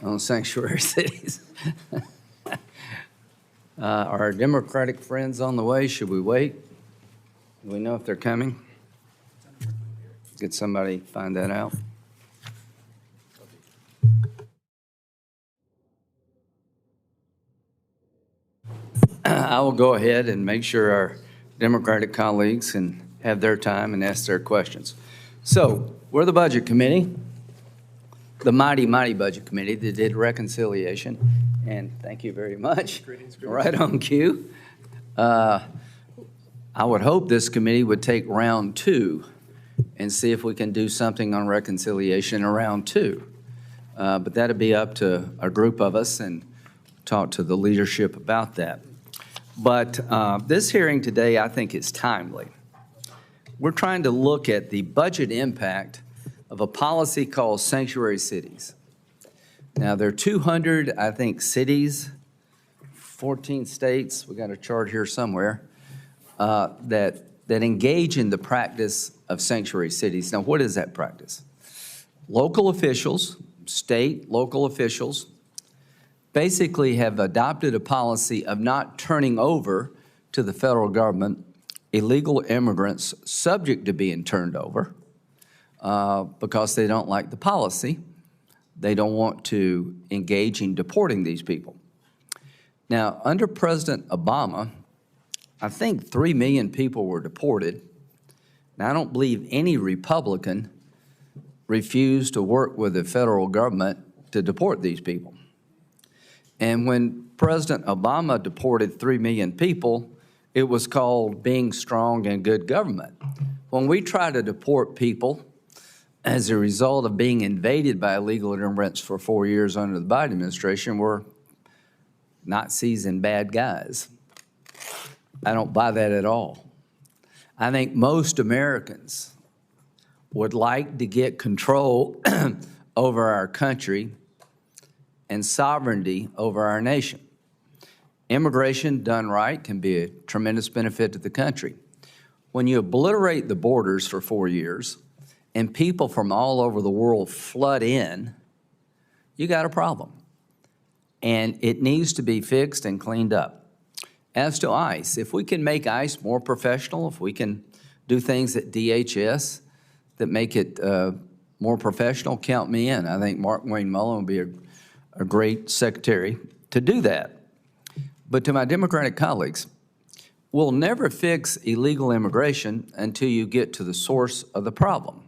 on sanctuary cities. Are our Democratic friends on the way? Should we wait? Do we know if they're coming? Could somebody find that out? I will go ahead and make sure our Democratic colleagues can have their time and ask their questions. So we're the Budget Committee, the mighty Budget Committee that did reconciliation, and thank you very much. Greetings. Right on cue. I would hope this committee would take round 2 and see if we can do something on reconciliation in round 2. But that'd be up to a group of us and talk to the leadership about that. But this hearing today, I think, is timely. We're trying to look at the budget impact of a policy called sanctuary cities. Now, there are 200, I think, cities, 14 states, we got a chart here somewhere, that engage in the practice of sanctuary cities. Now, what is that practice? Local officials, state, local officials, basically have adopted a policy of not turning over to the federal government illegal immigrants subject to being turned over because they don't like the policy. They don't want to engage in deporting these people. Now, under President Obama, I think 3 million people were deported. Now, I don't believe any Republican refused to work with the federal government to deport these people. And when President Obama deported 3 million people, it was called being strong and good government. When we try to deport people as a result of being invaded by illegal immigrants for 4 years under the Biden administration, we're Nazis and bad guys. I don't buy that at all. I think most Americans would like to get control over our country and sovereignty over our nation. Immigration done right can be a tremendous benefit to the country. When you obliterate the borders for 4 years and people from all over the world flood in, you got a problem. And it needs to be fixed and cleaned up. As to ICE, if we can make ICE more professional, if we can do things at DHS that make it more professional, count me in. I think Mark Wayne Mullen would be a great secretary to do that. But to my Democratic colleagues, we'll never fix illegal immigration until you get to the source of the problem.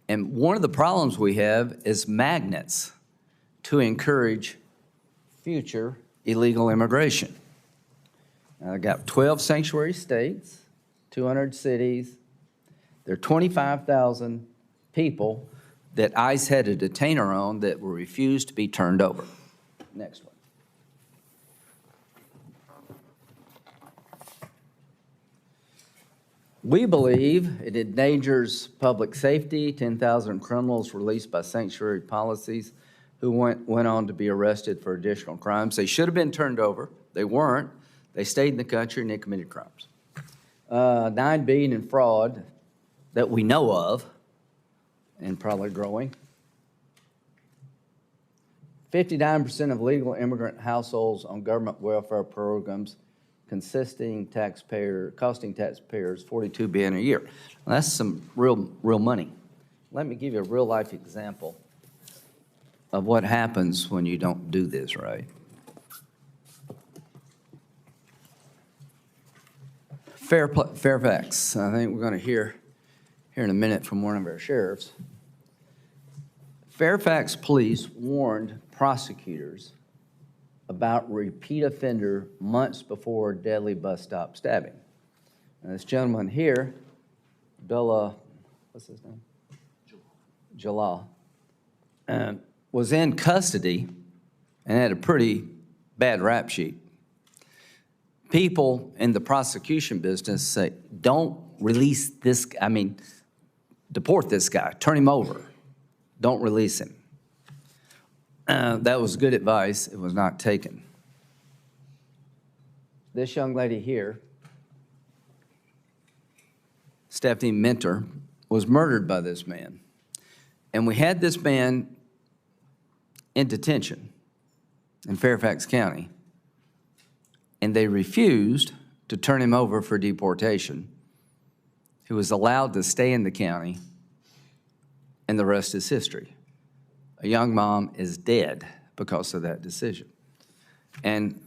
And one of the problems we have is magnets to encourage future illegal immigration. Now, I got 12 sanctuary states, 200 cities. There are 25,000 people that ICE had a detainer on that were refused to be turned over. Next one. We believe it endangers public safety. 10,000 criminals released by sanctuary policies who went on to be arrested for additional crimes. They should have been turned over. They weren't. They stayed in the country and they committed crimes. $9 billion in fraud that we know of, and probably growing. 59% of legal immigrant households on government welfare programs costing taxpayers $42 billion a year. Well, that's some real money. Let me give you a real life example of what happens when you don't do this right. Fairfax, I think we're going to hear here in a minute from one of our sheriffs. Fairfax police warned prosecutors about repeat offender months before deadly bus stop stabbing. And this gentleman here, Bella, what's his name? Jalal, was in custody and had a pretty bad rap sheet. People in the prosecution business say, don't release this, deport this guy, turn him over. Don't release him. That was good advice. It was not taken. This young lady here, Stephanie Minter, was murdered by this man. And we had this man in detention in Fairfax County, and they refused to turn him over for deportation. He was allowed to stay in the county, and the rest is history. A young mom is dead because of that decision. And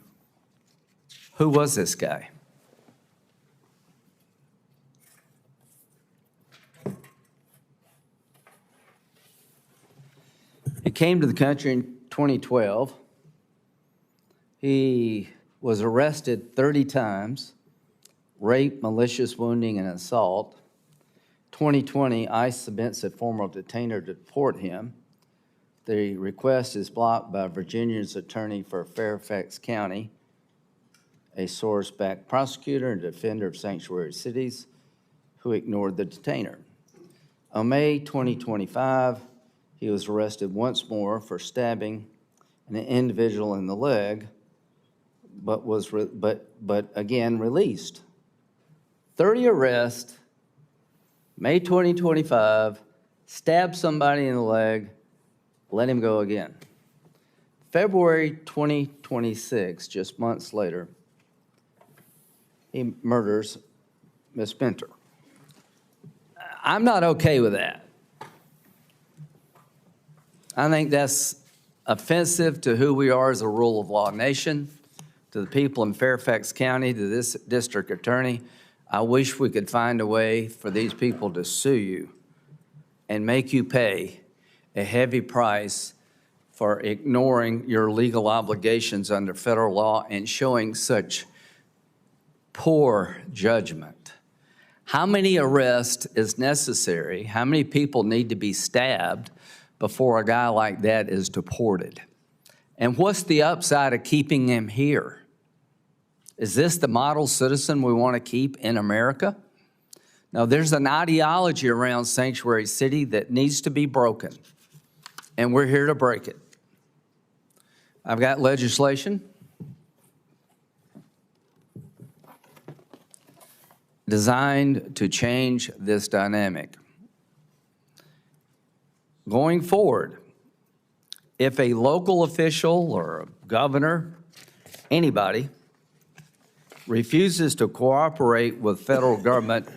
who was this guy? He came to the country in 2012. He was arrested 30 times, rape, malicious wounding, and assault. 2020, ICE submits a formal detainer to deport him. The request is blocked by Virginia's attorney for Fairfax County, a source-backed prosecutor and defender of sanctuary cities who ignored the detainer. On May 2025, he was arrested once more for stabbing an individual in the leg, but was again released. 30 arrests, May 2025, stabbed somebody in the leg, let him go again. February 2026, just months later, he murders Miss Benter. I'm not okay with that. I think that's offensive to who we are as a rule of law nation, to the people in Fairfax County, to this district attorney. I wish we could find a way for these people to sue you and make you pay a heavy price for ignoring your legal obligations under federal law and showing such poor judgment. How many arrests is necessary? How many people need to be stabbed before a guy like that is deported? And what's the upside of keeping him here? Is this the model citizen we want to keep in America? Now, there's an ideology around Sanctuary City that needs to be broken, and we're here to break it. I've got legislation designed to change this dynamic. Going forward, if a local official or a governor, anybody, refuses to cooperate with federal government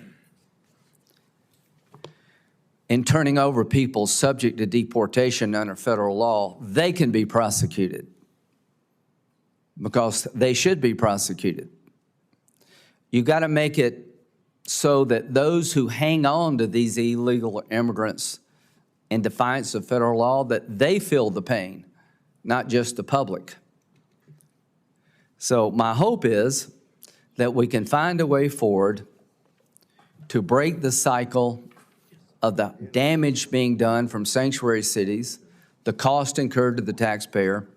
in turning over people subject to deportation under federal law, they can be prosecuted because they should be prosecuted. You've got to make it so that those who hang on to these illegal immigrants in defiance of federal law, that they feel the pain, not just the public. So my hope is that we can find a way forward to break the cycle of the damage being done from sanctuary cities, the cost incurred to the taxpayer,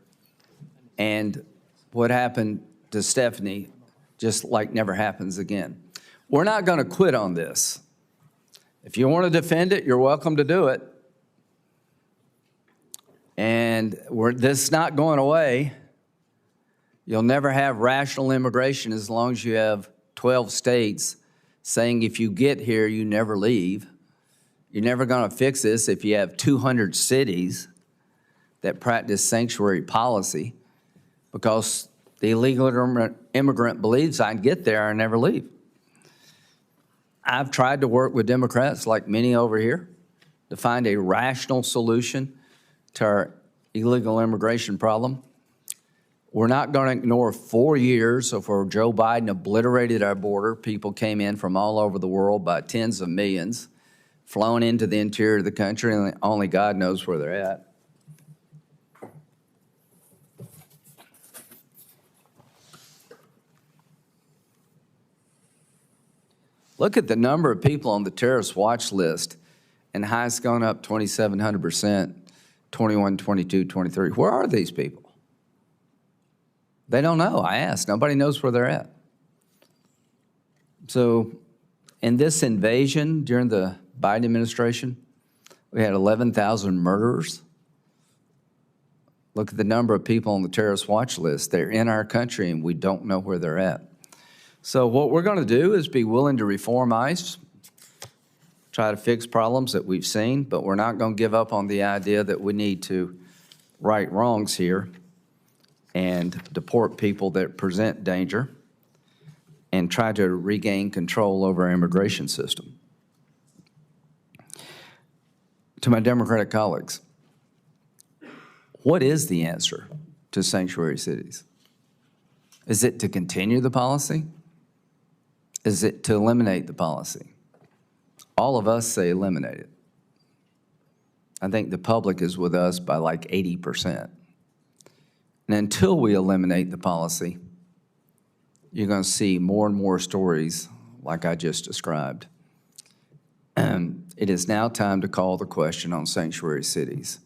and what happened to Stephanie just like never happens again. We're not going to quit on this. If you want to defend it, you're welcome to do it. And this is not going away. You'll never have rational immigration as long as you have 12 states saying if you get here, you never leave. You're never going to fix this if you have 200 cities that practice sanctuary policy because the illegal immigrant believes I can get there and never leave. I've tried to work with Democrats, like many over here, to find a rational solution to our illegal immigration problem. We're not going to ignore 4 years of where Joe Biden obliterated our border. People came in from all over the world by tens of millions, flown into the interior of the country, and only God knows where they're at. Look at the number of people on the terrorist watch list, and how it's gone up 2,700%, 21, 22, 23. Where are these people? They don't know. I asked. Nobody knows where they're at. So in this invasion during the Biden administration, we had 11,000 murderers. Look at the number of people on the terrorist watch list. They're in our country, and we don't know where they're at. So what we're going to do is be willing to reform ICE, try to fix problems that we've seen, but we're not going to give up on the idea that we need to right wrongs here and deport people that present danger and try to regain control over our immigration system. To my Democratic colleagues, what is the answer to sanctuary cities? Is it to continue the policy? Is it to eliminate the policy? All of us say eliminate it. I think the public is with us by like 80%. And until we eliminate the policy, you're going to see more and more stories like I just described. It is now time to call the question on sanctuary cities.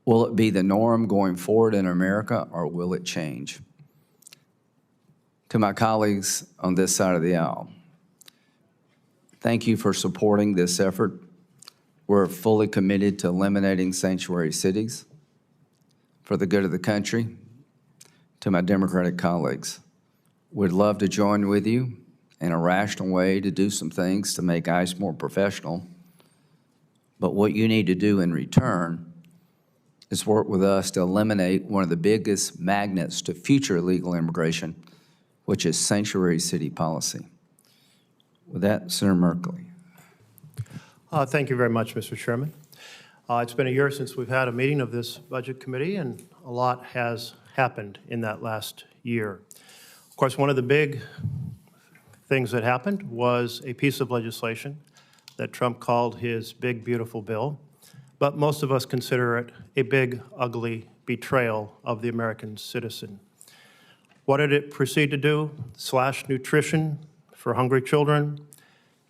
Will it be the norm going forward in America, or will it change? To my colleagues on this side of the aisle, thank you for supporting this effort. We're fully committed to eliminating sanctuary cities for the good of the country. To my Democratic colleagues, we'd love to join with you in a rational way to do some things to make ICE more professional. But what you need to do in return is work with us to eliminate one of the biggest magnets to future illegal immigration, which is sanctuary city policy. With that, Senator Merkley. Thank you very much, Mr. Chairman. It's been a year since we've had a meeting of this Budget Committee, and a lot has happened in that last year. Of course, one of the big things that happened was a piece of legislation that Trump called his big, beautiful bill, but most of us consider it a big, ugly betrayal of the American citizen. What did it proceed to do? Slash nutrition for hungry children,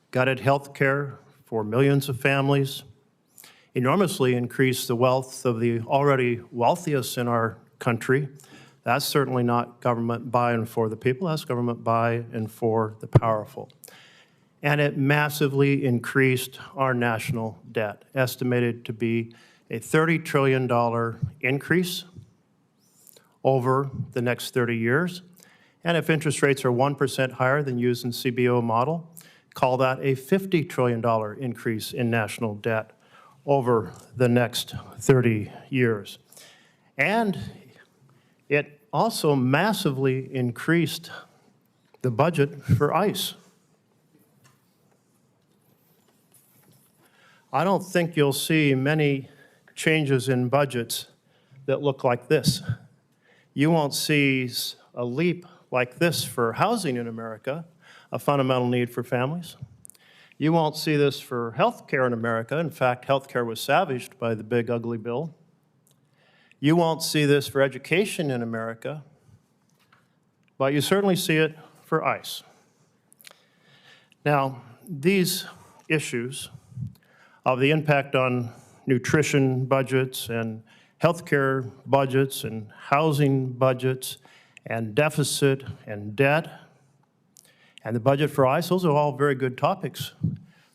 gutted health care for millions of families, enormously increase the wealth of the already wealthiest in our country. That's certainly not government by and for the people, that's government by and for the powerful. And it massively increased our national debt, estimated to be a $30 trillion increase over the next 30 years. And if interest rates are 1% higher than used in CBO model, call that a $50 trillion increase in national debt over the next 30 years. And it also massively increased the budget for ICE. I don't think you'll see many changes in budgets that look like this. You won't see a leap like this for housing in America, a fundamental need for families. You won't see this for health care in America. In fact, health care was savaged by the big, ugly bill. You won't see this for education in America, but you certainly see it for ICE. Now, these issues of the impact on nutrition budgets and healthcare budgets and housing budgets and deficit and debt and the budget for ICE, those are all very good topics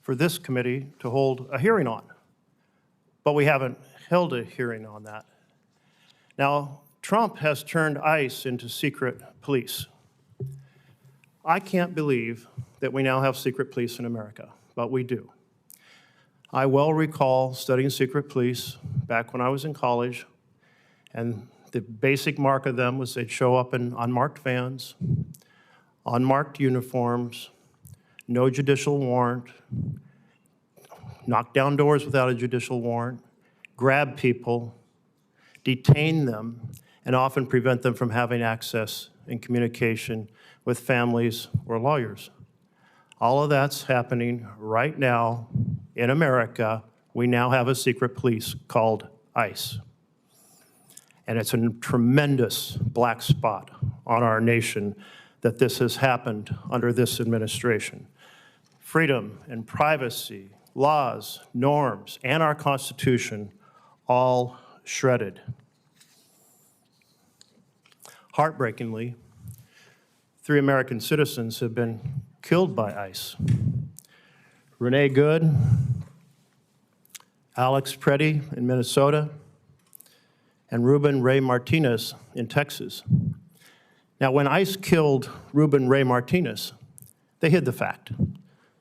for this committee to hold a hearing on. But we haven't held a hearing on that. Now, Trump has turned ICE into secret police. I can't believe that we now have secret police in America, but we do. I well recall studying secret police back when I was in college, and the basic mark of them was they'd show up in unmarked vans, unmarked uniforms, no judicial warrant, knock down doors without a judicial warrant, grab people, detain them, and often prevent them from having access and communication with families or lawyers. All of that's happening right now in America. We now have a secret police called ICE. And it's a tremendous black spot on our nation that this has happened under this administration. Freedom and privacy, laws, norms, and our Constitution all shredded. Heartbreakingly, 3 American citizens have been killed by ICE. Renee Good, Alex Preddy in Minnesota, and Ruben Ray Martinez in Texas. Now, when ICE killed Ruben Ray Martinez, they hid the fact.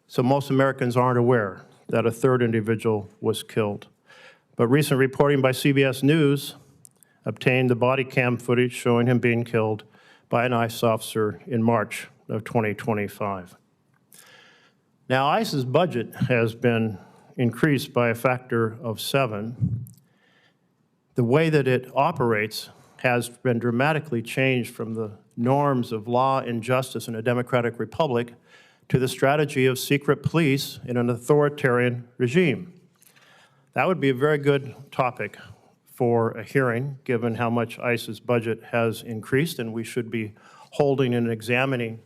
So most Americans aren't aware that a 3rd individual was killed. But recent reporting by CBS News obtained the body cam footage showing him being killed by an ICE officer in March of 2025. Now, ICE's budget has been increased by a factor of 7. The way that it operates has been dramatically changed from the norms of law and justice in a democratic republic to the strategy of secret police in an authoritarian regime. That would be a very good topic for a hearing, given how much ICE's budget has increased, and we should be holding and examining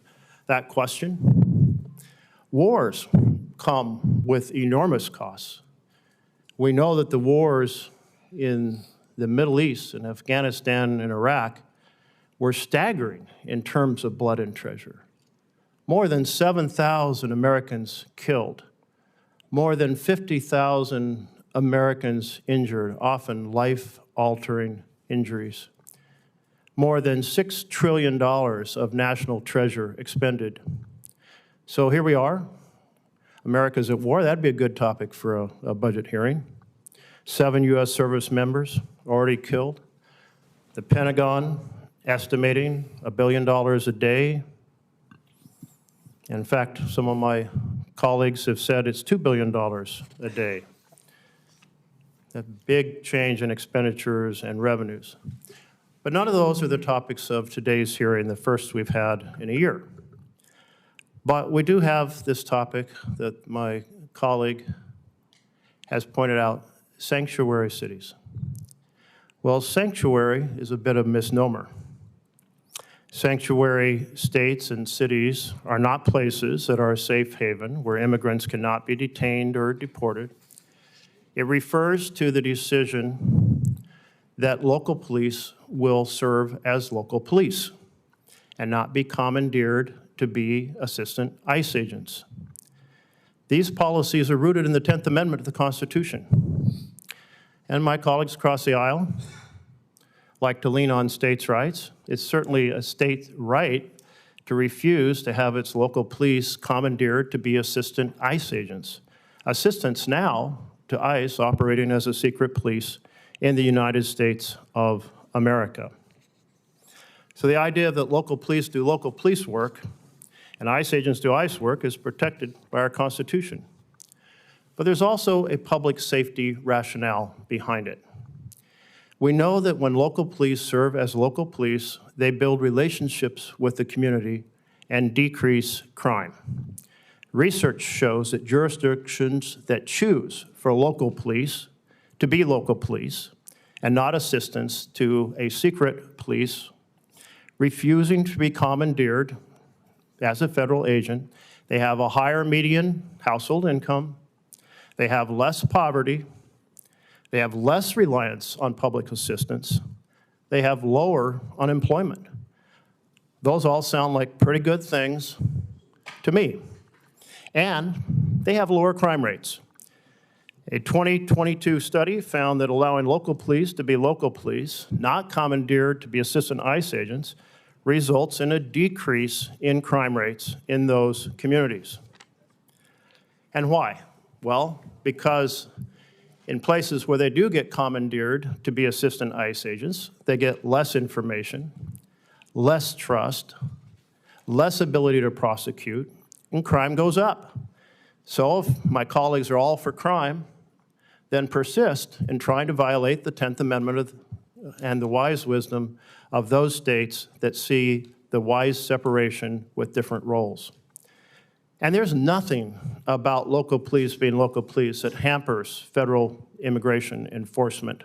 that question. Wars come with enormous costs. We know that the wars in the Middle East and Afghanistan and Iraq were staggering in terms of blood and treasure. More than 7,000 Americans killed, more than 50,000 Americans injured, often life-altering injuries, more than $6 trillion of national treasure expended. So here we are. America's at war. That'd be a good topic for a budget hearing. 7 U.S. service members already killed. The Pentagon estimating $1 billion a day. In fact, some of my colleagues have said it's $2 billion a day. A big change in expenditures and revenues. But none of those are the topics of today's hearing, the first we've had in a year. But we do have this topic that my colleague has pointed out, sanctuary cities. Well, sanctuary is a bit of a misnomer. Sanctuary states and cities are not places that are a safe haven where immigrants cannot be detained or deported. It refers to the decision that local police will serve as local police and not be commandeered to be assistant ICE agents. These policies are rooted in the 10th Amendment of the Constitution. And my colleagues across the aisle like to lean on states' rights. It's certainly a state right to refuse to have its local police commandeered to be assistant ICE agents. Assistants now to ICE operating as a secret police in the United States of America. So the idea that local police do local police work and ICE agents do ICE work is protected by our Constitution. But there's also a public safety rationale behind it. We know that when local police serve as local police, they build relationships with the community and decrease crime. Research shows that jurisdictions that choose for local police to be local police and not assistants to a secret police, refusing to be commandeered as a federal agent, they have a higher median household income, they have less poverty, they have less reliance on public assistance, they have lower unemployment. Those all sound like pretty good things to me. And they have lower crime rates. A 2022 study found that allowing local police to be local police, not commandeered to be assistant ICE agents, results in a decrease in crime rates in those communities. And why? Well, because in places where they do get commandeered to be assistant ICE agents, they get less information, less trust, less ability to prosecute, and crime goes up. So if my colleagues are all for crime, then persist in trying to violate the 10th Amendment and the wise wisdom of those states that see the wise separation with different roles. And there's nothing about local police being local police that hampers federal immigration enforcement.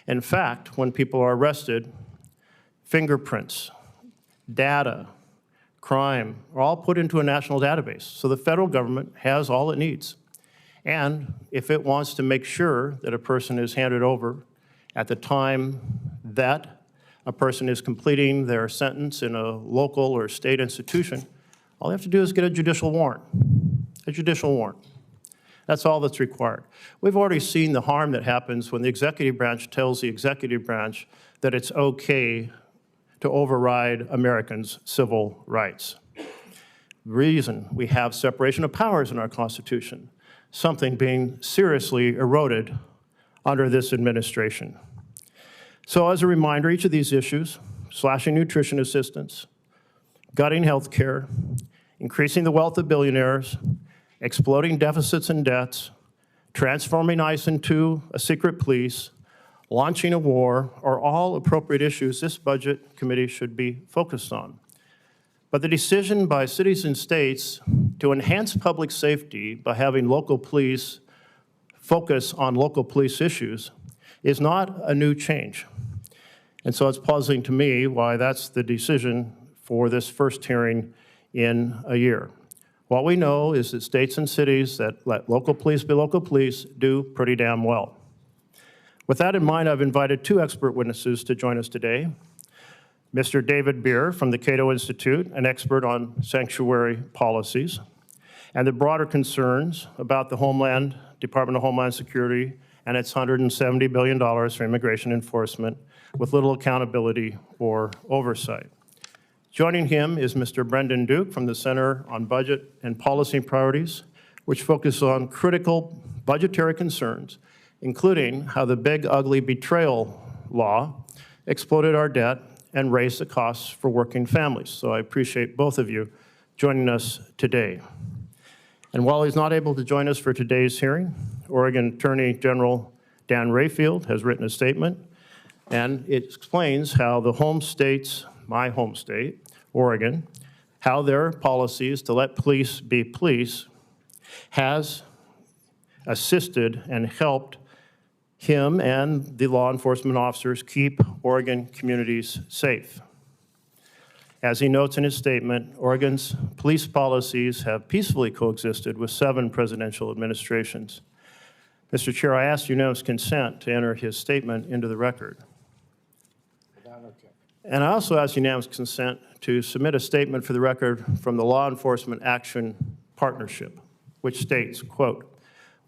In fact, when people are arrested, fingerprints, data, crime are all put into a national database. So the federal government has all it needs. And if it wants to make sure that a person is handed over at the time that a person is completing their sentence in a local or state institution, all they have to do is get a judicial warrant. A judicial warrant. That's all that's required. We've already seen the harm that happens when the executive branch tells the executive branch that it's okay to override Americans' civil rights. The reason we have separation of powers in our Constitution, something being seriously eroded under this administration. So as a reminder, each of these issues, slashing nutrition assistance, gutting health care, increasing the wealth of billionaires, exploding deficits and debts, transforming ICE into a secret police, launching a war, are all appropriate issues this budget committee should be focused on. But the decision by cities and states to enhance public safety by having local police focus on local police issues is not a new change. And so it's puzzling to me why that's the decision for this first hearing in a year. What we know is that states and cities that let local police be local police do pretty damn well. With that in mind, I've invited two expert witnesses to join us today. Mr. David Bier from the Cato Institute, an expert on sanctuary policies, and the broader concerns about the Department of Homeland Security and its $170 billion for immigration enforcement with little accountability or oversight. Joining him is Mr. Brendan Duke from the Center on Budget and Policy Priorities, which focuses on critical budgetary concerns, including how the big, ugly betrayal law exploded our debt and raised the costs for working families. So I appreciate both of you joining us today. And while he's not able to join us for today's hearing, Oregon Attorney General Dan Rayfield has written a statement, and it explains how the home states, my home state, Oregon, how their policies to let police be police has assisted and helped him and the law enforcement officers keep Oregon communities safe. As he notes in his statement, Oregon's police policies have peacefully coexisted with 7 presidential administrations. Mr. Chair, I ask unanimous consent to enter his statement into the record. And I also ask unanimous consent to submit a statement for the record from the Law Enforcement Action Partnership, which states, quote,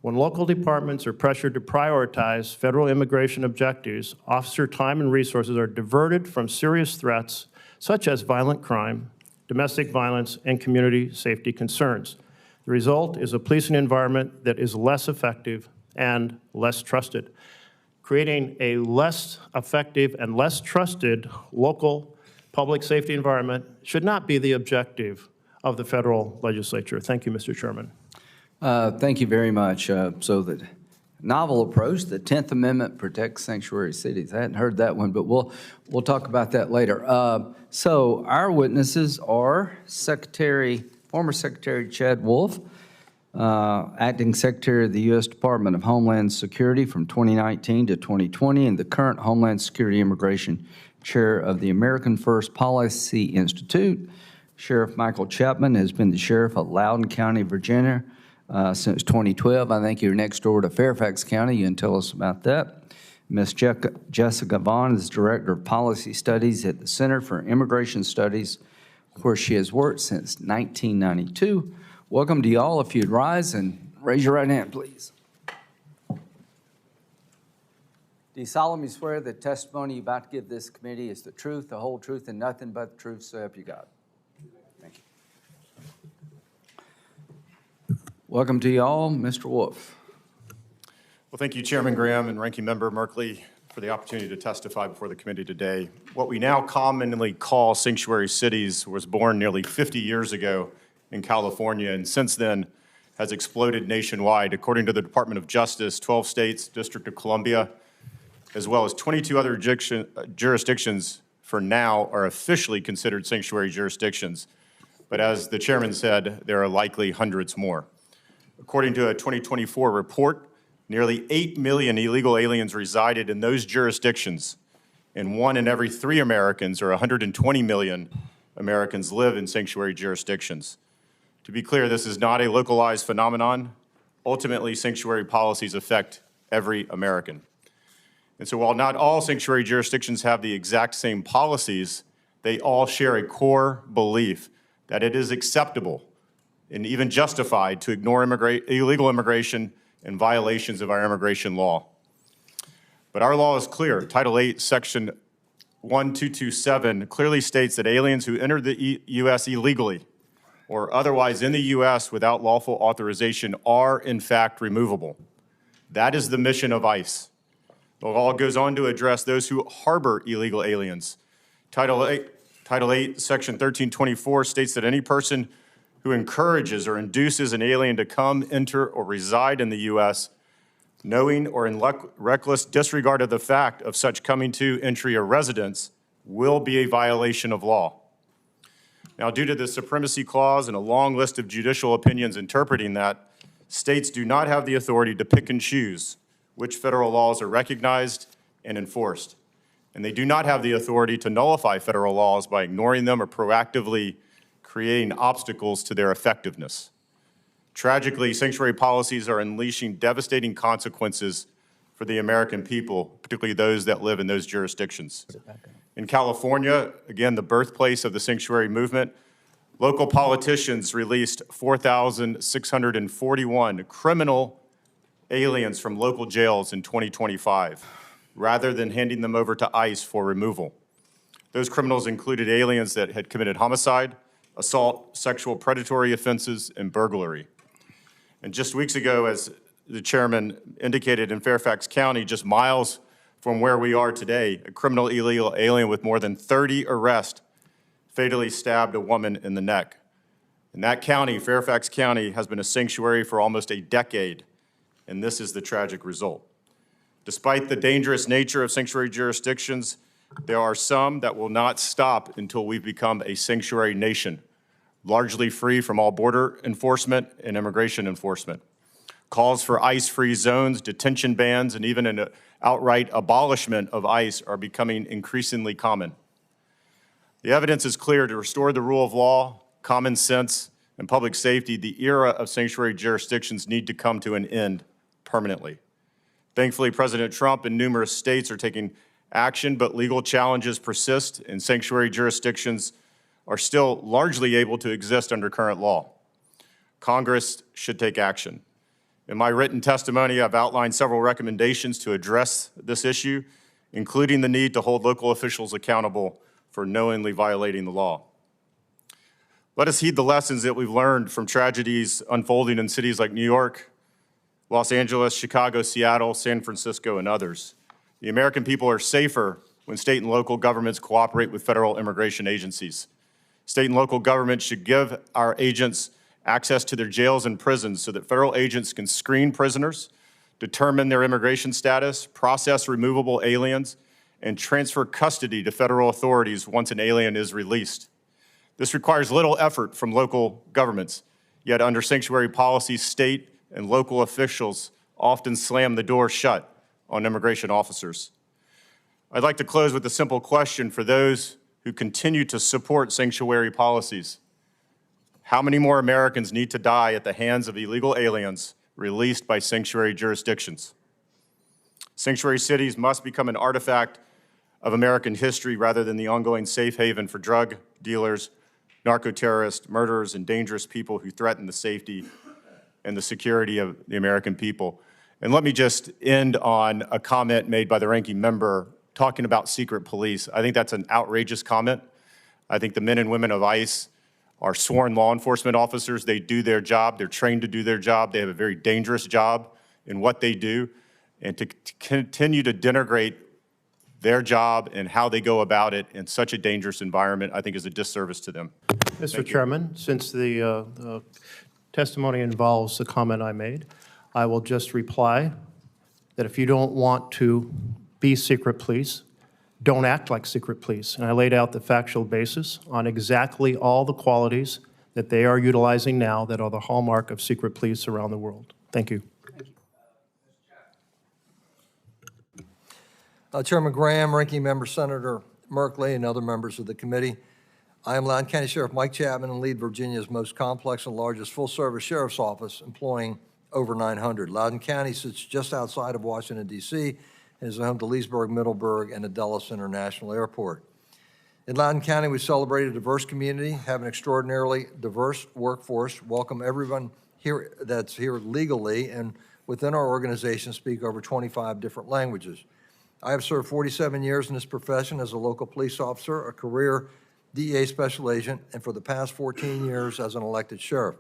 when local departments are pressured to prioritize federal immigration objectives, officer time and resources are diverted from serious threats such as violent crime, domestic violence, and community safety concerns. The result is a policing environment that is less effective and less trusted. Creating a less effective and less trusted local public safety environment should not be the objective of the federal legislature. Thank you, Mr. Chairman. Thank you very much. So the novel approach, the 10th Amendment protects sanctuary cities. I hadn't heard that one, but we'll talk about that later. So our witnesses are former Secretary Chad Wolf, Acting Secretary of the U.S. Department of Homeland Security from 2019 to 2020, and the current Homeland Security Immigration Chair of the American First Policy Institute. Sheriff Michael Chapman has been the sheriff of Loudoun County, Virginia, since 2012. I think you're next door to Fairfax County. You can tell us about that. Ms. Jessica Vaughan is Director of Policy Studies at the Center for Immigration Studies, where she has worked since 1992. Welcome to y'all. If you'd rise and raise your right hand, please. Do you solemnly swear the testimony you're about to give this committee is the truth, the whole truth, and nothing but the truth, so help you God? Thank you. Welcome to y'all, Mr. Wolf. Well, thank you, Chairman Graham and Ranking Member Merkley, for the opportunity to testify before the committee today. What we now commonly call sanctuary cities was born nearly 50 years ago in California, and since then has exploded nationwide. According to the Department of Justice, 12 states, District of Columbia, as well as 22 other jurisdictions for now are officially considered sanctuary jurisdictions. But as the chairman said, there are likely hundreds more. According to a 2024 report, nearly 8 million illegal aliens resided in those jurisdictions, and 1 in every 3 Americans, or 120 million Americans, live in sanctuary jurisdictions. To be clear, this is not a localized phenomenon. Ultimately, sanctuary policies affect every American. And so while not all sanctuary jurisdictions have the exact same policies, they all share a core belief that it is acceptable and even justified to ignore illegal immigration and violations of our immigration law. But our law is clear. Title 8, Section 1227 clearly states that aliens who enter the U.S. illegally or otherwise in the U.S. without lawful authorization are, in fact, removable. That is the mission of ICE. The law goes on to address those who harbor illegal aliens. Title 8, Section 1324 states that any person who encourages or induces an alien to come, enter, or reside in the U.S., knowing or in reckless disregard of the fact of such coming to, entry, or residence, will be a violation of law. Now, due to the Supremacy Clause and a long list of judicial opinions interpreting that, states do not have the authority to pick and choose which federal laws are recognized and enforced. And they do not have the authority to nullify federal laws by ignoring them or proactively creating obstacles to their effectiveness. Tragically, sanctuary policies are unleashing devastating consequences for the American people, particularly those that live in those jurisdictions. In California, again, the birthplace of the sanctuary movement, local politicians released 4,641 criminal aliens from local jails in 2025, rather than handing them over to ICE for removal. Those criminals included aliens that had committed homicide, assault, sexual predatory offenses, and burglary. And just weeks ago, as the chairman indicated, in Fairfax County, just miles from where we are today, a criminal illegal alien with more than 30 arrests fatally stabbed a woman in the neck. In that county, Fairfax County, has been a sanctuary for almost a decade, and this is the tragic result. Despite the dangerous nature of sanctuary jurisdictions, there are some that will not stop until we've become a sanctuary nation, largely free from all border enforcement and immigration enforcement. Calls for ICE-free zones, detention bans, and even an outright abolishment of ICE are becoming increasingly common. The evidence is clear. To restore the rule of law, common sense, and public safety, the era of sanctuary jurisdictions need to come to an end permanently. Thankfully, President Trump and numerous states are taking action, but legal challenges persist, and sanctuary jurisdictions are still largely able to exist under current law. Congress should take action. In my written testimony, I've outlined several recommendations to address this issue, including the need to hold local officials accountable for knowingly violating the law. Let us heed the lessons that we've learned from tragedies unfolding in cities like New York, Los Angeles, Chicago, Seattle, San Francisco, and others. The American people are safer when state and local governments cooperate with federal immigration agencies. State and local governments should give our agents access to their jails and prisons so that federal agents can screen prisoners, determine their immigration status, process removable aliens, and transfer custody to federal authorities once an alien is released. This requires little effort from local governments, yet under sanctuary policy, state and local officials often slam the door shut on immigration officers. I'd like to close with a simple question for those who continue to support sanctuary policies. How many more Americans need to die at the hands of illegal aliens released by sanctuary jurisdictions? Sanctuary cities must become an artifact of American history rather than the ongoing safe haven for drug dealers, narco-terrorists, murderers, and dangerous people who threaten the safety and the security of the American people. And let me just end on a comment made by the ranking member talking about secret police. I think that's an outrageous comment. I think the men and women of ICE are sworn law enforcement officers. They do their job. They're trained to do their job. They have a very dangerous job in what they do. And to continue to denigrate their job and how they go about it in such a dangerous environment, I think is a disservice to them. Mr. Chairman, since the testimony involves the comment I made, I will just reply that if you don't want to be secret police, don't act like secret police. And I laid out the factual basis on exactly all the qualities that they are utilizing now that are the hallmark of secret police around the world. Thank you. Chairman Graham, Ranking Member Senator Merkley, and other members of the committee. I am Loudoun County Sheriff Mike Chapman and lead Virginia's most complex and largest full-service sheriff's office, employing over 900. Loudoun County sits just outside of Washington, D.C., and is home to Leesburg, Middleburg, and the Dulles International Airport. In Loudoun County, we celebrate a diverse community, have an extraordinarily diverse workforce, welcome everyone here that's here legally, and within our organization speak over 25 different languages. I have served 47 years in this profession as a local police officer, a career DEA special agent, and for the past 14 years as an elected sheriff.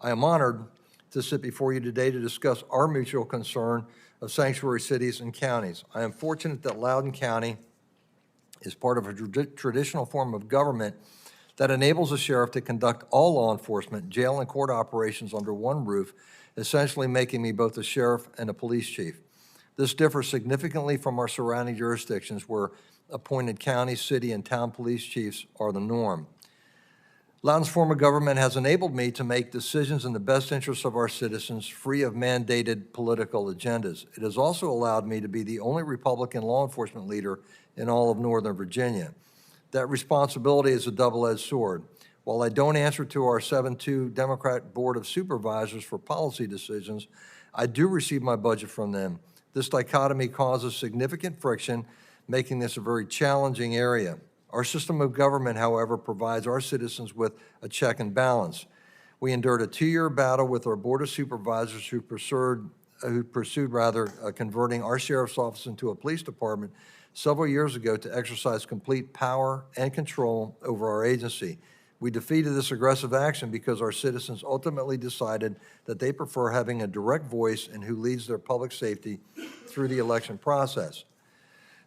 I am honored to sit before you today to discuss our mutual concern of sanctuary cities and counties. I am fortunate that Loudoun County is part of a traditional form of government that enables a sheriff to conduct all law enforcement, jail, and court operations under one roof, essentially making me both a sheriff and a police chief. This differs significantly from our surrounding jurisdictions where appointed county, city, and town police chiefs are the norm. Loudoun's form of government has enabled me to make decisions in the best interests of our citizens, free of mandated political agendas. It has also allowed me to be the only Republican law enforcement leader in all of Northern Virginia. That responsibility is a double-edged sword. While I don't answer to our 7-2 Democrat Board of Supervisors for policy decisions, I do receive my budget from them. This dichotomy causes significant friction, making this a very challenging area. Our system of government, however, provides our citizens with a check and balance. We endured a 2-year battle with our Board of Supervisors who pursued converting our sheriff's office into a police department several years ago to exercise complete power and control over our agency. We defeated this aggressive action because our citizens ultimately decided that they prefer having a direct voice in who leads their public safety through the election process.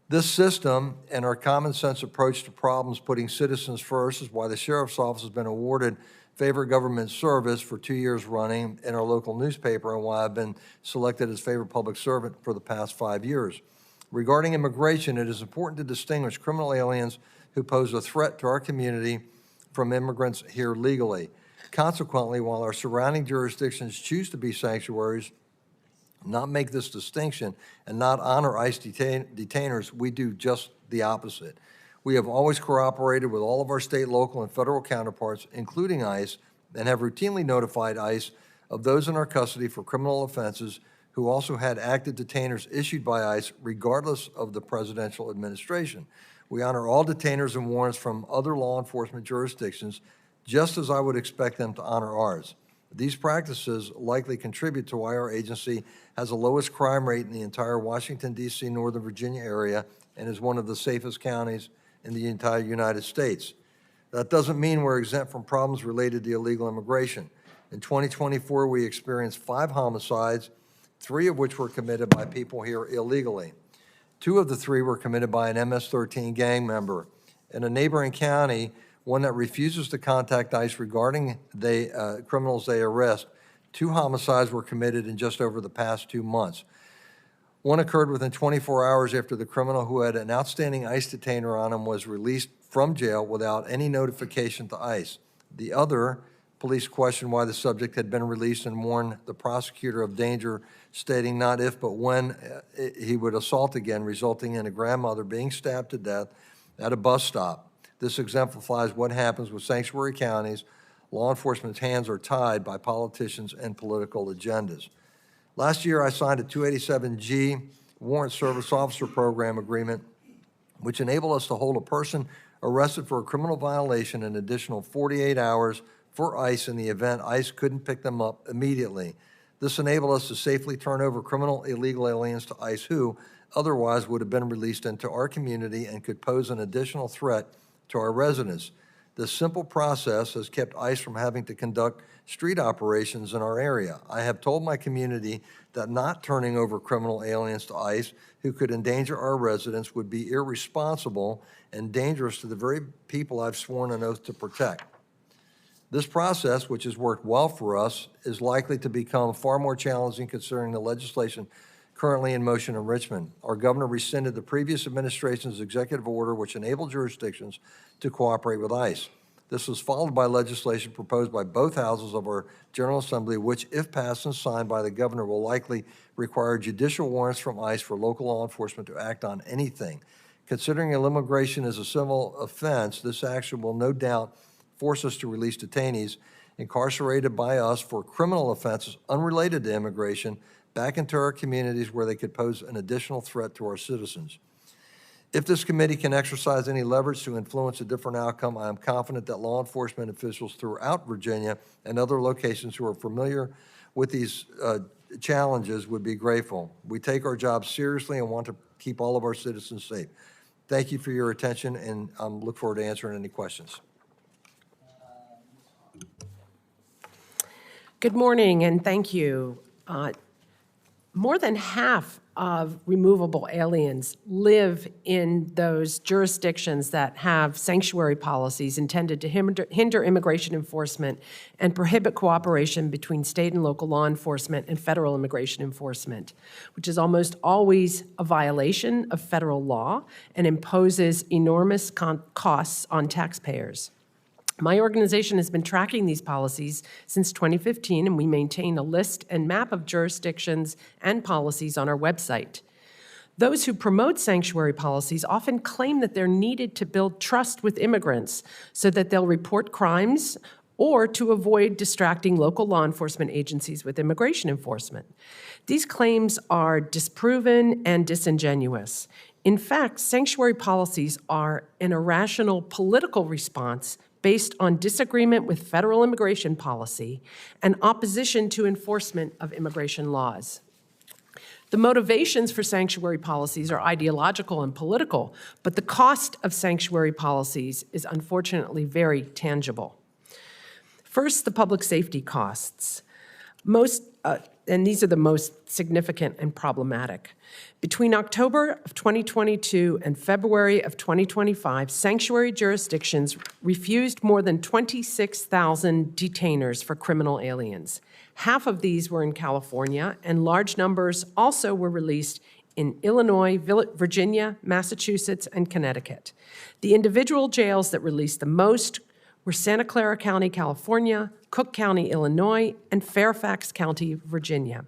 This system and our common sense approach to problems putting citizens first is why the Sheriff's Office has been awarded Favorite Government Service for 2 years running in our local newspaper, and why I've been selected as Favorite Public Servant for the past 5 years. Regarding immigration, it is important to distinguish criminal aliens who pose a threat to our community from immigrants here legally. Consequently, while our surrounding jurisdictions choose to be sanctuaries, not make this distinction, and not honor ICE detainers, we do just the opposite. We have always cooperated with all of our state, local, and federal counterparts, including ICE, and have routinely notified ICE of those in our custody for criminal offenses who also had active detainers issued by ICE regardless of the presidential administration. We honor all detainers and warrants from other law enforcement jurisdictions, just as I would expect them to honor ours. These practices likely contribute to why our agency has the lowest crime rate in the entire Washington, D.C., Northern Virginia area, and is one of the safest counties in the entire United States. That doesn't mean we're exempt from problems related to illegal immigration. In 2024, we experienced 5 homicides, 3 of which were committed by people here illegally. 2 of the 3 were committed by an MS-13 gang member. In a neighboring county, one that refuses to contact ICE regarding the criminals they arrest, 2 homicides were committed in just over the past 2 months. One occurred within 24 hours after the criminal who had an outstanding ICE detainer on him was released from jail without any notification to ICE. The other, police questioned why the subject had been released and warned the prosecutor of danger, stating not if but when he would assault again, resulting in a grandmother being stabbed to death at a bus stop. This exemplifies what happens with sanctuary counties. Law enforcement's hands are tied by politicians and political agendas. Last year, I signed a 287G Warrant Service Officer Program agreement, which enabled us to hold a person arrested for a criminal violation an additional 48 hours for ICE in the event ICE couldn't pick them up immediately. This enabled us to safely turn over criminal illegal aliens to ICE who otherwise would have been released into our community and could pose an additional threat to our residents. This simple process has kept ICE from having to conduct street operations in our area. I have told my community that not turning over criminal aliens to ICE who could endanger our residents would be irresponsible and dangerous to the very people I've sworn an oath to protect. This process, which has worked well for us, is likely to become far more challenging considering the legislation currently in motion in Richmond. Our governor rescinded the previous administration's executive order which enabled jurisdictions to cooperate with ICE. This was followed by legislation proposed by both houses of our General Assembly, which, if passed and signed by the governor, will likely require judicial warrants from ICE for local law enforcement to act on anything. Considering immigration is a civil offense, this action will no doubt force us to release detainees incarcerated by us for criminal offenses unrelated to immigration back into our communities where they could pose an additional threat to our citizens. If this committee can exercise any leverage to influence a different outcome, I am confident that law enforcement officials throughout Virginia and other locations who are familiar with these challenges would be grateful. We take our job seriously and want to keep all of our citizens safe. Thank you for your attention, and I look forward to answering any questions. Good morning, and thank you. More than half of removable aliens live in those jurisdictions that have sanctuary policies intended to hinder immigration enforcement and prohibit cooperation between state and local law enforcement and federal immigration enforcement, which is almost always a violation of federal law and imposes enormous costs on taxpayers. My organization has been tracking these policies since 2015, and we maintain a list and map of jurisdictions and policies on our website. Those who promote sanctuary policies often claim that they're needed to build trust with immigrants so that they'll report crimes or to avoid distracting local law enforcement agencies with immigration enforcement. These claims are disproven and disingenuous. In fact, sanctuary policies are an irrational political response based on disagreement with federal immigration policy and opposition to enforcement of immigration laws. The motivations for sanctuary policies are ideological and political, but the cost of sanctuary policies is unfortunately very tangible. First, the public safety costs. And these are the most significant and problematic. Between October of 2022 and February of 2025, sanctuary jurisdictions refused more than 26,000 detainers for criminal aliens. Half of these were in California, and large numbers also were released in Illinois, Virginia, Massachusetts, and Connecticut. The individual jails that released the most were Santa Clara County, California, Cook County, Illinois, and Fairfax County, Virginia.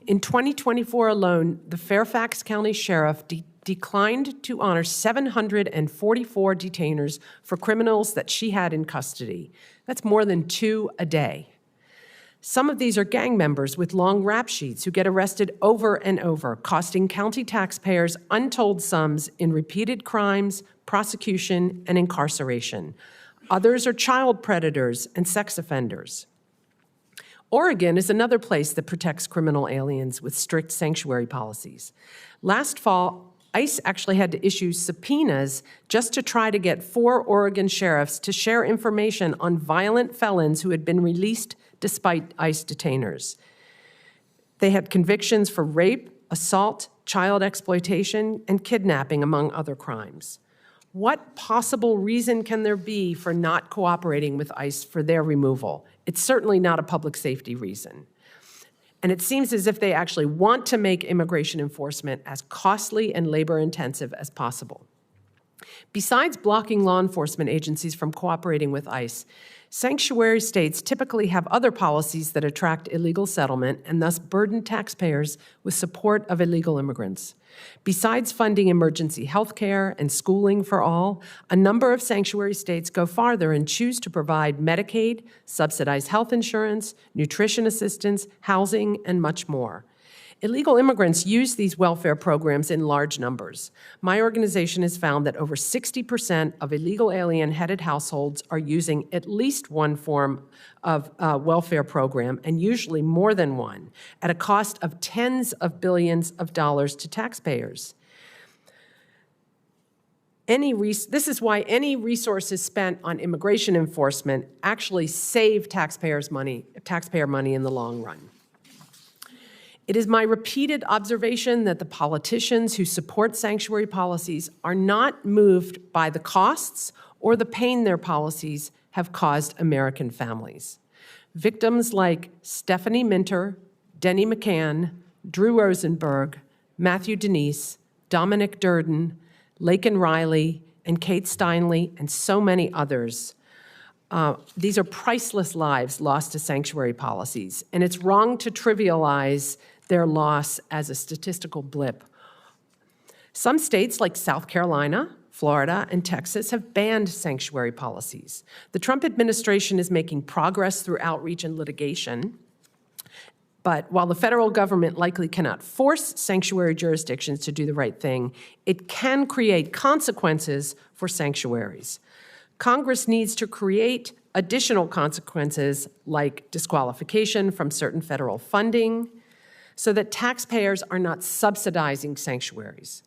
In 2024 alone, the Fairfax County Sheriff declined to honor 744 detainers for criminals that she had in custody. That's more than 2 a day. Some of these are gang members with long rap sheets who get arrested over and over, costing county taxpayers untold sums in repeated crimes, prosecution, and incarceration. Others are child predators and sex offenders. Oregon is another place that protects criminal aliens with strict sanctuary policies. Last fall, ICE actually had to issue subpoenas just to try to get 4 Oregon sheriffs to share information on violent felons who had been released despite ICE detainers. They had convictions for rape, assault, child exploitation, and kidnapping, among other crimes. What possible reason can there be for not cooperating with ICE for their removal? It's certainly not a public safety reason. And it seems as if they actually want to make immigration enforcement as costly and labor-intensive as possible. Besides blocking law enforcement agencies from cooperating with ICE, sanctuary states typically have other policies that attract illegal settlement and thus burden taxpayers with support of illegal immigrants. Besides funding emergency health care and schooling for all, a number of sanctuary states go farther and choose to provide Medicaid, subsidized health insurance, nutrition assistance, housing, and much more. Illegal immigrants use these welfare programs in large numbers. My organization has found that over 60% of illegal alien-headed households are using at least one form of welfare program, and usually more than one, at a cost of tens of billions of dollars to taxpayers. This is why any resources spent on immigration enforcement actually save taxpayer money in the long run. It is my repeated observation that the politicians who support sanctuary policies are not moved by the costs or the pain their policies have caused American families. Victims like Stephanie Minter, Denny McCann, Drew Rosenberg, Matthew Denise, Dominic Durden, Laken Riley, and Kate Steinle, and so many others. These are priceless lives lost to sanctuary policies, and it's wrong to trivialize their loss as a statistical blip. Some states like South Carolina, Florida, and Texas have banned sanctuary policies. The Trump administration is making progress through outreach and litigation, but while the federal government likely cannot force sanctuary jurisdictions to do the right thing, it can create consequences for sanctuaries. Congress needs to create additional consequences like disqualification from certain federal funding, so that taxpayers are not subsidizing sanctuaries.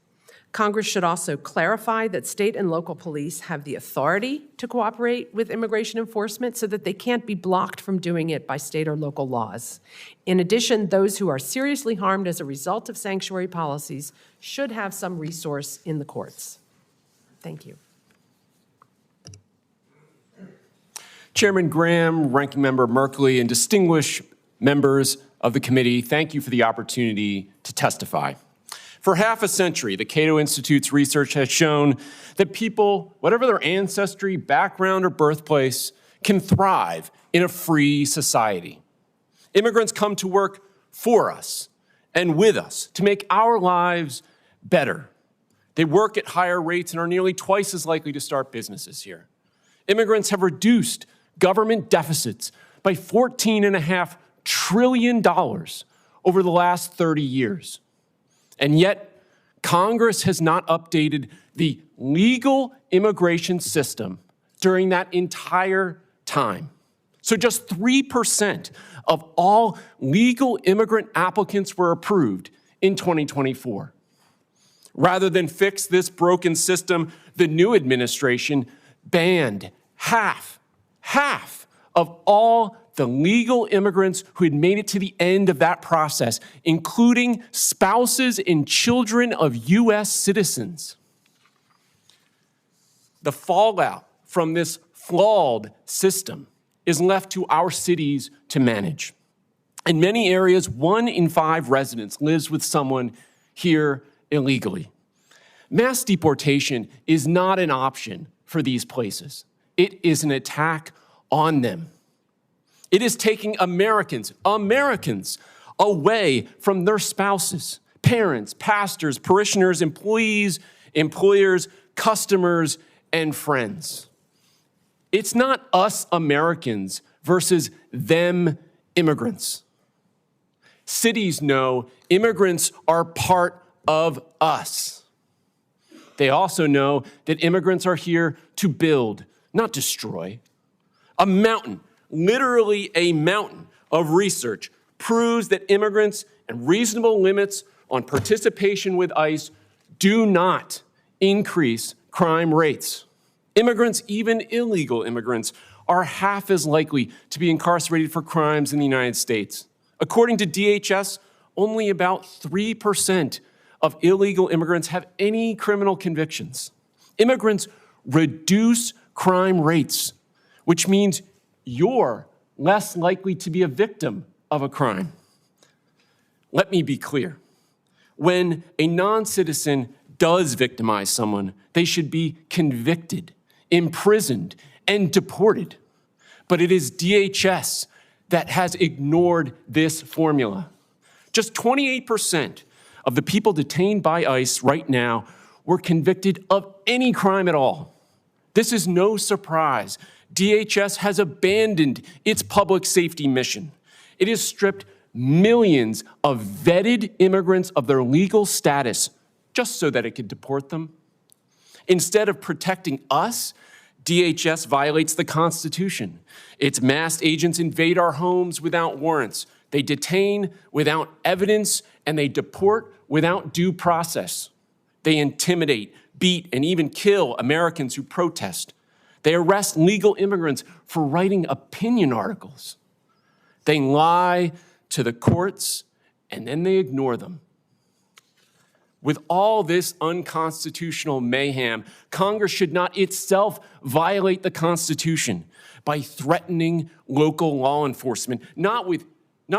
Congress should also clarify that state and local police have the authority to cooperate with immigration enforcement so that they can't be blocked from doing it by state or local laws. In addition, those who are seriously harmed as a result of sanctuary policies should have some resource in the courts. Thank you. Chairman Graham, Ranking Member Merkley, and distinguished members of the committee, thank you for the opportunity to testify. For half a century, the Cato Institute's research has shown that people, whatever their ancestry, background, or birthplace, can thrive in a free society. Immigrants come to work for us and with us to make our lives better. They work at higher rates and are nearly twice as likely to start businesses here. Immigrants have reduced government deficits by $14.5 trillion over the last 30 years. And yet, Congress has not updated the legal immigration system during that entire time. So just 3% of all legal immigrant applicants were approved in 2024. Rather than fix this broken system, the new administration banned half of all the legal immigrants who had made it to the end of that process, including spouses and children of U.S. citizens. The fallout from this flawed system is left to our cities to manage. In many areas, 1 in 5 residents lives with someone here illegally. Mass deportation is not an option for these places. It is an attack on them. It is taking Americans away from their spouses, parents, pastors, parishioners, employees, employers, customers, and friends. It's not us Americans versus them immigrants. Cities know immigrants are part of us. They also know that immigrants are here to build, not destroy. A mountain, literally a mountain of research proves that immigrants and reasonable limits on participation with ICE do not increase crime rates. Immigrants, even illegal immigrants, are half as likely to be incarcerated for crimes in the United States. According to DHS, only about 3% of illegal immigrants have any criminal convictions. Immigrants reduce crime rates, which means you're less likely to be a victim of a crime. Let me be clear. When a non-citizen does victimize someone, they should be convicted, imprisoned, and deported. But it is DHS that has ignored this formula. Just 28% of the people detained by ICE right now were convicted of any crime at all. This is no surprise. DHS has abandoned its public safety mission. It has stripped millions of vetted immigrants of their legal status just so that it could deport them. Instead of protecting us, DHS violates the Constitution. Its masked agents invade our homes without warrants. They detain without evidence, and they deport without due process. They intimidate, beat, and even kill Americans who protest. They arrest legal immigrants for writing opinion articles. They lie to the courts, and then they ignore them. With all this unconstitutional mayhem, Congress should not itself violate the Constitution by threatening local law enforcement, not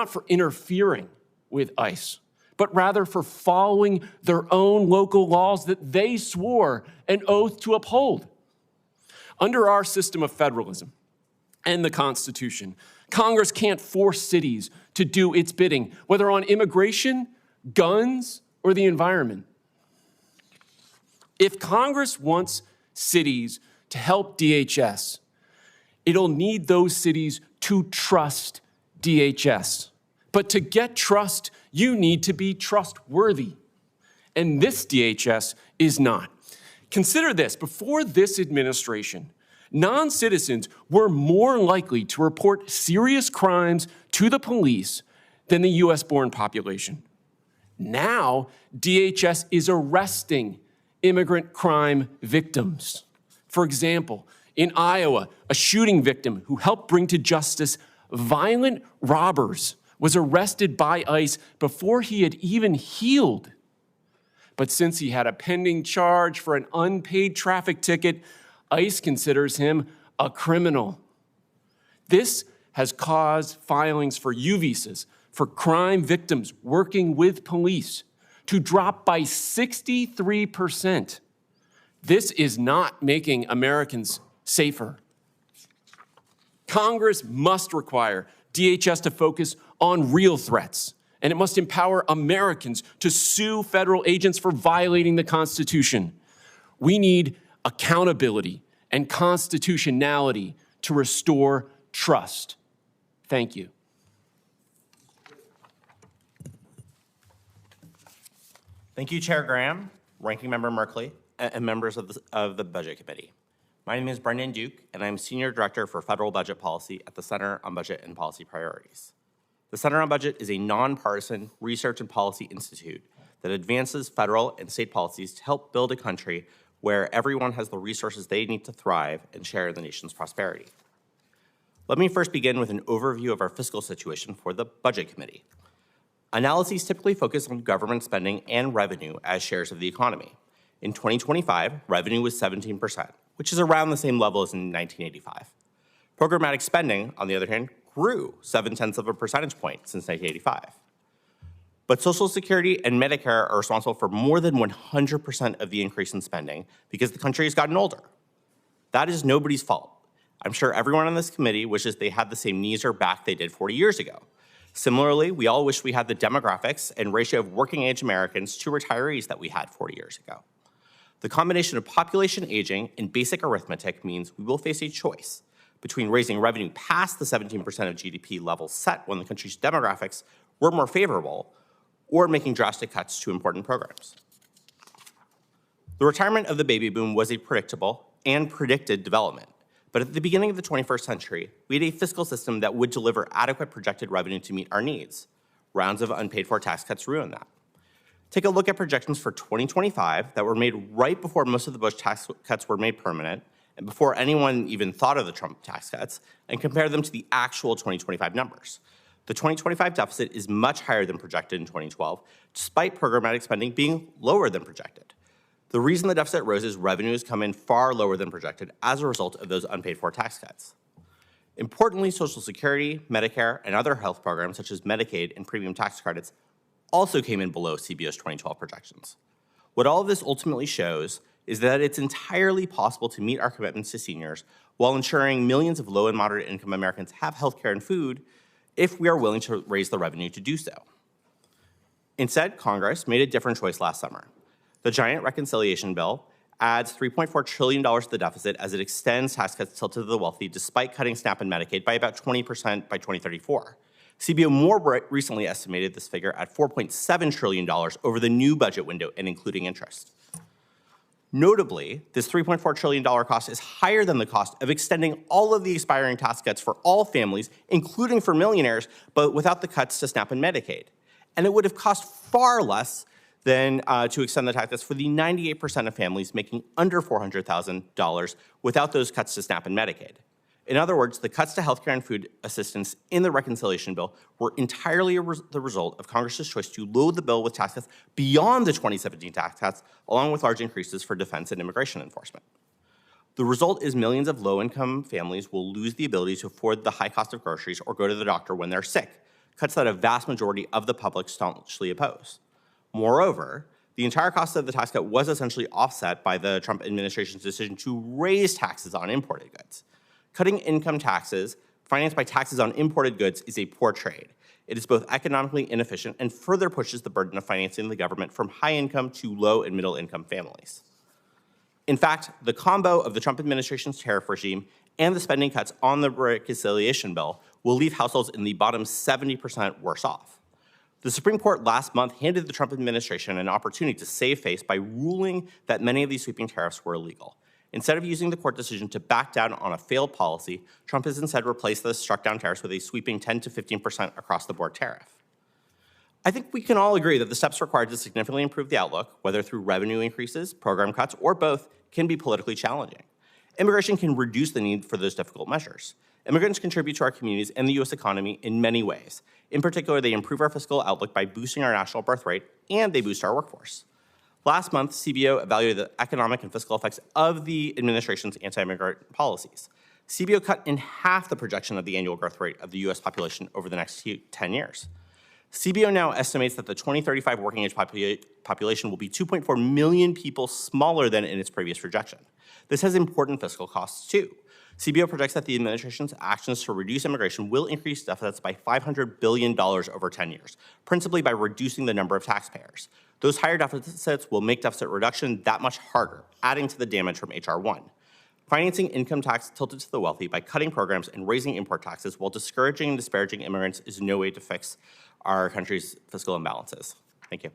for interfering with ICE, but rather for following their own local laws that they swore an oath to uphold. Under our system of federalism and the Constitution, Congress can't force cities to do its bidding, whether on immigration, guns, or the environment. If Congress wants cities to help DHS, it'll need those cities to trust DHS. But to get trust, you need to be trustworthy. And this DHS is not. Consider this, before this administration, non-citizens were more likely to report serious crimes to the police than the US-born population. Now, DHS is arresting immigrant crime victims. For example, in Iowa, a shooting victim who helped bring to justice violent robbers was arrested by ICE before he had even healed. But since he had a pending charge for an unpaid traffic ticket, ICE considers him a criminal. This has caused filings for U visas for crime victims working with police to drop by 63%. This is not making Americans safer. Congress must require DHS to focus on real threats, and it must empower Americans to sue federal agents for violating the Constitution. We need accountability and constitutionality to restore trust. Thank you. Thank you, Chair Graham, Ranking Member Merkley, and members of the Budget Committee. My name is Brendan Duke, and I'm Senior Director for Federal Budget Policy at the Center on Budget and Policy Priorities. The Center on Budget is a nonpartisan research and policy institute that advances federal and state policies to help build a country where everyone has the resources they need to thrive and share the nation's prosperity. Let me first begin with an overview of our fiscal situation for the Budget Committee. Analyses typically focus on government spending and revenue as shares of the economy. In 2025, revenue was 17%, which is around the same level as in 1985. Programmatic spending, on the other hand, grew 0.7 of a percentage point since 1985. But Social Security and Medicare are responsible for more than 100% of the increase in spending because the country has gotten older. That is nobody's fault. I'm sure everyone on this committee wishes they had the same knees or back they did 40 years ago. Similarly, we all wish we had the demographics and ratio of working-age Americans to retirees that we had 40 years ago. The combination of population aging and basic arithmetic means we will face a choice between raising revenue past the 17% of GDP level set when the country's demographics were more favorable, or making drastic cuts to important programs. The retirement of the baby boom was a predictable and predicted development. But at the beginning of the 21st century, we had a fiscal system that would deliver adequate projected revenue to meet our needs. Rounds of unpaid-for tax cuts ruined that. Take a look at projections for 2025 that were made right before most of the Bush tax cuts were made permanent and before anyone even thought of the Trump tax cuts, and compare them to the actual 2025 numbers. The 2025 deficit is much higher than projected in 2012, despite programmatic spending being lower than projected. The reason the deficit rose is revenues come in far lower than projected as a result of those unpaid-for tax cuts. Importantly, Social Security, Medicare, and other health programs such as Medicaid and premium tax credits also came in below CBO's 2012 projections. What all of this ultimately shows is that it's entirely possible to meet our commitments to seniors while ensuring millions of low and moderate income Americans have health care and food if we are willing to raise the revenue to do so. Instead, Congress made a different choice last summer. The giant reconciliation bill adds $3.4 trillion to the deficit as it extends tax cuts tilted to the wealthy despite cutting SNAP and Medicaid by about 20% by 2034. CBO more recently estimated this figure at $4.7 trillion over the new budget window and including interest. Notably, this $3.4 trillion cost is higher than the cost of extending all of the expiring tax cuts for all families, including for millionaires, but without the cuts to SNAP and Medicaid. And it would have cost far less than to extend the tax cuts for the 98% of families making under $400,000 without those cuts to SNAP and Medicaid. In other words, the cuts to healthcare and food assistance in the reconciliation bill were entirely the result of Congress's choice to load the bill with tax cuts beyond the 2017 tax cuts, along with large increases for defense and immigration enforcement. The result is millions of low-income families will lose the ability to afford the high cost of groceries or go to the doctor when they're sick, cuts that a vast majority of the public staunchly oppose. Moreover, the entire cost of the tax cut was essentially offset by the Trump administration's decision to raise taxes on imported goods. Cutting income taxes financed by taxes on imported goods is a poor trade. It is both economically inefficient and further pushes the burden of financing the government from high-income to low- and middle-income families. In fact, the combo of the Trump administration's tariff regime and the spending cuts on the reconciliation bill will leave households in the bottom 70% worse off. The Supreme Court last month handed the Trump administration an opportunity to save face by ruling that many of these sweeping tariffs were illegal. Instead of using the court decision to back down on a failed policy, Trump has instead replaced the struck-down tariffs with a sweeping 10 to 15% across-the-board tariff. I think we can all agree that the steps required to significantly improve the outlook, whether through revenue increases, program cuts, or both, can be politically challenging. Immigration can reduce the need for those difficult measures. Immigrants contribute to our communities and the U.S. economy in many ways. In particular, they improve our fiscal outlook by boosting our national birth rate, and they boost our workforce. Last month, CBO evaluated the economic and fiscal effects of the administration's anti-immigrant policies. CBO cut in half the projection of the annual growth rate of the U.S. population over the next 10 years. CBO now estimates that the 2035 working age population will be 2.4 million people smaller than in its previous projection. This has important fiscal costs too. CBO projects that the administration's actions to reduce immigration will increase deficits by $500 billion over 10 years, principally by reducing the number of taxpayers. Those higher deficits will make deficit reduction that much harder, adding to the damage from H.R. 1. Financing income tax tilted to the wealthy by cutting programs and raising import taxes while discouraging and disparaging immigrants is no way to fix our country's fiscal imbalances. Thank you.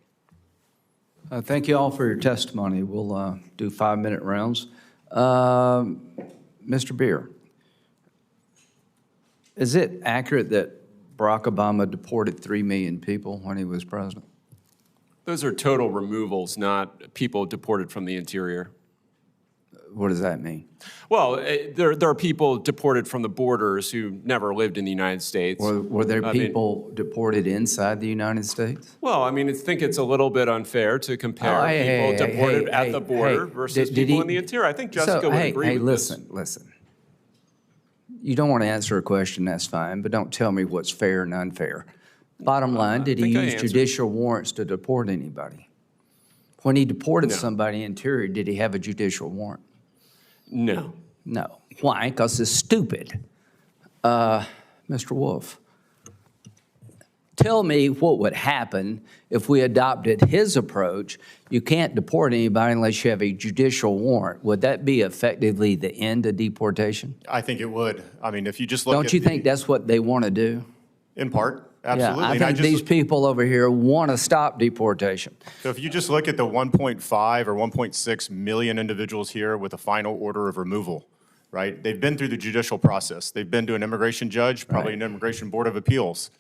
Thank you all for your testimony. We'll do 5-minute rounds. Mr. Bier, is it accurate that Barack Obama deported 3 million people when he was president? Those are total removals, not people deported from the interior. What does that mean? Well, there are people deported from the borders who never lived in the United States. Were there people deported inside the United States? Well, I mean, I think it's a little bit unfair to compare people deported at the border versus people in the interior. I think Jessica would agree with this. Listen. You don't want to answer a question, that's fine, but don't tell me what's fair and unfair. Bottom line, did he use judicial warrants to deport anybody? When he deported somebody interior, did he have a judicial warrant? No. No. Why? Because it's stupid. Mr. Wolf, tell me what would happen if we adopted his approach. You can't deport anybody unless you have a judicial warrant. Would that be effectively the end of deportation? I think it would. I mean, if you just look at Don't you think that's what they want to do? In part, absolutely. Yeah, I And think these people over here want to stop deportation. So if you just look at the 1.5 or 1.6 million individuals here with a final order of removal, right? They've been through the judicial process. They've been to an immigration judge, probably an immigration board of appeals.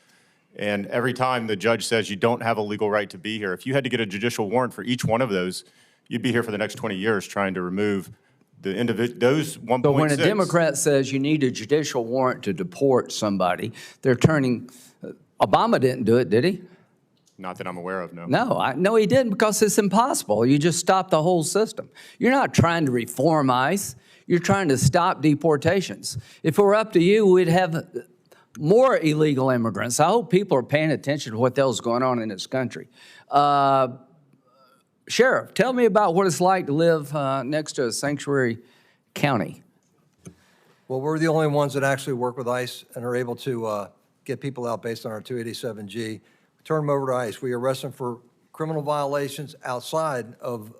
And every time the judge says you don't have a legal right to be here, if you had to get a judicial warrant for each one of those, you'd be here for the next 20 years trying to remove those 1.6. But when a Democrat says you need a judicial warrant to deport somebody, they're turning, Obama didn't do it, did he? Not that I'm aware of, no. No, he didn't, because it's impossible. You just stop the whole system. You're not trying to reform ICE. You're trying to stop deportations. If it were up to you, we'd have more illegal immigrants. I hope people are paying attention to what the hell's going on in this country. Sheriff, tell me about what it's like to live next to a sanctuary county. Well, we're the only ones that actually work with ICE and are able to get people out based on our 287G. We turn them over to ICE. We arrest them for criminal violations outside of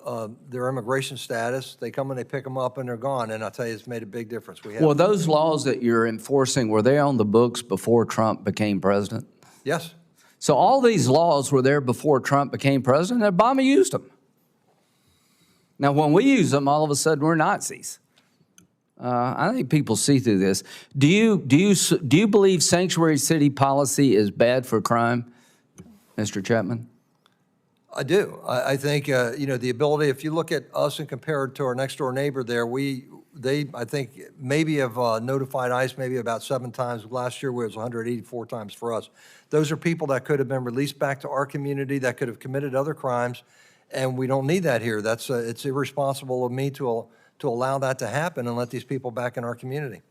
their immigration status. They come and they pick them up and they're gone. And I tell you, it's made a big difference. Well, those laws that you're enforcing, were they on the books before Trump became president? Yes. So all these laws were there before Trump became president, and Obama used them. Now, when we use them, all of a sudden we're Nazis. I think people see through this. Do you believe sanctuary city policy is bad for crime, Mr. Chapman? I do. I think, the ability, if you look at us and compare it to our next door neighbor there, they, I think, maybe have notified ICE maybe about 7 times. Last year, where it was 184 times for us. Those are people that could have been released back to our community, that could have committed other crimes, and we don't need that here. It's irresponsible of me to allow that to happen and let these people back in our community.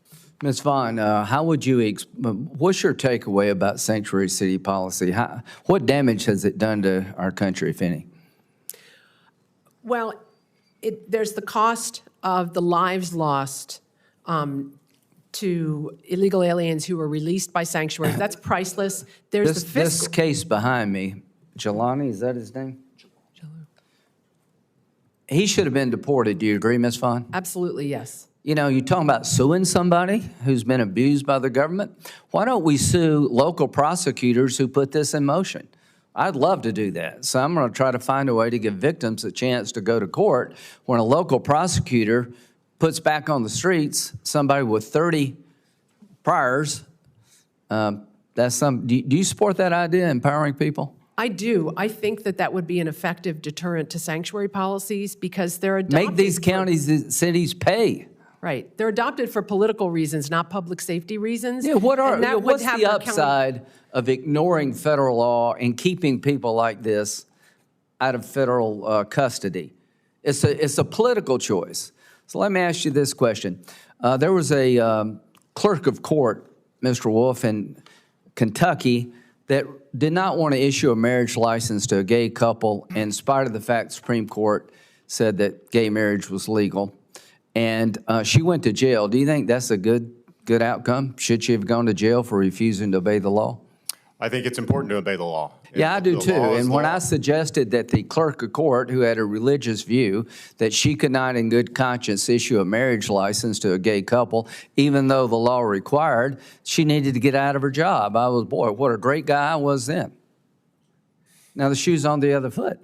Ms. Vaughan, how would you, what's your takeaway about sanctuary city policy? What damage has it done to our country, if any? Well, there's the cost of the lives lost to illegal aliens who were released by sanctuaries. That's priceless. There's the fiscal. This case behind me, Jelani, is that his name? He should have been deported. Do you agree, Ms. Vaughan? Absolutely, yes. You know, you're talking about suing somebody who's been abused by the government. Why don't we sue local prosecutors who put this in motion? I'd love to do that. So I'm going to try to find a way to give victims a chance to go to court when a local prosecutor puts back on the streets somebody with 30 priors. Do you support that idea, empowering people? I do. I think that that would be an effective deterrent to sanctuary policies because they're adopted. Make these for- counties and cities pay. Right. They're adopted for political reasons, not public safety reasons. Yeah, And that would what's have the their county- upside of ignoring federal law and keeping people like this out of federal custody? It's a political choice. So let me ask you this question. There was a clerk of court, Mr. Wolf, in Kentucky that did not want to issue a marriage license to a gay couple in spite of the fact the Supreme Court said that gay marriage was legal. And she went to jail. Do you think that's a good outcome? Should she have gone to jail for refusing to obey the law? I think it's important to obey the law. Yeah, I do The too. law is And when law. I suggested that the clerk of court, who had a religious view, that she could not in good conscience issue a marriage license to a gay couple, even though the law required, she needed to get out of her job. Boy, what a great guy I was then. Now the shoe's on the other foot.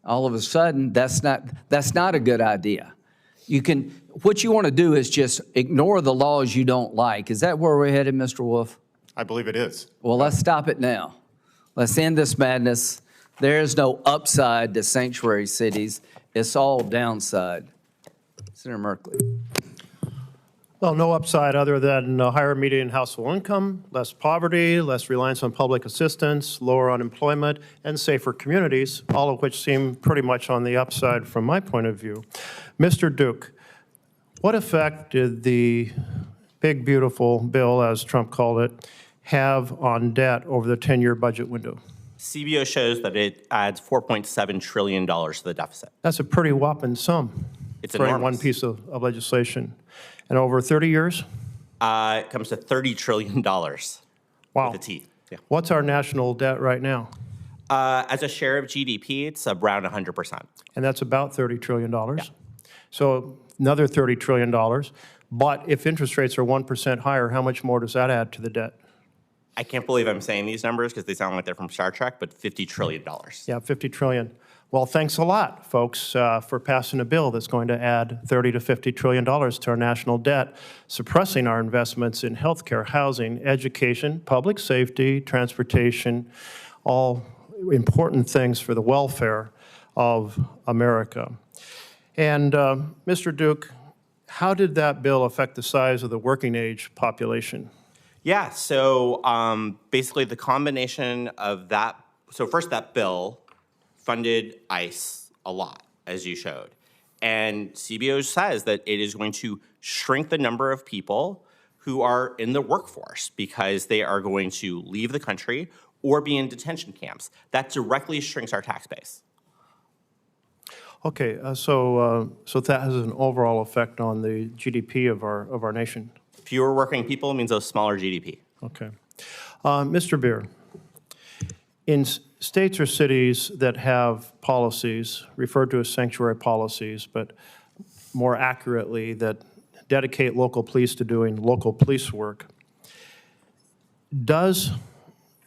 All of a sudden, that's not a good idea. What you want to do is just ignore the laws you don't like. Is that where we're headed, Mr. Wolf? I believe it is. Well, let's stop it now. Let's end this madness. There is no upside to sanctuary cities. It's all downside. Senator Merkley. Well, no upside other than higher median household income, less poverty, less reliance on public assistance, lower unemployment, and safer communities, all of which seem pretty much on the upside from my point of view. Mr. Duke, what effect did the big, beautiful bill, as Trump called it, have on debt over the 10-year budget window? CBO shows that it adds $4.7 trillion to the deficit. That's a pretty whopping sum It's for any enormous. one piece of legislation. And over 30 years? It comes to $30 trillion Wow. with a T. Yeah. What's our national debt right now? As a share of GDP, it's around 100%. And that's about $30 trillion. So another $30 trillion. But if interest rates are 1% higher, how much more does that add to the debt? I can't believe I'm saying these numbers because they sound like they're from Star Trek, but $50 trillion. Yeah, 50 trillion. Well, thanks a lot, folks, for passing a bill that's going to add $30 to $50 trillion to our national debt, suppressing our investments in healthcare, housing, education, public safety, transportation, all important things for the welfare of America. And Mr. Duke, how did that bill affect the size of the working age population? Yeah, so basically the combination of that, so first that bill funded ICE a lot, as you showed. And CBO says that it is going to shrink the number of people who are in the workforce because they are going to leave the country or be in detention camps. That directly shrinks our tax base. Okay, so that has an overall effect on the GDP of our nation. Fewer working people means a smaller GDP. Okay. Mr. Bier, in states or cities that have policies, referred to as sanctuary policies, but more accurately, that dedicate local police to doing local police work, does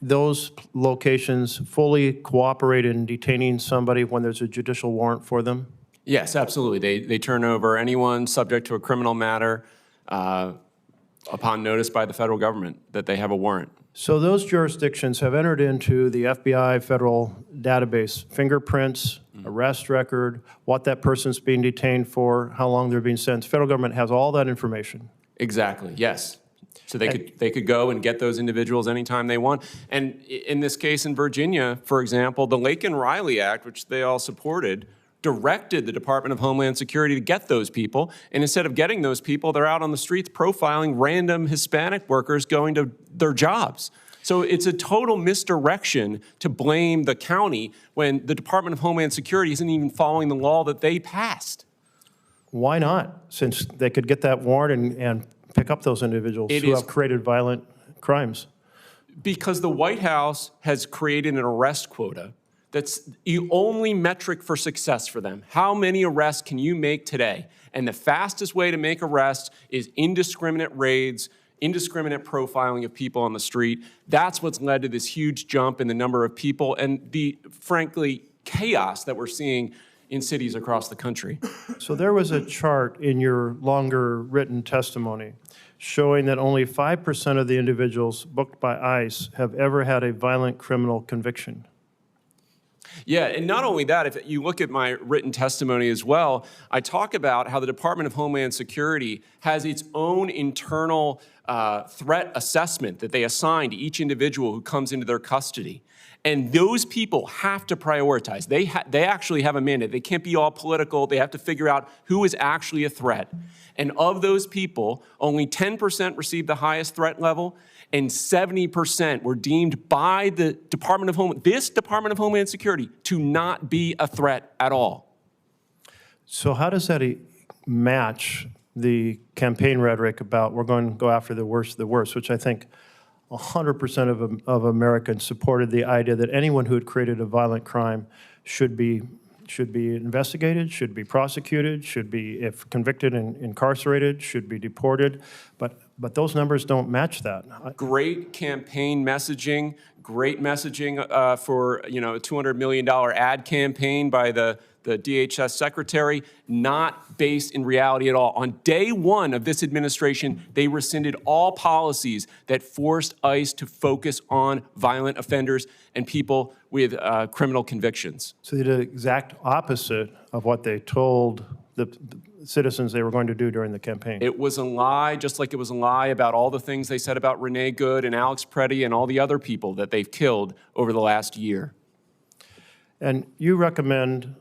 those locations fully cooperate in detaining somebody when there's a judicial warrant for them? Yes, absolutely. They turn over anyone subject to a criminal matter upon notice by the federal government that they have a warrant. So those jurisdictions have entered into the FBI federal database, fingerprints, arrest record, what that person's being detained for, how long they're being sentenced. Federal government has all that information. Exactly, yes. So they could go and get those individuals anytime they want. And in this case in Virginia, for example, the Lake and Riley Act, which they all supported, directed the Department of Homeland Security to get those people. And instead of getting those people, they're out on the streets profiling random Hispanic workers going to their jobs. So it's a total misdirection to blame the county when the Department of Homeland Security isn't even following the law that they passed. Why not? Since they could get that warrant and pick up those individuals who have created violent crimes. Because the White House has created an arrest quota that's the only metric for success for them. How many arrests can you make today? And the fastest way to make arrests is indiscriminate raids, indiscriminate profiling of people on the street. That's what's led to this huge jump in the number of people and the, frankly, chaos that we're seeing in cities across the country. So there was a chart in your longer written testimony showing that only 5% of the individuals booked by ICE have ever had a violent criminal conviction. Yeah, and not only that, if you look at my written testimony as well, I talk about how the Department of Homeland Security has its own internal threat assessment that they assign to each individual who comes into their custody. And those people have to prioritize. They actually have a mandate. They can't be all political. They have to figure out who is actually a threat. And of those people, only 10% received the highest threat level, and 70% were deemed by the Department of Homeland Security to not be a threat at all. So how does that match the campaign rhetoric about we're going to go after the worst, which I think 100% of Americans supported the idea that anyone who had created a violent crime should be investigated, should be prosecuted, should be, if convicted and incarcerated, should be deported. But those numbers don't match that. Great campaign messaging, great messaging for a $200 million ad campaign by the DHS secretary, not based in reality at all. On day one of this administration, they rescinded all policies that forced ICE to focus on violent offenders and people with criminal convictions. So they did the exact opposite of what they told the citizens they were going to do during the campaign. It was a lie, just like it was a lie about all the things they said about Renee Good and Alex Preddy and all the other people that they've killed over the last year. And you recommend,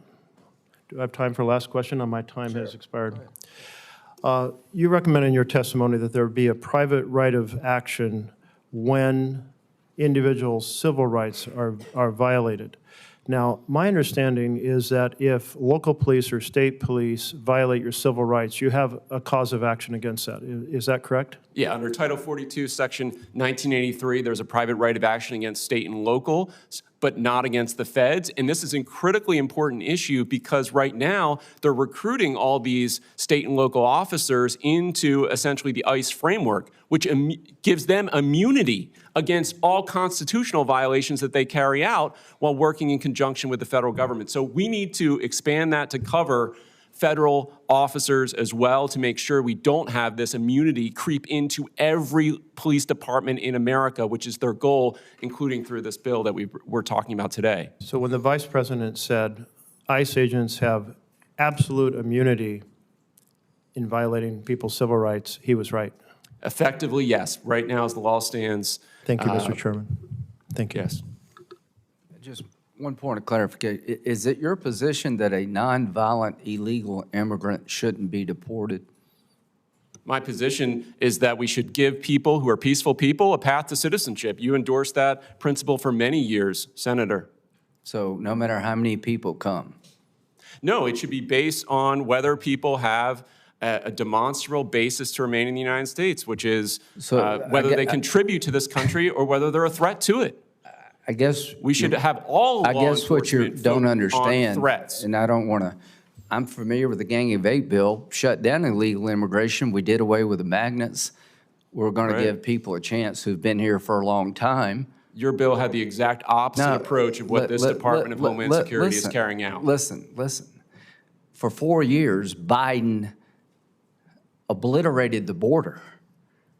do I have time for the last question? My time has expired. You recommend in your testimony that there be a private right of action when individuals' civil rights are violated. Now, my understanding is that if local police or state police violate your civil rights, you have a cause of action against that. Is that correct? Yeah, under Title 42, Section 1983, there's a private right of action against state and local, but not against the feds. And this is a critically important issue because right now they're recruiting all these state and local officers into essentially the ICE framework, which gives them immunity against all constitutional violations that they carry out while working in conjunction with the federal government. So we need to expand that to cover federal officers as well to make sure we don't have this immunity creep into every police department in America, which is their goal, including through this bill that we're talking about today. So when the vice president said ICE agents have absolute immunity in violating people's civil rights, he was right. Effectively, yes. Right now, as the law stands. Thank you, Mr. Chairman. Thank you. Yes. Just one point of clarification. Is it your position that a nonviolent illegal immigrant shouldn't be deported? My position is that we should give people who are peaceful people a path to citizenship. You endorsed that principle for many years, Senator. So no matter how many people come? No, it should be based on whether people have a demonstrable basis to remain in the United States, which is whether they contribute to this country or whether they're a threat to it. I guess we should have all law I guess what you don't understand, threats. And I don't want to, I'm familiar with the Gang of Eight bill, shut down illegal immigration. We did away with the magnets. We're going to give people a chance who've been here for a long time. Your bill had the exact opposite approach of what this Department of Homeland Security is carrying out. Listen. For 4 years, Biden obliterated the border.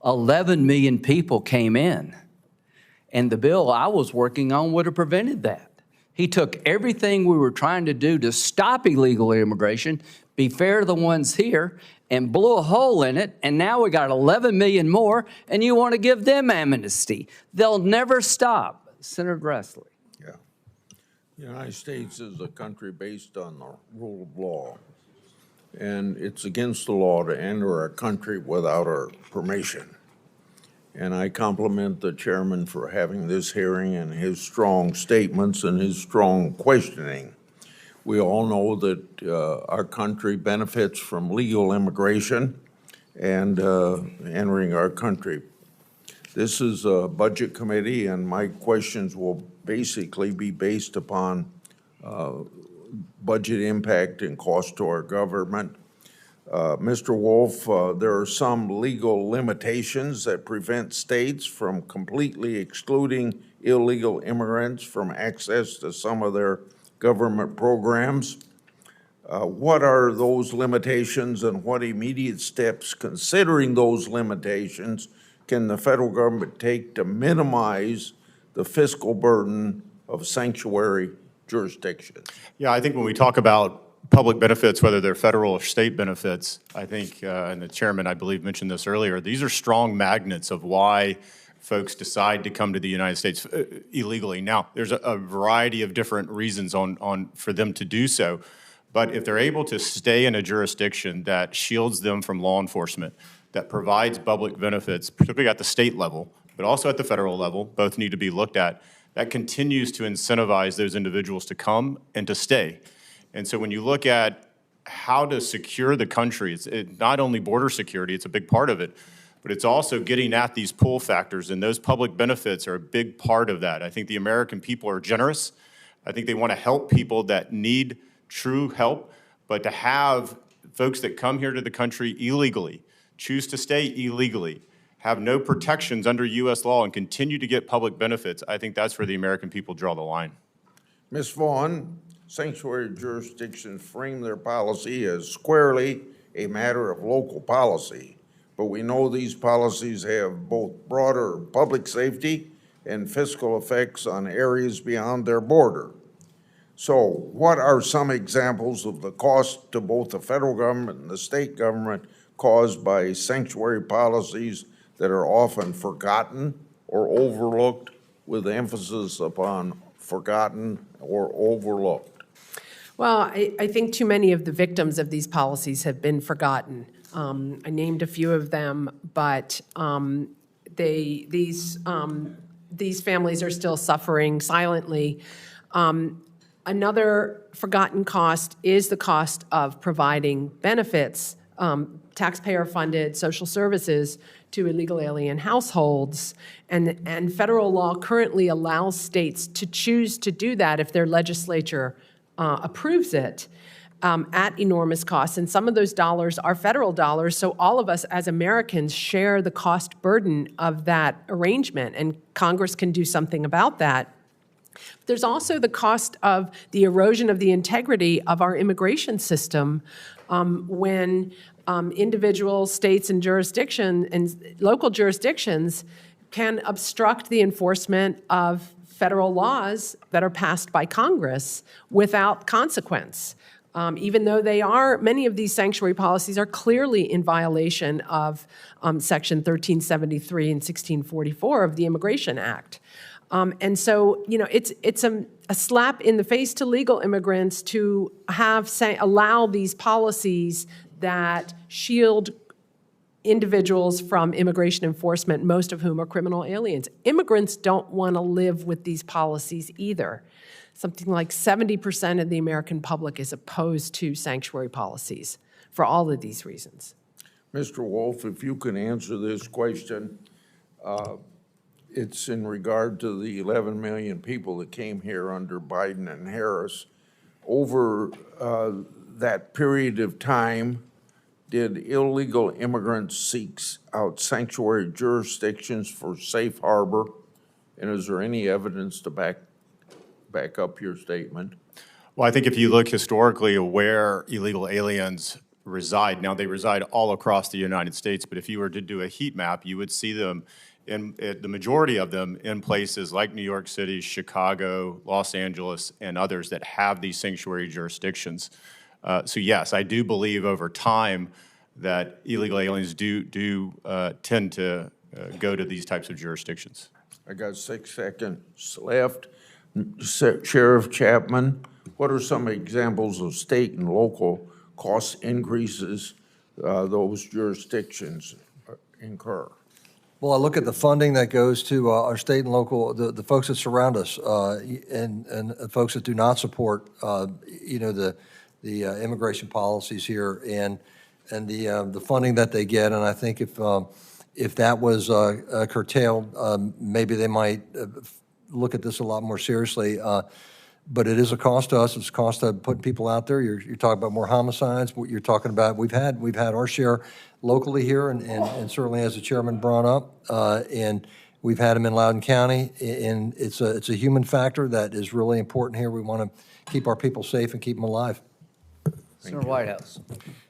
11 million people came in. And the bill I was working on would have prevented that. He took everything we were trying to do to stop illegal immigration, be fair to the ones here, and blew a hole in it, and now we got 11 million more, and you want to give them amnesty. They'll never stop. Senator Grassley. Yeah. The United States is a country based on the rule of law, and it's against the law to enter our country without our permission. And I compliment the chairman for having this hearing and his strong statements and his strong questioning. We all know that our country benefits from legal immigration and entering our country. This is a budget committee, and my questions will basically be based upon budget impact and cost to our government. Mr. Wolf, there are some legal limitations that prevent states from completely excluding illegal immigrants from access to some of their government programs. What are those limitations and what immediate steps, considering those limitations, can the federal government take to minimize the fiscal burden of sanctuary jurisdictions? Yeah, I think when we talk about public benefits, whether they're federal or state benefits, I think, and the chairman, I believe, mentioned this earlier, these are strong magnets of why folks decide to come to the United States illegally. Now, there's a variety of different reasons for them to do so, but if they're able to stay in a jurisdiction that shields them from law enforcement, that provides public benefits, particularly at the state level, but also at the federal level, both need to be looked at, that continues to incentivize those individuals to come and to stay. And so when you look at how to secure the country, it's not only border security, it's a big part of it, but it's also getting at these pull factors, and those public benefits are a big part of that. I think the American people are generous. I think they want to help people that need true help, but to have folks that come here to the country illegally, choose to stay illegally, have no protections under U.S. law, and continue to get public benefits, I think that's where the American people draw the line. Ms. Vaughan, sanctuary jurisdictions frame their policy as squarely a matter of local policy, but we know these policies have both broader public safety and fiscal effects on areas beyond their border. So what are some examples of the cost to both the federal government and the state government caused by sanctuary policies that are often forgotten or overlooked, with emphasis upon forgotten or overlooked? Well, I think too many of the victims of these policies have been forgotten. I named a few of them, but these families are still suffering silently. Another forgotten cost is the cost of providing benefits, taxpayer-funded social services to illegal alien households. And federal law currently allows states to choose to do that if their legislature approves it at enormous costs. And some of those dollars are federal dollars, so all of us as Americans share the cost burden of that arrangement, and Congress can do something about that. There's also the cost of the erosion of the integrity of our immigration system when individual states and jurisdictions and local jurisdictions can obstruct the enforcement of federal laws that are passed by Congress without consequence. Even though many of these sanctuary policies are clearly in violation of Section 1373 and 1644 of the Immigration Act. And so, it's a slap in the face to legal immigrants to allow these policies that shield individuals from immigration enforcement, most of whom are criminal aliens. Immigrants don't want to live with these policies either. Something like 70% of the American public is opposed to sanctuary policies for all of these reasons. Mr. Wolf, if you can answer this question, it's in regard to the 11 million people that came here under Biden and Harris. Over that period of time, did illegal immigrants seek out sanctuary jurisdictions for safe harbor? And is there any evidence to back up your statement? Well, I think if you look historically where illegal aliens reside, now they reside all across the United States, but if you were to do a heat map, you would see them the majority of them in places like New York City, Chicago, Los Angeles, and others that have these sanctuary jurisdictions. So yes, I do believe over time that illegal aliens do tend to go to these types of jurisdictions. I got 6 seconds left. Sheriff Chapman, what are some examples of state and local cost increases those jurisdictions incur? Well, I look at the funding that goes to our state and local, the folks that surround us, and folks that do not support, the immigration policies here, and the funding that they get. And I think if that was curtailed, maybe they might look at this a lot more seriously. But it is a cost to us. It's a cost to putting people out there. You're talking about more homicides. What you're talking about, we've had our share locally here, and certainly as the chairman brought up, and we've had them in Loudoun County. And it's a human factor that is really important here. We want to keep our people safe and keep them alive. Senator Whitehouse.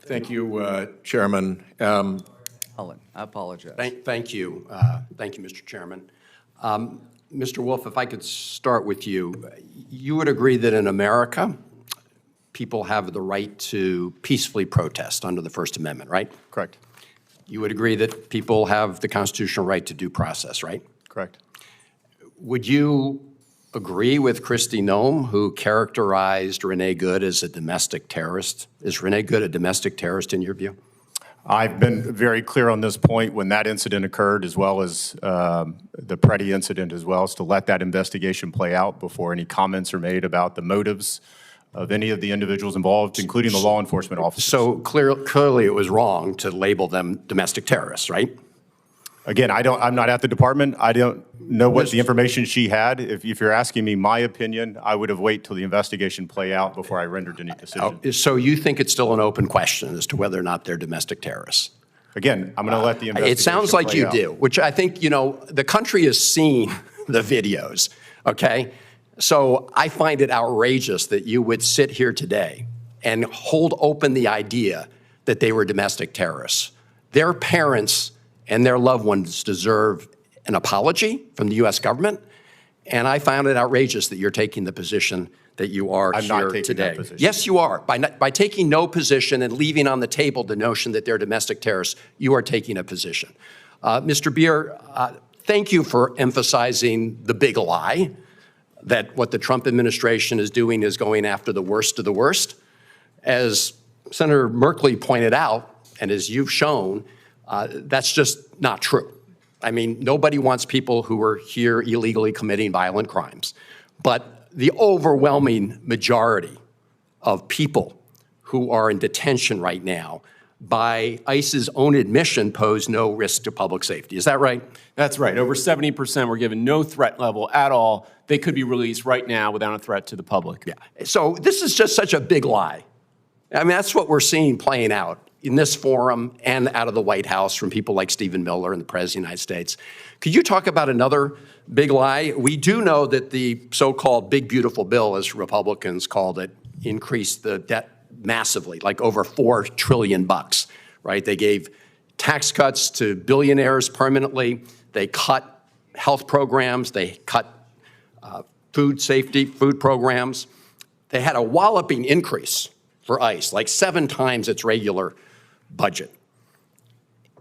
Thank you, Chairman. Holland, I apologize. Thank you. Thank you, Mr. Chairman. Mr. Wolf, if I could start with you. You would agree that in America, people have the right to peacefully protest under the First Amendment, right? Correct. You would agree that people have the constitutional right to due process, right? Correct. Would you agree with Kristi Noem, who characterized Renee Good as a domestic terrorist? Is Renee Good a domestic terrorist in your view? I've been very clear on this point when that incident occurred, as well as the Preddy incident as well, is to let that investigation play out before any comments are made about the motives of any of the individuals involved, including the law enforcement officers. So clearly it was wrong to label them domestic terrorists, right? Again, I'm not at the department. I don't know what the information she had. If you're asking me my opinion, I would have waited till the investigation play out before I rendered any decision. So you think it's still an open question as to whether or not they're domestic terrorists? Again, I'm going to let the investigation It sounds like play you out. do, which I think, the country has seen the videos, okay? So I find it outrageous that you would sit here today and hold open the idea that they were domestic terrorists. Their parents and their loved ones deserve an apology from the U.S. government, and I found it outrageous that you're taking the position that you are I'm not here taking today. that position. Yes, you are. By taking no position and leaving on the table the notion that they're domestic terrorists, you are taking a position. Mr. Bier, thank you for emphasizing the big lie that what the Trump administration is doing is going after the worst of the worst. As Senator Merkley pointed out, and as you've shown, that's just not true. I mean, nobody wants people who are here illegally committing violent crimes. But the overwhelming majority of people who are in detention right now, by ICE's own admission, pose no risk to public safety. Is that right? That's right. Over 70% were given no threat level at all. They could be released right now without a threat to the public. Yeah. So this is just such a big lie. I mean, that's what we're seeing playing out in this forum and out of the White House from people like Stephen Miller and the President of the United States. Could you talk about another big lie? We do know that the so-called big beautiful bill, as Republicans called it, increased the debt massively, like over $4 trillion, right? They gave tax cuts to billionaires permanently. They cut health programs. They cut food safety, food programs. They had a walloping increase for ICE, like 7 times its regular budget.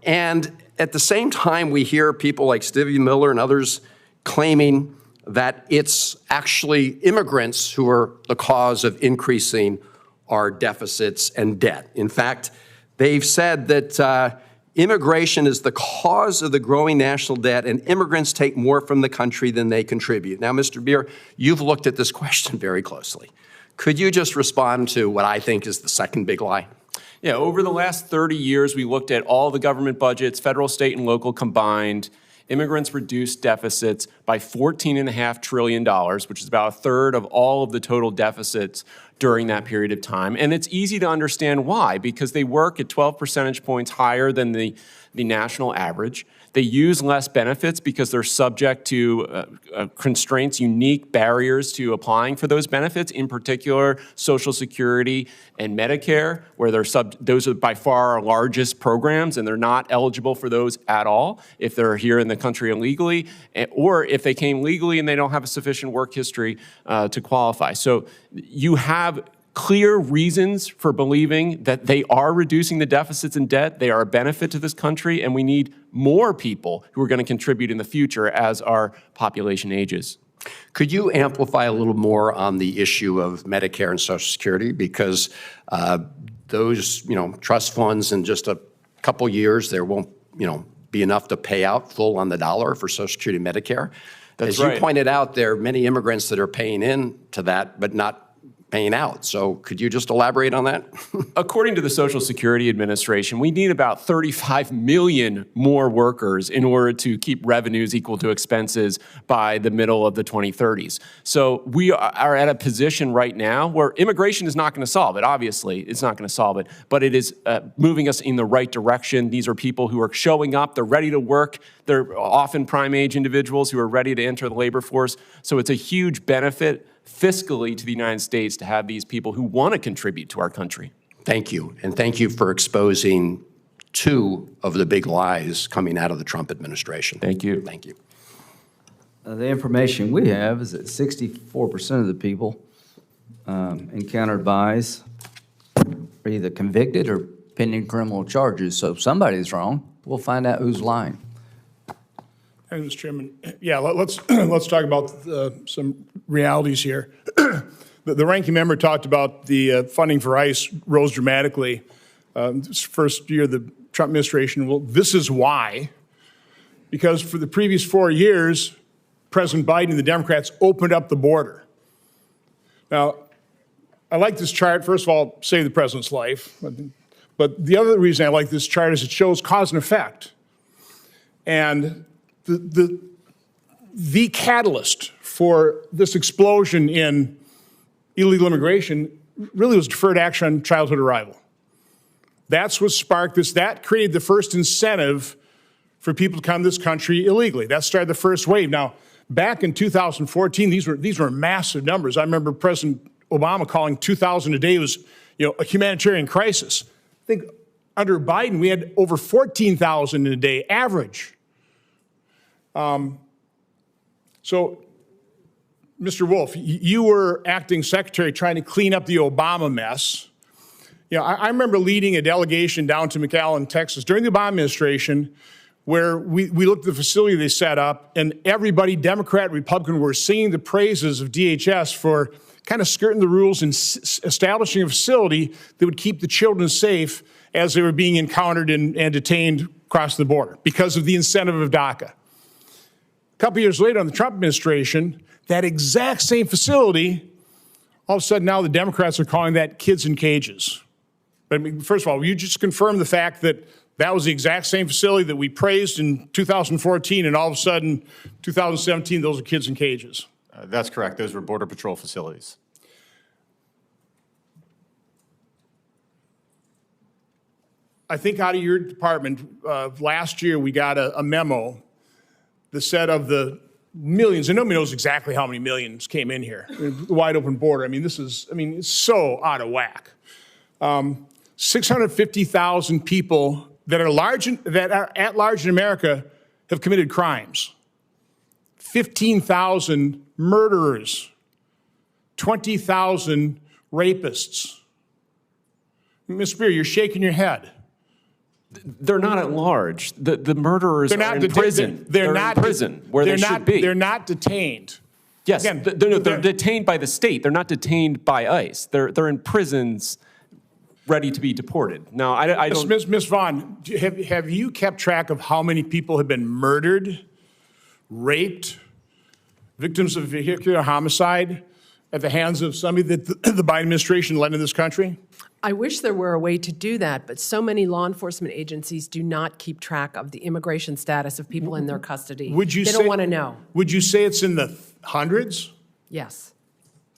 And at the same time, we hear people like Stevie Miller and others claiming that it's actually immigrants who are the cause of increasing our deficits and debt. In fact, they've said that immigration is the cause of the growing national debt, and immigrants take more from the country than they contribute. Now, Mr. Bier, you've looked at this question very closely. Could you just respond to what I think is the second big lie? Yeah, over the last 30 years, we looked at all the government budgets, federal, state, and local combined. Immigrants reduced deficits by $14.5 trillion, which is about a third of all of the total deficits during that period of time. And it's easy to understand why, because they work at 12 percentage points higher than the national average. They use less benefits because they're subject to constraints, unique barriers to applying for those benefits, in particular Social Security and Medicare, where those are by far our largest programs, and they're not eligible for those at all if they're here in the country illegally, or if they came legally and they don't have a sufficient work history to qualify. So you have clear reasons for believing that they are reducing the deficits and debt. They are a benefit to this country, and we need more people who are going to contribute in the future as our population ages. Could you amplify a little more on the issue of Medicare and Social Security? Because those, trust funds in just a couple years, there won't, be enough to pay out full on the dollar for Social Security and Medicare. That's As right. you pointed out, there are many immigrants that are paying in to that, but not paying out. So could you just elaborate on that? According to the Social Security Administration, we need about 35 million more workers in order to keep revenues equal to expenses by the middle of the 2030s. So we are at a position right now where immigration is not going to solve it. Obviously, it's not going to solve it, but it is moving us in the right direction. These are people who are showing up. They're ready to work. They're often prime age individuals who are ready to enter the labor force. So it's a huge benefit fiscally to the United States to have these people who want to contribute to our country. Thank you. And thank you for exposing two of the big lies coming out of the Trump administration. Thank you. Thank you. The information we have is that 64% of the people encountered buys are either convicted or pending criminal charges. So if somebody's wrong, we'll find out who's lying. Thank you, Mr. Chairman. Yeah, let's talk about some realities here. The ranking member talked about the funding for ICE rose dramatically this first year of the Trump administration. Well, this is why. Because for the previous 4 years, President Biden and the Democrats opened up the border. Now, I like this chart. First of all, save the president's life. But the other reason I like this chart is it shows cause and effect. And the catalyst for this explosion in illegal immigration really was deferred action on childhood arrival. That's what sparked this. That created the first incentive for people to come to this country illegally. That started the first wave. Now, back in 2014, these were massive numbers. I remember President Obama calling 2,000 a day was, a humanitarian crisis. I think under Biden, we had over 14,000 a day average. So, Mr. Wolf, you were acting secretary trying to clean up the Obama mess. I remember leading a delegation down to McAllen, Texas during the Obama administration where we looked at the facility they set up, and everybody, Democrat, Republican, were singing the praises of DHS for kind of skirting the rules and establishing a facility that would keep the children safe as they were being encountered and detained across the border because of the incentive of DACA. A couple years later, in the Trump administration, that exact same facility, all of a sudden now the Democrats are calling that kids in cages. But I mean, first of all, will you just confirm the fact that that was the exact same facility that we praised in 2014, and all of a sudden, 2017, those are kids in cages? That's correct. Those were Border Patrol facilities. I think out of your department, last year we got a memo that said of the millions, and nobody knows exactly how many millions came in here, the wide open border. It's so out of whack. 650,000 people that are at large in America have committed crimes. 15,000 murderers, 20,000 rapists. Ms. Bier, you're shaking your head. They're not at large. The murderers are in prison. They're not in prison where they should be. They're not detained. Yes, Again, they're detained by the state. They're not detained by ICE. They're in prisons ready to be deported. Now, I don't... Ms. Vaughan, have you kept track of how many people have been murdered, raped, victims of vehicular homicide at the hands of somebody that the Biden administration led in this country? I wish there were a way to do that, but so many law enforcement agencies do not keep track of the immigration status of people in their custody. They don't want to know. Would you say it's in the hundreds? Yes.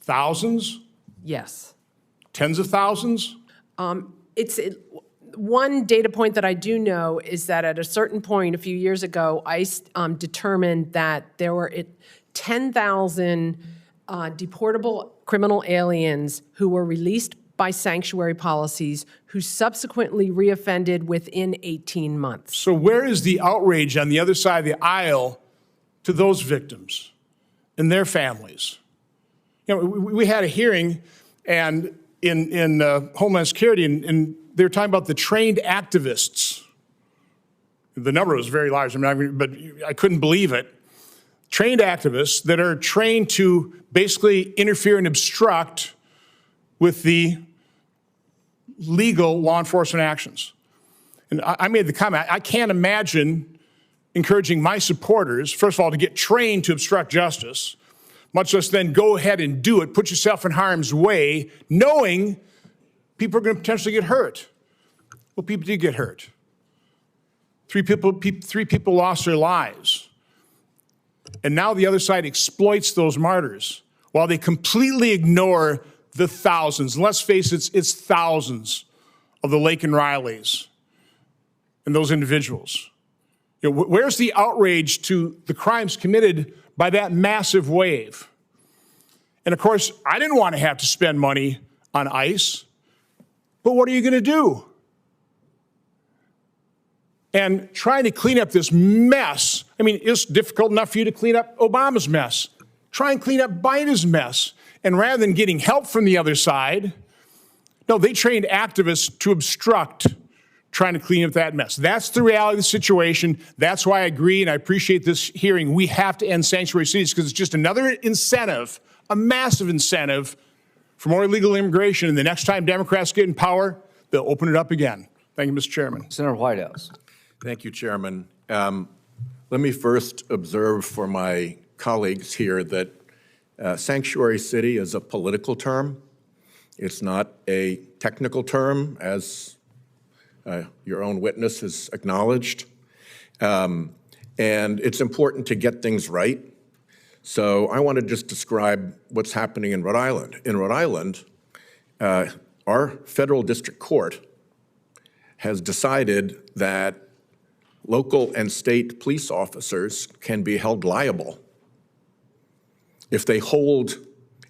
Thousands? Yes. Tens of thousands? One data point that I do know is that at a certain point a few years ago, ICE determined that there were 10,000 deportable criminal aliens who were released by sanctuary policies who subsequently reoffended within 18 months. So where is the outrage on the other side of the aisle to those victims and their families? We had a hearing and in Homeland Security, and they were talking about the trained activists. The number was very large, but I couldn't believe it. Trained activists that are trained to basically interfere and obstruct with the legal law enforcement actions. And I made the comment, I can't imagine encouraging my supporters, first of all, to get trained to obstruct justice, much less then go ahead and do it, put yourself in harm's way, knowing people are going to potentially get hurt. Well, people did get hurt. Three people lost their lives. And now the other side exploits those martyrs while they completely ignore the thousands. And let's face it, it's thousands of the Laken Rileys and those individuals. Where's the outrage to the crimes committed by that massive wave? And of course, I didn't want to have to spend money on ICE. But what are you going to do? And trying to clean up this mess, I mean, it's difficult enough for you to clean up Obama's mess. Try and clean up Biden's mess. And rather than getting help from the other side, no, they trained activists to obstruct trying to clean up that mess. That's the reality of the situation. That's why I agree, and I appreciate this hearing. We have to end sanctuary cities because it's just another incentive, a massive incentive for more illegal immigration. And the next time Democrats get in power, they'll open it up again. Thank you, Mr. Chairman. Senator Whitehouse. Thank you, Chairman. Let me first observe for my colleagues here that sanctuary city is a political term. It's not a technical term, as your own witness has acknowledged. And it's important to get things right. So I want to just describe what's happening in Rhode Island. In Rhode Island, our federal district court has decided that local and state police officers can be held liable if they hold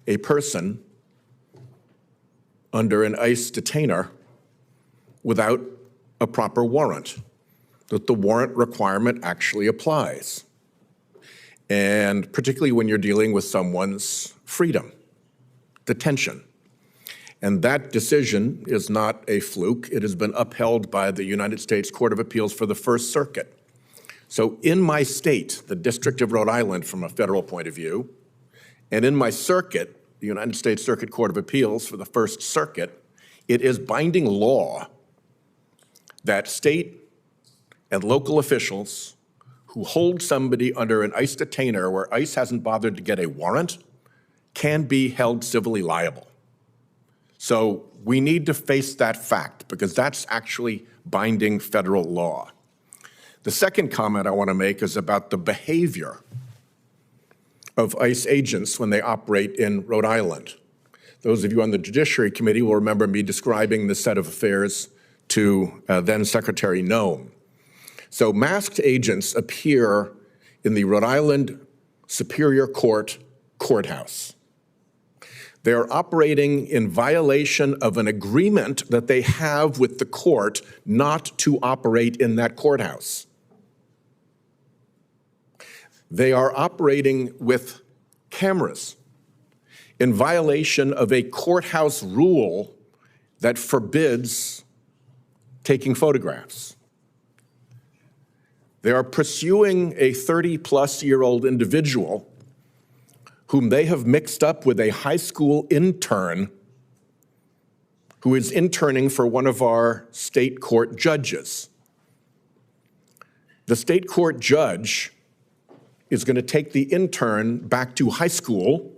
a person under an ICE detainer without a proper warrant, that the warrant requirement actually applies. And particularly when you're dealing with someone's freedom, detention. And that decision is not a fluke. It has been upheld by the United States Court of Appeals for the First Circuit. So in my state, the District of Rhode Island from a federal point of view, and in my circuit, the United States Circuit Court of Appeals for the First Circuit, it is binding law that state and local officials who hold somebody under an ICE detainer where ICE hasn't bothered to get a warrant can be held civilly liable. So we need to face that fact because that's actually binding federal law. The second comment I want to make is about the behavior of ICE agents when they operate in Rhode Island. Those of you on the Judiciary Committee will remember me describing this set of affairs to then Secretary Noem. So masked agents appear in the Rhode Island Superior Court courthouse. They are operating in violation of an agreement that they have with the court not to operate in that courthouse. They are operating with cameras in violation of a courthouse rule that forbids taking photographs. They are pursuing a 30-plus-year-old individual whom they have mixed up with a high school intern who is interning for one of our state court judges. The state court judge is going to take the intern back to high school,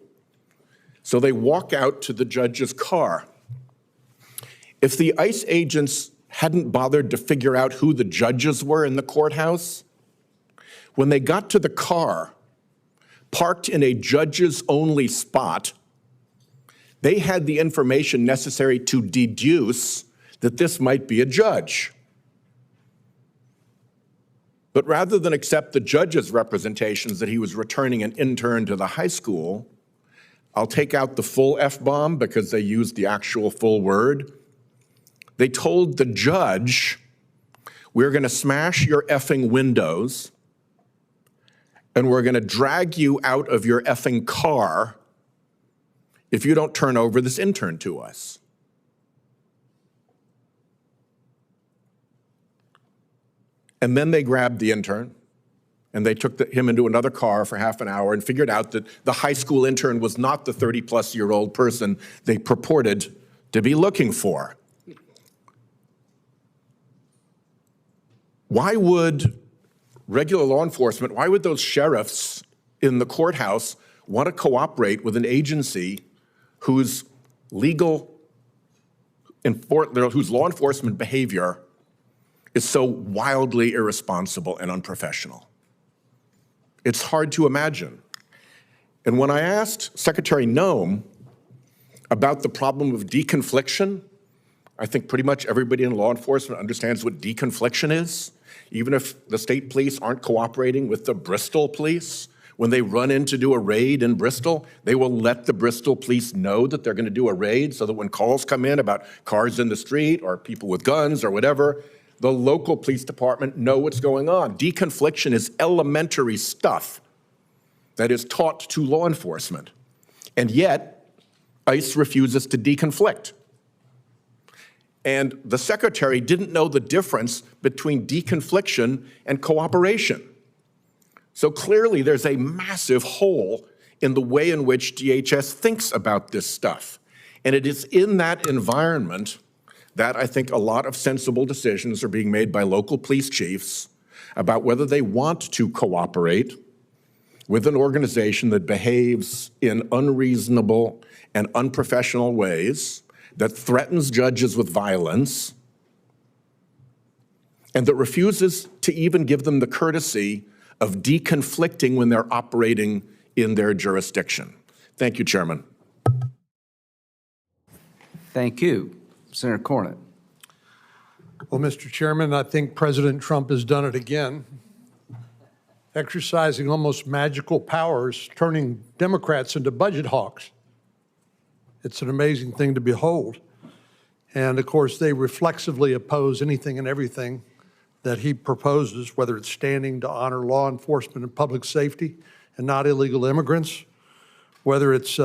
so they walk out to the judge's car. If the ICE agents hadn't bothered to figure out who the judges were in the courthouse, when they got to the car, parked in a judges-only spot, they had the information necessary to deduce that this might be a judge. But rather than accept the judge's representations that he was returning an intern to the high school, I'll take out the full F-bomb because they used the actual full word. They told the judge, we're going to smash your effing windows and we're going to drag you out of your effing car if you don't turn over this intern to us. And then they grabbed the intern and they took him into another car for half an hour and figured out that the high school intern was not the 30-plus-year-old person they purported to be looking for. Why would regular law enforcement, why would those sheriffs in the courthouse want to cooperate with an agency whose law enforcement behavior is so wildly irresponsible and unprofessional? It's hard to imagine. And when I asked Secretary Noem about the problem of deconfliction, I think pretty much everybody in law enforcement understands what deconfliction is. Even if the state police aren't cooperating with the Bristol police, When they run in to do a raid in Bristol, they will let the Bristol police know that they're going to do a raid so that when calls come in about cars in the street or people with guns or whatever, the local police department know what's going on. Deconfliction is elementary stuff that is taught to law enforcement. And yet, ICE refuses to deconflict. And the secretary didn't know the difference between deconfliction and cooperation. So clearly there's a massive hole in the way in which DHS thinks about this stuff. And it is in that environment that I think a lot of sensible decisions are being made by local police chiefs about whether they want to cooperate with an organization that behaves in unreasonable and unprofessional ways, that threatens judges with violence, and that refuses to even give them the courtesy of deconflicting when they're operating in their jurisdiction. Thank you, Chairman. Thank you. Senator Cornett. Well, Mr. Chairman, I think President Trump has done it again, exercising almost magical powers, turning Democrats into budget hawks. It's an amazing thing to behold. And of course, they reflexively oppose anything and everything that he proposes, whether it's standing to honor law enforcement and public safety and not illegal immigrants, whether it's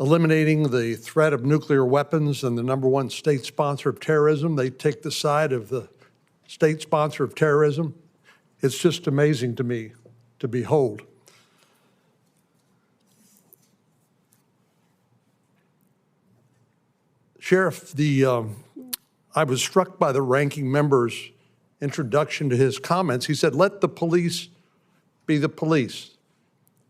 eliminating the threat of nuclear weapons and the #1 state sponsor of terrorism. They take the side of the state sponsor of terrorism. It's just amazing to me to behold. Sheriff, I was struck by the ranking member's introduction to his comments. He said, let the police be the police.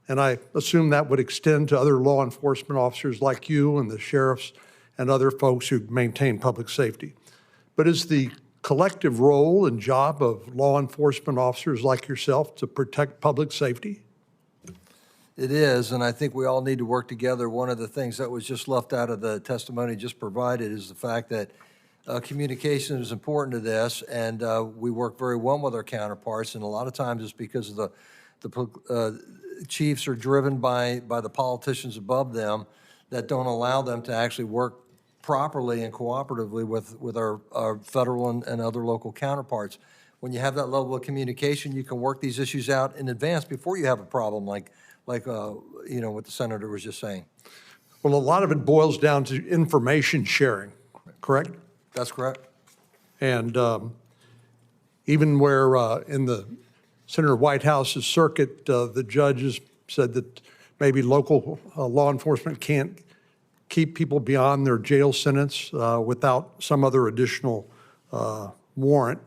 And I assume that would extend to other law enforcement officers like you and the sheriffs and other folks who maintain public safety. But is the collective role and job of law enforcement officers like yourself to protect public safety? It is, and I think we all need to work together. One of the things that was just left out of the testimony just provided is the fact that communication is important to this, and we work very well with our counterparts, and a lot of times it's because of the chiefs are driven by the politicians above them that don't allow them to actually work properly and cooperatively with our federal and other local counterparts. When you have that level of communication, you can work these issues out in advance before you have a problem like what the senator was just saying. Well, a lot of it boils down to information sharing, correct? That's correct. And even where in the Senator Whitehouse's circuit, the judges said that maybe local law enforcement can't keep people beyond their jail sentence without some other additional warrant.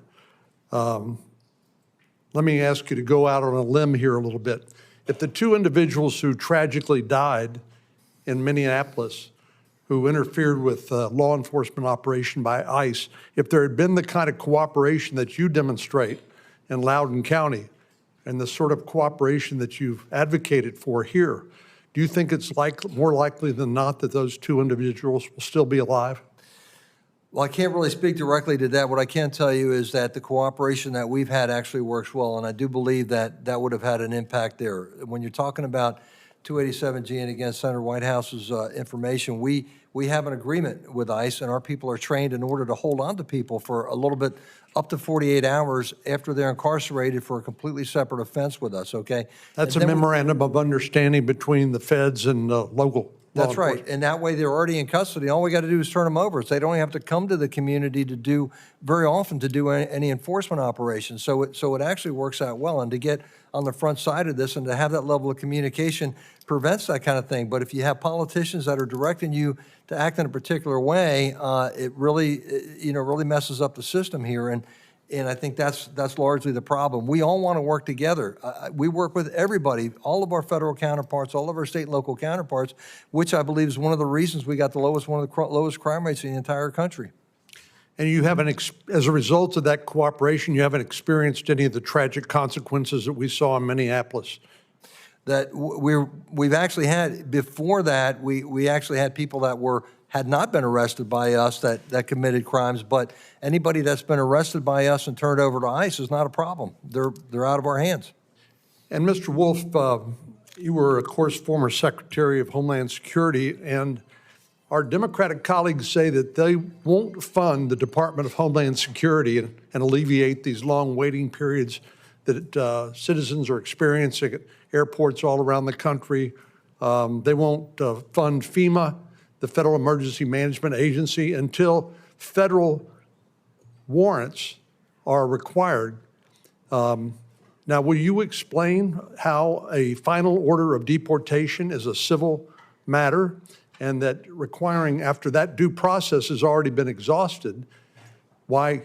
Let me ask you to go out on a limb here a little bit. If the two individuals who tragically died in Minneapolis, who interfered with law enforcement operation by ICE, if there had been the kind of cooperation that you demonstrate in Loudoun County and the sort of cooperation that you've advocated for here, do you think it's more likely than not that those two individuals will still be alive? Well, I can't really speak directly to that. What I can tell you is that the cooperation that we've had actually works well, and I do believe that that would have had an impact there. When you're talking about 287G and against Senator Whitehouse's information, we have an agreement with ICE, and our people are trained in order to hold on to people for a little bit up to 48 hours after they're incarcerated for a completely separate offense with us, okay? That's a memorandum of understanding between the feds and local. That's right, and that way they're already in custody. All we got to do is turn them over. So they don't have to come to the community to do, very often, to do any enforcement operations. So it actually works out well, and to get on the front side of this and to have that level of communication prevents that kind of thing. But if you have politicians that are directing you to act in a particular way, it really, really messes up the system here. And I think that's largely the problem. We all want to work together. We work with everybody, all of our federal counterparts, all of our state and local counterparts, which I believe is one of the reasons we got one of the lowest crime rates in the entire country. And you haven't, as a result of that cooperation, you haven't experienced any of the tragic consequences that we saw in Minneapolis? That we've actually had, before that, we actually had people that had not been arrested by us that committed crimes, but anybody that's been arrested by us and turned over to ICE is not a problem. They're out of our hands. And Mr. Wolf, you were, of course, former Secretary of Homeland Security, and our Democratic colleagues say that they won't fund the Department of Homeland Security and alleviate these long waiting periods that citizens are experiencing at airports all around the country. They won't fund FEMA, the Federal Emergency Management Agency, until federal warrants are required. Now, will you explain how a final order of deportation is a civil matter, and that requiring, after that due process has already been exhausted, why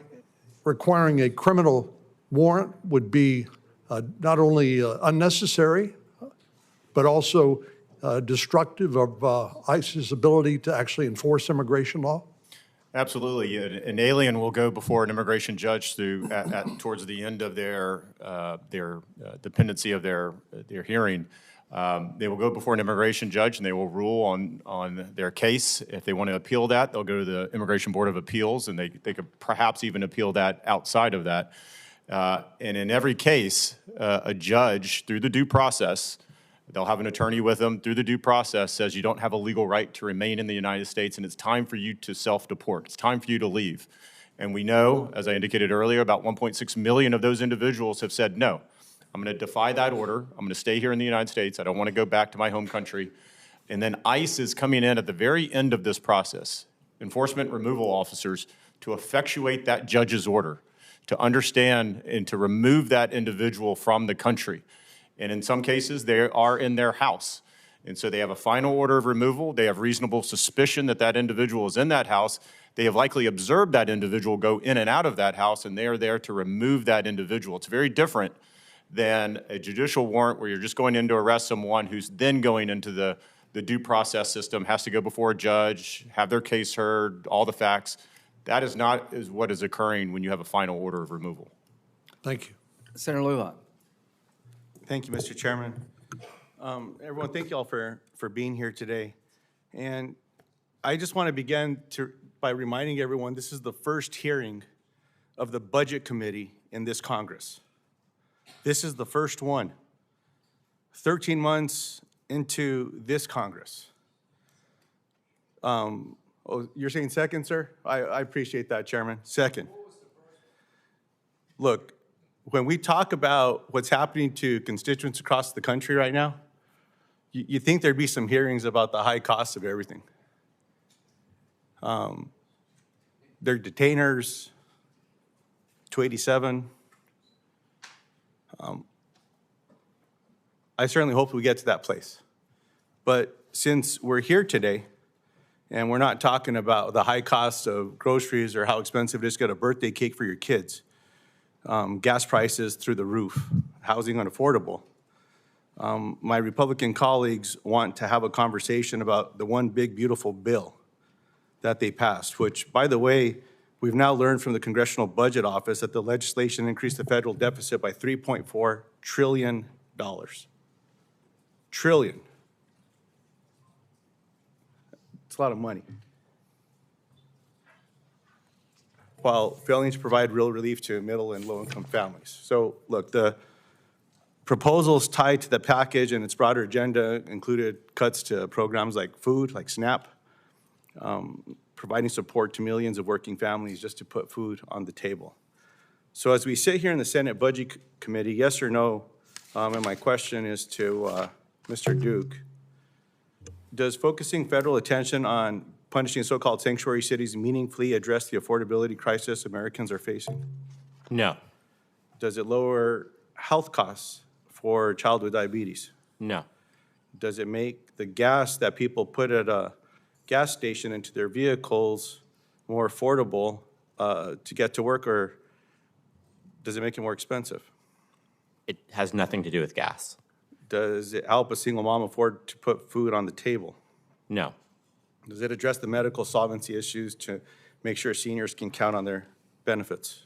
requiring a criminal warrant would be not only unnecessary, but also destructive of ICE's ability to actually enforce immigration law? Absolutely. An alien will go before an immigration judge towards the end of their dependency of their hearing. They will go before an immigration judge and they will rule on their case. If they want to appeal that, they'll go to the Immigration Board of Appeals, and they could perhaps even appeal that outside of that. And in every case, a judge, through the due process, they'll have an attorney with them, through the due process, says you don't have a legal right to remain in the United States, and it's time for you to self-deport. It's time for you to leave. And we know, as I indicated earlier, about 1.6 million of those individuals have said, no, I'm going to defy that order. I'm going to stay here in the United States. I don't want to go back to my home country. And then ICE is coming in at the very end of this process, enforcement removal officers, to effectuate that judge's order, to understand and to remove that individual from the country. And in some cases, they are in their house. And so they have a final order of removal. They have reasonable suspicion that that individual is in that house. They have likely observed that individual go in and out of that house, and they are there to remove that individual. It's very different than a judicial warrant where you're just going in to arrest someone who's then going into the due process system, has to go before a judge, have their case heard, all the facts. That is not what is occurring when you have a final order of removal. Thank you. Senator Loudoun. Thank you, Mr. Chairman. Everyone, thank you all for being here today. And I just want to begin by reminding everyone this is the first hearing of the Budget Committee in this Congress. This is the first one, 13 months into this Congress. Oh, you're saying second, sir? I appreciate that, Chairman. Second. Look, when we talk about what's happening to constituents across the country right now, you think there'd be some hearings about the high cost of everything. Their detainers, 287. I certainly hope we get to that place. But since we're here today, and we're not talking about the high cost of groceries or how expensive it is to get a birthday cake for your kids, gas prices through the roof, housing unaffordable. My Republican colleagues want to have a conversation about the one big, beautiful bill that they passed, which, by the way, we've now learned from the Congressional Budget Office that the legislation increased the federal deficit by $3.4 trillion. Trillion. It's a lot of money. While failing to provide real relief to middle and low-income families. So, look, the proposals tied to the package and its broader agenda included cuts to programs like food, like SNAP, providing support to millions of working families just to put food on the table. So as we sit here in the Senate Budget Committee, yes or no, and my question is to Mr. Duke, does focusing federal attention on punishing so-called sanctuary cities meaningfully address the affordability crisis Americans are facing? No. Does it lower health costs for childhood diabetes? No. Does it make the gas that people put at a gas station into their vehicles more affordable to get to work, or does it make it more expensive? It has nothing to do with gas. Does it help a single mom afford to put food on the table? No. Does it address the medical solvency issues to make sure seniors can count on their benefits?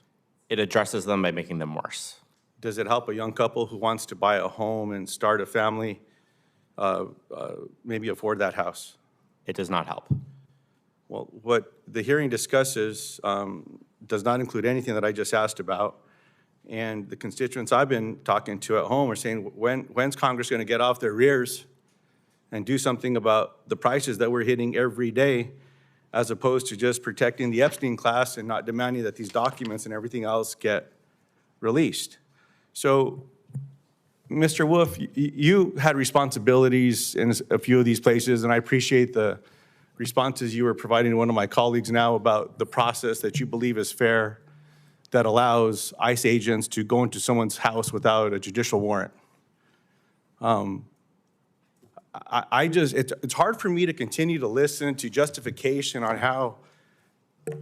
It addresses them by making them worse. Does it help a young couple who wants to buy a home and start a family, maybe afford that house? It does not help. Well, what the hearing discusses does not include anything that I just asked about. And the constituents I've been talking to at home are saying, when's Congress going to get off their rears and do something about the prices that we're hitting every day, as opposed to just protecting the Epstein class and not demanding that these documents and everything else get released. So, Mr. Wolf, you had responsibilities in a few of these places, and I appreciate the responses you were providing to one of my colleagues now about the process that you believe is fair, that allows ICE agents to go into someone's house without a judicial warrant. It's hard for me to continue to listen to justification on how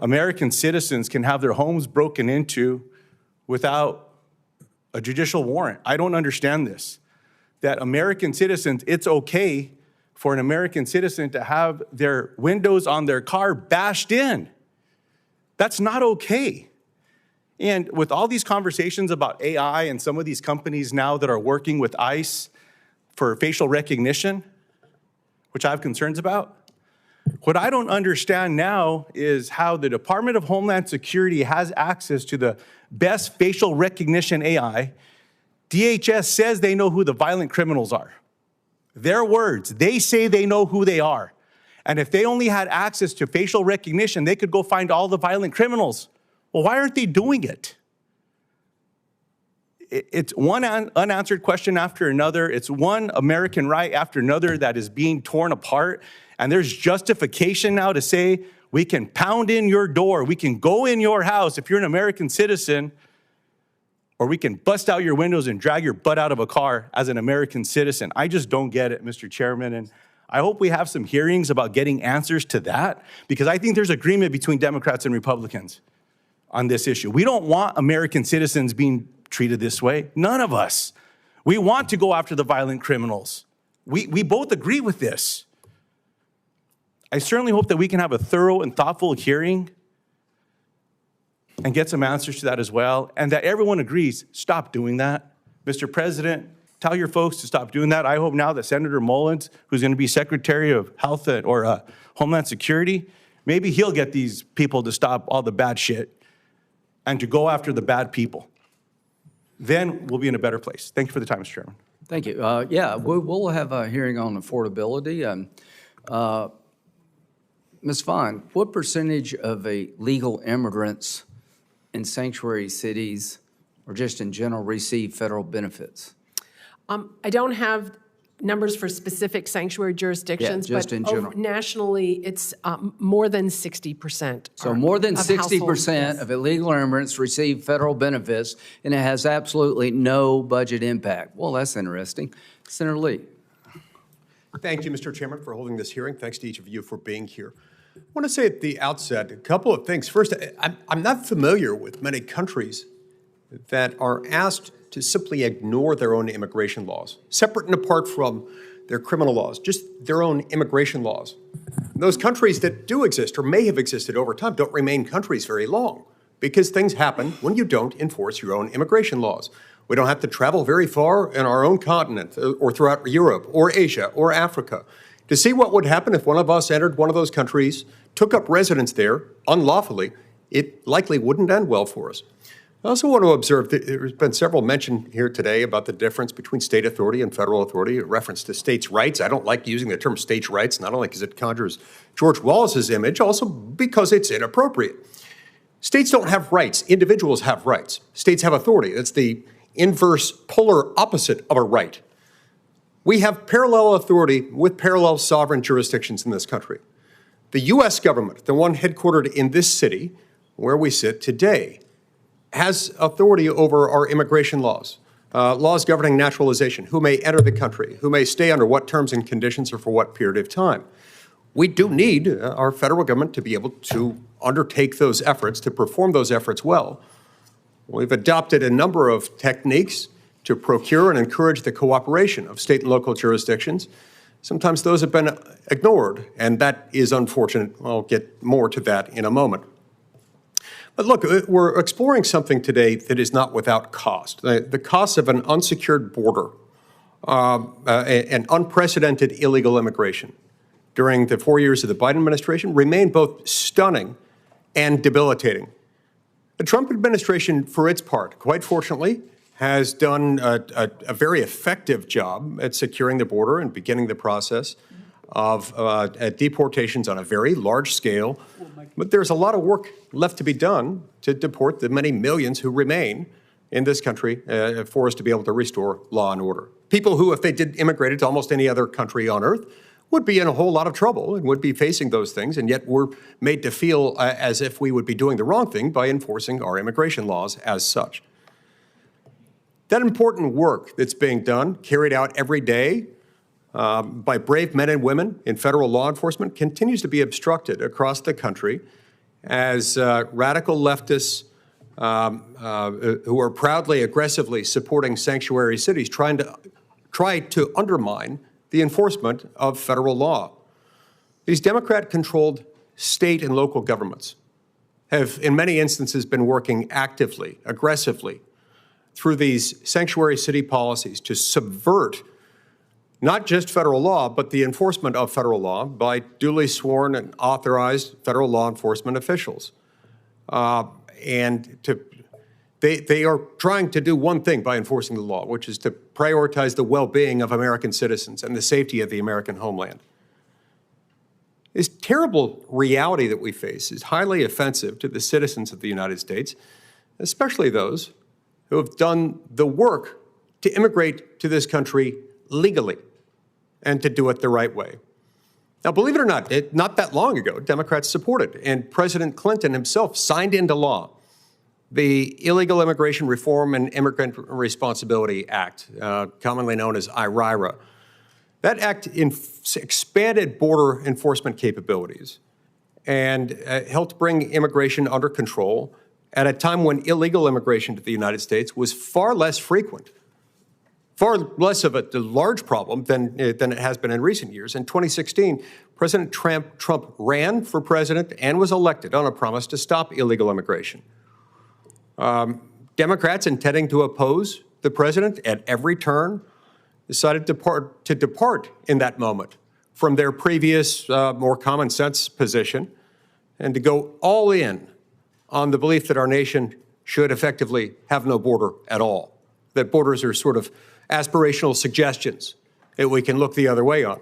American citizens can have their homes broken into without a judicial warrant. I don't understand this. That American citizens, it's okay for an American citizen to have their windows on their car bashed in. That's not okay. And with all these conversations about AI and some of these companies now that are working with ICE for facial recognition, which I have concerns about, what I don't understand now is how the Department of Homeland Security has access to the best facial recognition AI. DHS says they know who the violent criminals are. Their words, they say they know who they are. And if they only had access to facial recognition, they could go find all the violent criminals. Well, why aren't they doing it? It's one unanswered question after another. It's one American right after another that is being torn apart. And there's justification now to say we can pound in your door, we can go in your house if you're an American citizen, or we can bust out your windows and drag your butt out of a car as an American citizen. I just don't get it, Mr. Chairman. And I hope we have some hearings about getting answers to that, because I think there's agreement between Democrats and Republicans on this issue. We don't want American citizens being treated this way. None of us. We want to go after the violent criminals. We both agree with this. I certainly hope that we can have a thorough and thoughtful hearing and get some answers to that as well, and that everyone agrees, stop doing that. Mr. President, tell your folks to stop doing that. I hope now that Senator Mullins, who's going to be Secretary of Health or Homeland Security, maybe he'll get these people to stop all the bad shit and to go after the bad people. Then we'll be in a better place. Thank you for the time, Mr. Chairman. Thank you. Yeah, we'll have a hearing on affordability. Ms. Vaughan, what percentage of illegal immigrants in sanctuary cities or just in general receive federal benefits? I don't have numbers for specific sanctuary jurisdictions, just but in general. Nationally, it's more than 60%. So more than of households, 60% yes. of illegal immigrants receive federal benefits, and it has absolutely no budget impact. Well, that's interesting. Senator Lee. Thank you, Mr. Chairman, for holding this hearing. Thanks to each of you for being here. I want to say at the outset a couple of things. First, I'm not familiar with many countries that are asked to simply ignore their own immigration laws, separate and apart from their criminal laws, just their own immigration laws. Those countries that do exist or may have existed over time don't remain countries very long, because things happen when you don't enforce your own immigration laws. We don't have to travel very far in our own continent or throughout Europe or Asia or Africa to see what would happen if one of us entered one of those countries, took up residence there unlawfully. It likely wouldn't end well for us. I also want to observe that there's been several mention here today about the difference between state authority and federal authority, a reference to states' rights. I don't like using the term states' rights, not only because it conjures George Wallace's image, also because it's inappropriate. States don't have rights. Individuals have rights. States have authority. That's the inverse polar opposite of a right. We have parallel authority with parallel sovereign jurisdictions in this country. The U.S. government, the one headquartered in this city where we sit today, has authority over our immigration laws, laws governing naturalization, who may enter the country, who may stay under what terms and conditions or for what period of time. We do need our federal government to be able to undertake those efforts, to perform those efforts well. We've adopted a number of techniques to procure and encourage the cooperation of state and local jurisdictions. Sometimes those have been ignored, and that is unfortunate. I'll get more to that in a moment. But look, we're exploring something today that is not without cost. The cost of an unsecured border, and unprecedented illegal immigration during the 4 years of the Biden administration remain both stunning and debilitating. The Trump administration, for its part, quite fortunately, has done a very effective job at securing the border and beginning the process of deportations on a very large scale. But there's a lot of work left to be done to deport the many millions who remain in this country for us to be able to restore law and order. People who, if they did immigrate to almost any other country on earth, would be in a whole lot of trouble and would be facing those things, and yet we're made to feel as if we would be doing the wrong thing by enforcing our immigration laws as such. That important work that's being done, carried out every day by brave men and women in federal law enforcement, continues to be obstructed across the country as radical leftists who are proudly, aggressively supporting sanctuary cities try to undermine the enforcement of federal law. These Democrat-controlled state and local governments have, in many instances, been working actively, aggressively, through these sanctuary city policies to subvert not just federal law, but the enforcement of federal law by duly sworn and authorized federal law enforcement officials. They are trying to do one thing by enforcing the law, which is to prioritize the well-being of American citizens and the safety of the American homeland. This terrible reality that we face is highly offensive to the citizens of the United States, especially those who have done the work to immigrate to this country legally and to do it the right way. Now, believe it or not, not that long ago, Democrats supported, and President Clinton himself signed into law, the Illegal Immigration Reform and Immigrant Responsibility Act, commonly known as IRIRA. That act expanded border enforcement capabilities and helped bring immigration under control at a time when illegal immigration to the United States was far less frequent, far less of a large problem than it has been in recent years. In 2016, President Trump ran for president and was elected on a promise to stop illegal immigration. Democrats intending to oppose the president at every turn decided to depart in that moment from their previous, more common sense position and to go all in on the belief that our nation should effectively have no border at all, that borders are sort of aspirational suggestions that we can look the other way on.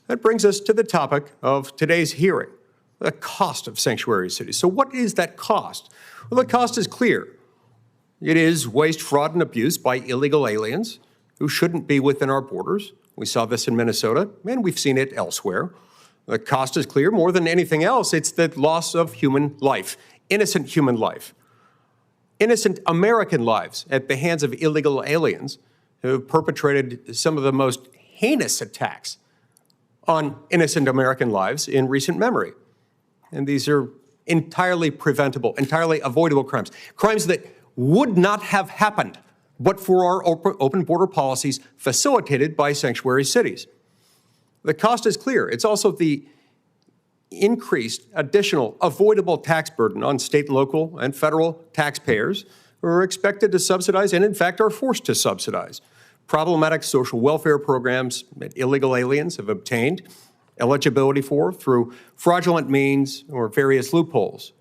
That brings us to the topic of today's hearing, the cost of sanctuary cities. So what is that cost? Well, the cost is clear. It is waste, fraud, and abuse by illegal aliens who shouldn't be within our borders. We saw this in Minnesota, and we've seen it elsewhere. The cost is clear. More than anything else, it's the loss of human life, innocent human life, innocent American lives at the hands of illegal aliens who have perpetrated some of the most heinous attacks on innocent American lives in recent memory. And these are entirely preventable, entirely avoidable crimes, crimes that would not have happened but for our open border policies facilitated by sanctuary cities. The cost is clear. It's also the increased additional avoidable tax burden on state, local, and federal taxpayers who are expected to subsidize and, in fact, are forced to subsidize problematic social welfare programs that illegal aliens have obtained eligibility for through fraudulent means or various loopholes.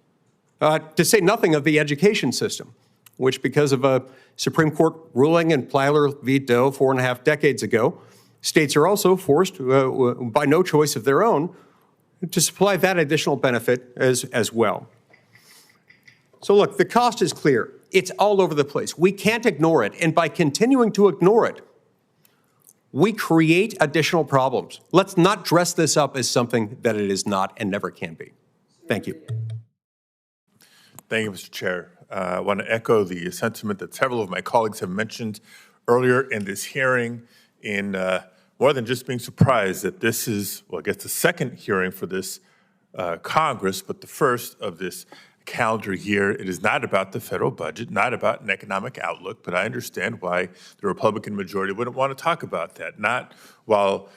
To say nothing of the education system, which, because of a Supreme Court ruling in Plyler v. Doe 4.5 decades ago, states are also forced, by no choice of their own, to supply that additional benefit as well. So look, the cost is clear. It's all over the place. We can't ignore it. And by continuing to ignore it, we create additional problems. Let's not dress this up as something that it is not and never can be. Thank you. Thank you, Mr. Chair. I want to echo the sentiment that several of my colleagues have mentioned earlier in this hearing in more than just being surprised that this is, well, I guess the second hearing for this Congress, but the first of this calendar year. It is not about the federal budget, not about an economic outlook, but I understand why the Republican majority wouldn't want to talk about that. Not while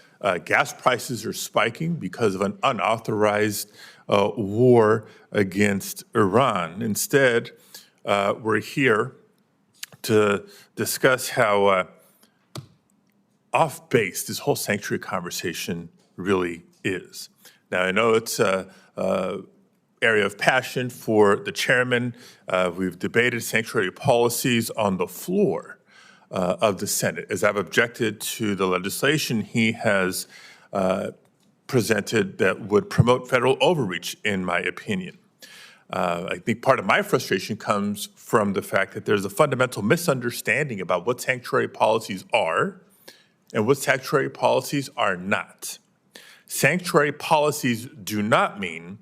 gas prices are spiking because of an unauthorized war against Iran. Instead, we're here to discuss how off-base this whole sanctuary conversation really is. Now, I know it's area of passion for the chairman. We've debated sanctuary policies on the floor of the Senate, as I've objected to the legislation he has presented that would promote federal overreach, in my opinion. I think part of my frustration comes from the fact that there's a fundamental misunderstanding about what sanctuary policies are and what sanctuary policies are not. Sanctuary policies do not mean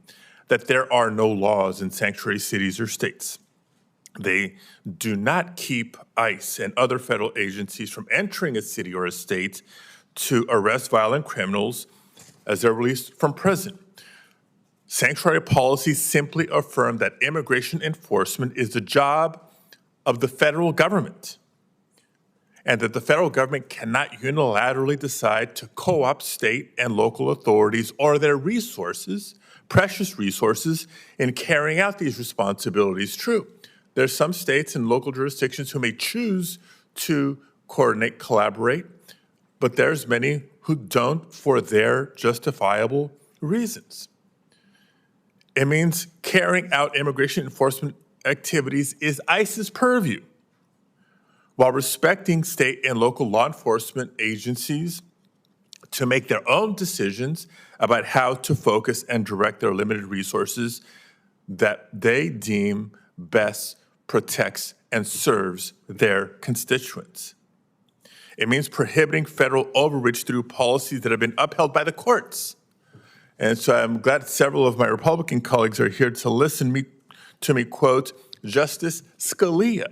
that there are no laws in sanctuary cities or states. They do not keep ICE and other federal agencies from entering a city or a state to arrest violent criminals as they're released from prison. Sanctuary policies simply affirm that immigration enforcement is the job of the federal government, and that the federal government cannot unilaterally decide to co-opt state and local authorities or their resources, precious resources, in carrying out these responsibilities. True, there's some states and local jurisdictions who may choose to coordinate, collaborate, but there's many who don't for their justifiable reasons. It means carrying out immigration enforcement activities is ICE's purview, while respecting state and local law enforcement agencies to make their own decisions about how to focus and direct their limited resources that they deem best protects and serves their constituents. It means prohibiting federal overreach through policies that have been upheld by the courts. And so I'm glad several of my Republican colleagues are here to listen to me quote Justice Scalia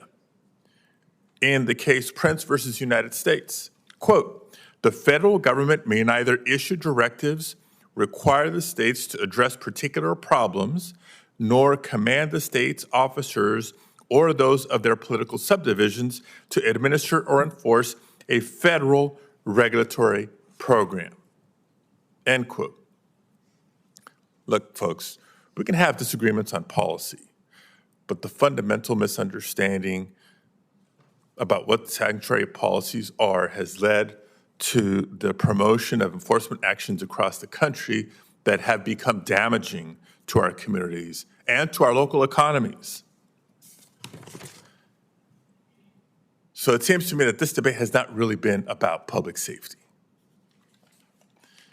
in the case Prince versus United States. Quote, the federal government may neither issue directives, require the states to address particular problems, nor command the state's officers or those of their political subdivisions to administer or enforce a federal regulatory program. End quote. Look, folks, we can have disagreements on policy, but the fundamental misunderstanding about what sanctuary policies are has led to the promotion of enforcement actions across the country that have become damaging to our communities and to our local economies. So it seems to me that this debate has not really been about public safety.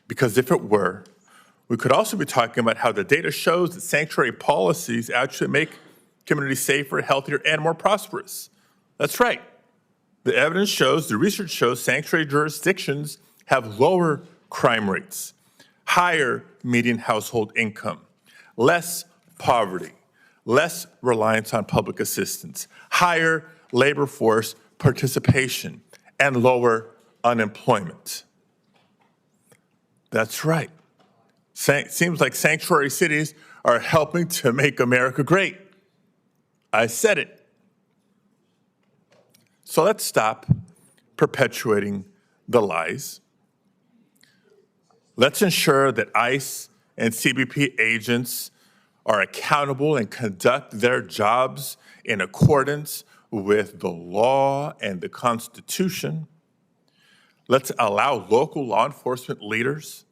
Because if it were, we could also be talking about how the data shows that sanctuary policies actually make communities safer, healthier, and more prosperous. That's right. The evidence shows, the research shows sanctuary jurisdictions have lower crime rates, higher median household income, less poverty, less reliance on public assistance, higher labor force participation, and lower unemployment. That's right. Seems like sanctuary cities are helping to make America great. I said it. So let's stop perpetuating the lies. Let's ensure that ICE and CBP agents are accountable and conduct their jobs in accordance with the law and the Constitution. Let's allow local law enforcement leaders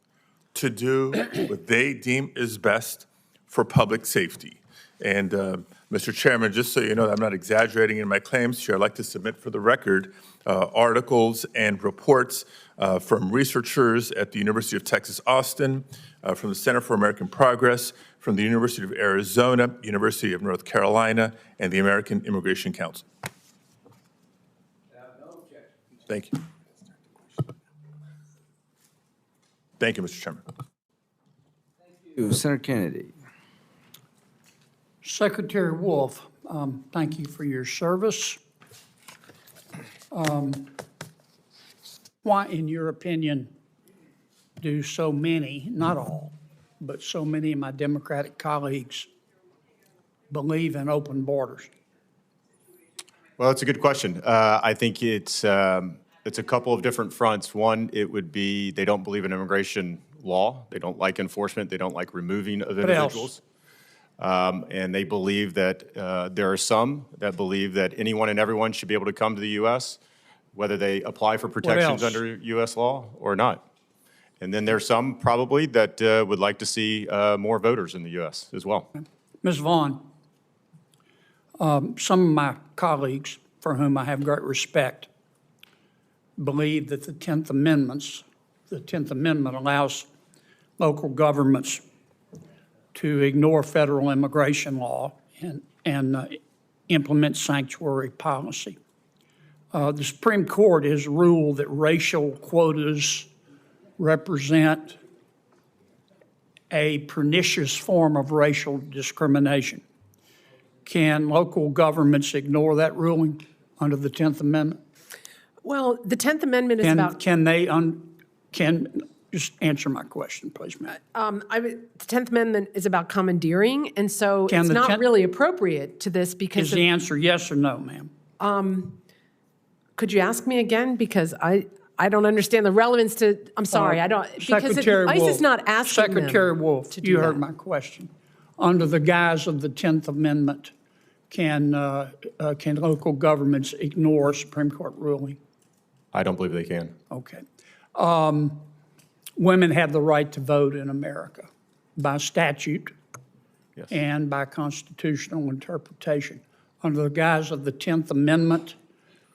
to do what they deem is best for public safety. And Mr. Chairman, just so you know, I'm not exaggerating in my claims here. I'd like to submit for the record articles and reports from researchers at the University of Texas, Austin, from the Center for American Progress, from the University of Arizona, University of North Carolina, and the American Immigration Council. Thank you. Thank you, Mr. Chairman. Senator Kennedy. Secretary Wolf, thank you for your service. Why, in your opinion, do so many, not all, but so many of my Democratic colleagues believe in open borders? Well, it's a good question. I think it's a couple of different fronts. One, it would be they don't believe in immigration law. They don't like enforcement. They don't like removing of individuals. And they believe that there are some that believe that anyone and everyone should be able to come to the U.S., whether they apply for protections under U.S. law or not. And then there's some probably that would like to see more voters in the U.S. as well. Ms. Vaughan, some of my colleagues, for whom I have great respect, believe that the 10th Amendment allows local governments to ignore federal immigration law and implement sanctuary policy. The Supreme Court has ruled that racial quotas represent a pernicious form of racial discrimination. Can local governments ignore that ruling under the 10th Amendment? Well, the 10th Amendment is about. Can just answer my question, please, ma'am. The 10th Amendment is about commandeering, and so Can it's the not 10th really appropriate to this because Is the answer yes or no, ma'am? Could you ask me again? Because I don't understand the relevance to, I'm sorry, I don't, because Secretary ICE Wolf, is not asking them Secretary Wolf, to do you heard that. my question. Under the guise of the 10th Amendment, can local governments ignore a Supreme Court ruling? I don't believe they can. Okay. Women have the right to vote in America by statute Yes. and by constitutional interpretation. Under the guise of the 10th Amendment,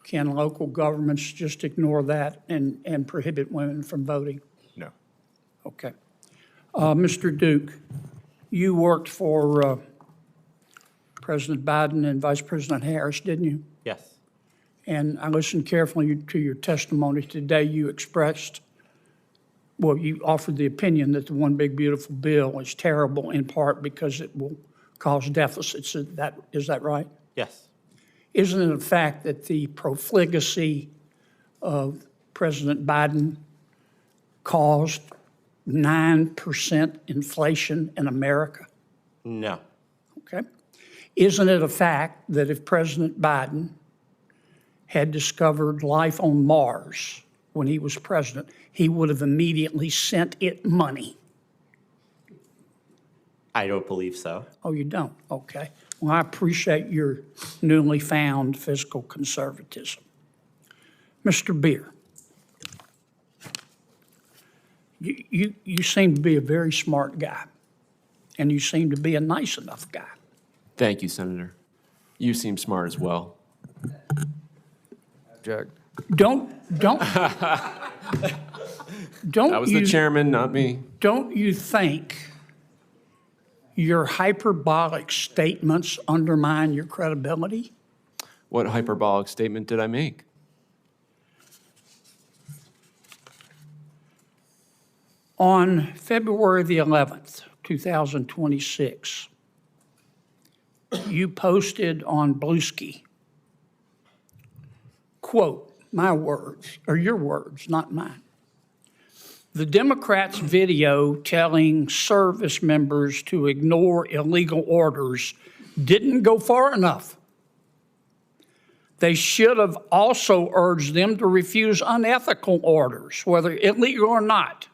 can local governments just ignore that and prohibit women from voting? No. Okay. Mr. Duke, you worked for President Biden and Vice President Harris, didn't you? Yes. And I listened carefully to your testimony today. You expressed, well, you offered the opinion that the One Big Beautiful Bill is terrible in part because it will cause deficits. Is that right? Yes. Isn't it a fact that the profligacy of President Biden caused 9% inflation in America? No. Okay. Isn't it a fact that if President Biden had discovered life on Mars when he was president, he would have immediately sent it money? I don't believe so. Oh, you don't? Okay. Well, I appreciate your newly found fiscal conservatism. Mr. Bier, you seem to be a very smart guy, and you seem to be a nice enough guy. Thank you, Senator. You seem smart as well. Object. Don't That was the chairman, not me. Don't you think your hyperbolic statements undermine your credibility? What hyperbolic statement did I make? On February the 11th, 2026, you posted on Bluesky, quote, my words, or your words, not mine. The Democrats' video telling service members to ignore illegal orders didn't go far enough. They should have also urged them to refuse unethical orders, whether illegal or not.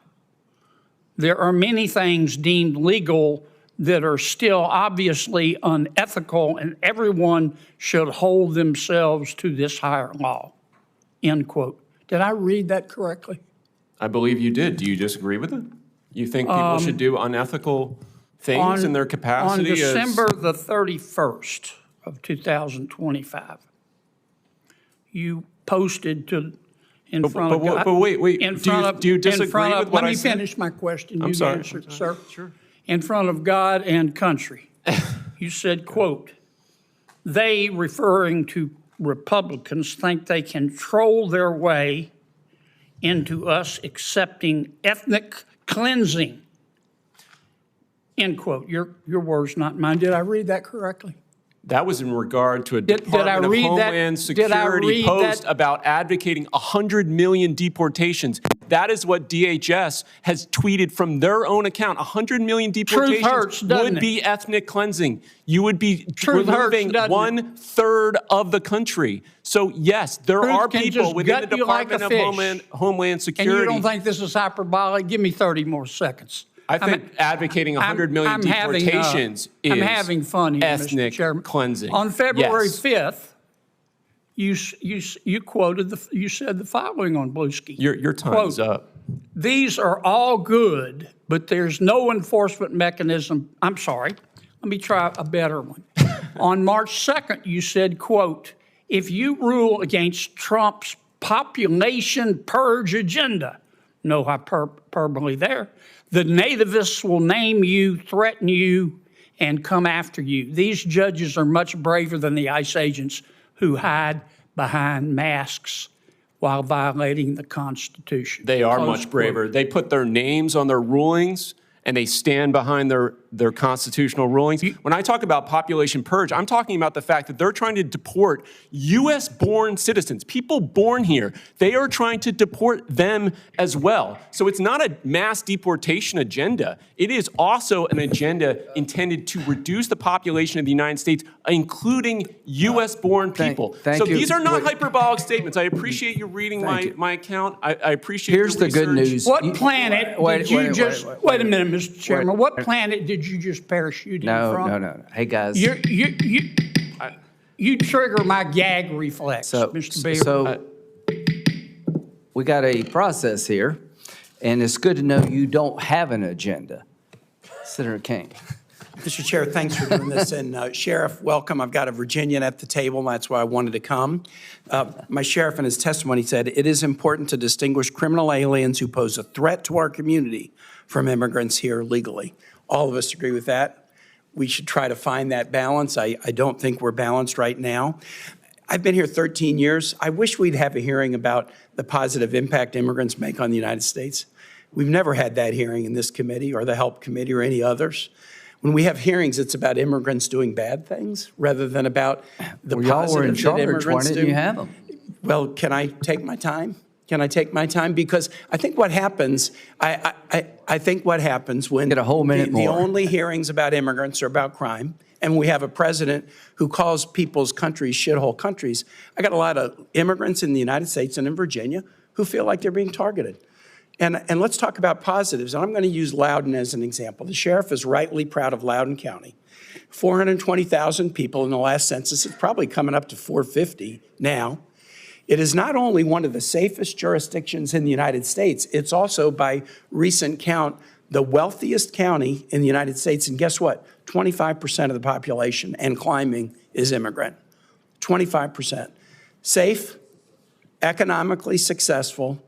There are many things deemed legal that are still obviously unethical, and everyone should hold themselves to this higher law, end quote. Did I read that correctly? I believe you did. Do you disagree with it? You think people should do unethical things in their capacity? On December the 31st of 2025, you posted in front of God. But wait. In Do front you, of, do you in disagree front of, with what let I me said? finish my question. I'm You sorry. answered, sir. Sure. In front of God and country, you said, quote, they, referring to Republicans, think they can troll their way into us accepting ethnic cleansing, end quote. Your words, not mine. Did I read that correctly? That was in regard to a Did I Department of read that? Homeland Did I Security read post that? about advocating 100 million deportations. That is what DHS has tweeted from their own account. 100 million deportations hurts, doesn't would it? be ethnic cleansing. You would be Truth hurts, removing doesn't it? 1/3 of the country. So yes, there Truth are can people just within the gut you like Department a of fish. Homeland Security. And you don't think this is hyperbolic? Give me 30 more seconds. I think advocating 100 million I'm having, deportations I'm is having fun here, Mr. ethnic Chairman. cleansing. On February Yes. 5th, you quoted you said the following on Bluesky. Your time's Quote, up. these are all good, but there's no enforcement mechanism. I'm sorry. Let me try a better one. On March 2nd, you said, quote, if you rule against Trump's population purge agenda, no hyperbole there, the nativists will name you, threaten you, and come after you. These judges are much braver than the ICE agents who hide behind masks while violating the Constitution. They are Close much braver. quote. They put their names on their rulings and they stand behind their constitutional rulings. When I talk about population purge, I'm talking about the fact that they're trying to deport U.S.-born citizens, people born here. They are trying to deport them as well. So it's not a mass deportation agenda. It is also an agenda intended to reduce the population of the United States, including U.S.-born people. Thank so you. these are not Wait. hyperbolic statements. I appreciate you reading my account. I appreciate Here's your the good research. news. What planet did you just, wait a minute, Mr. Chairman, Wait. what planet did you just parachute in No, from? no. Hey, guys. You trigger my gag reflex, Mr. Bier. We got a process here, and it's good to know you don't have an agenda. Senator King. Mr. Chair, thanks for doing this. And Sheriff, welcome. I've got a Virginian at the table, and that's why I wanted to come. My sheriff in his testimony said, it is important to distinguish criminal aliens who pose a threat to our community from immigrants here legally. All of us agree with that. We should try to find that balance. I don't think we're balanced right now. I've been here 13 years. I wish we'd have a hearing about the positive impact immigrants make on the United States. We've never had that hearing in this committee or the HELP committee or any others. When we have hearings, it's about immigrants doing bad things rather than about the y'all were in positives that charge. Why immigrants didn't do. you have them? Well, can I take my time? Can I take my time? Because I think what happens, I think what happens when Get a whole minute the more. only hearings about immigrants are about crime, and we have a president who calls people's countries shithole countries. I got a lot of immigrants in the United States and in Virginia who feel like they're being targeted. And let's talk about positives. And I'm going to use Loudoun as an example. The sheriff is rightly proud of Loudoun County. 420,000 people in the last census. It's probably coming up to 450 now. It is not only one of the safest jurisdictions in the United States, it's also, by recent count, the wealthiest county in the United States. And guess what? 25% of the population and climbing is immigrant. 25%. Safe, economically successful,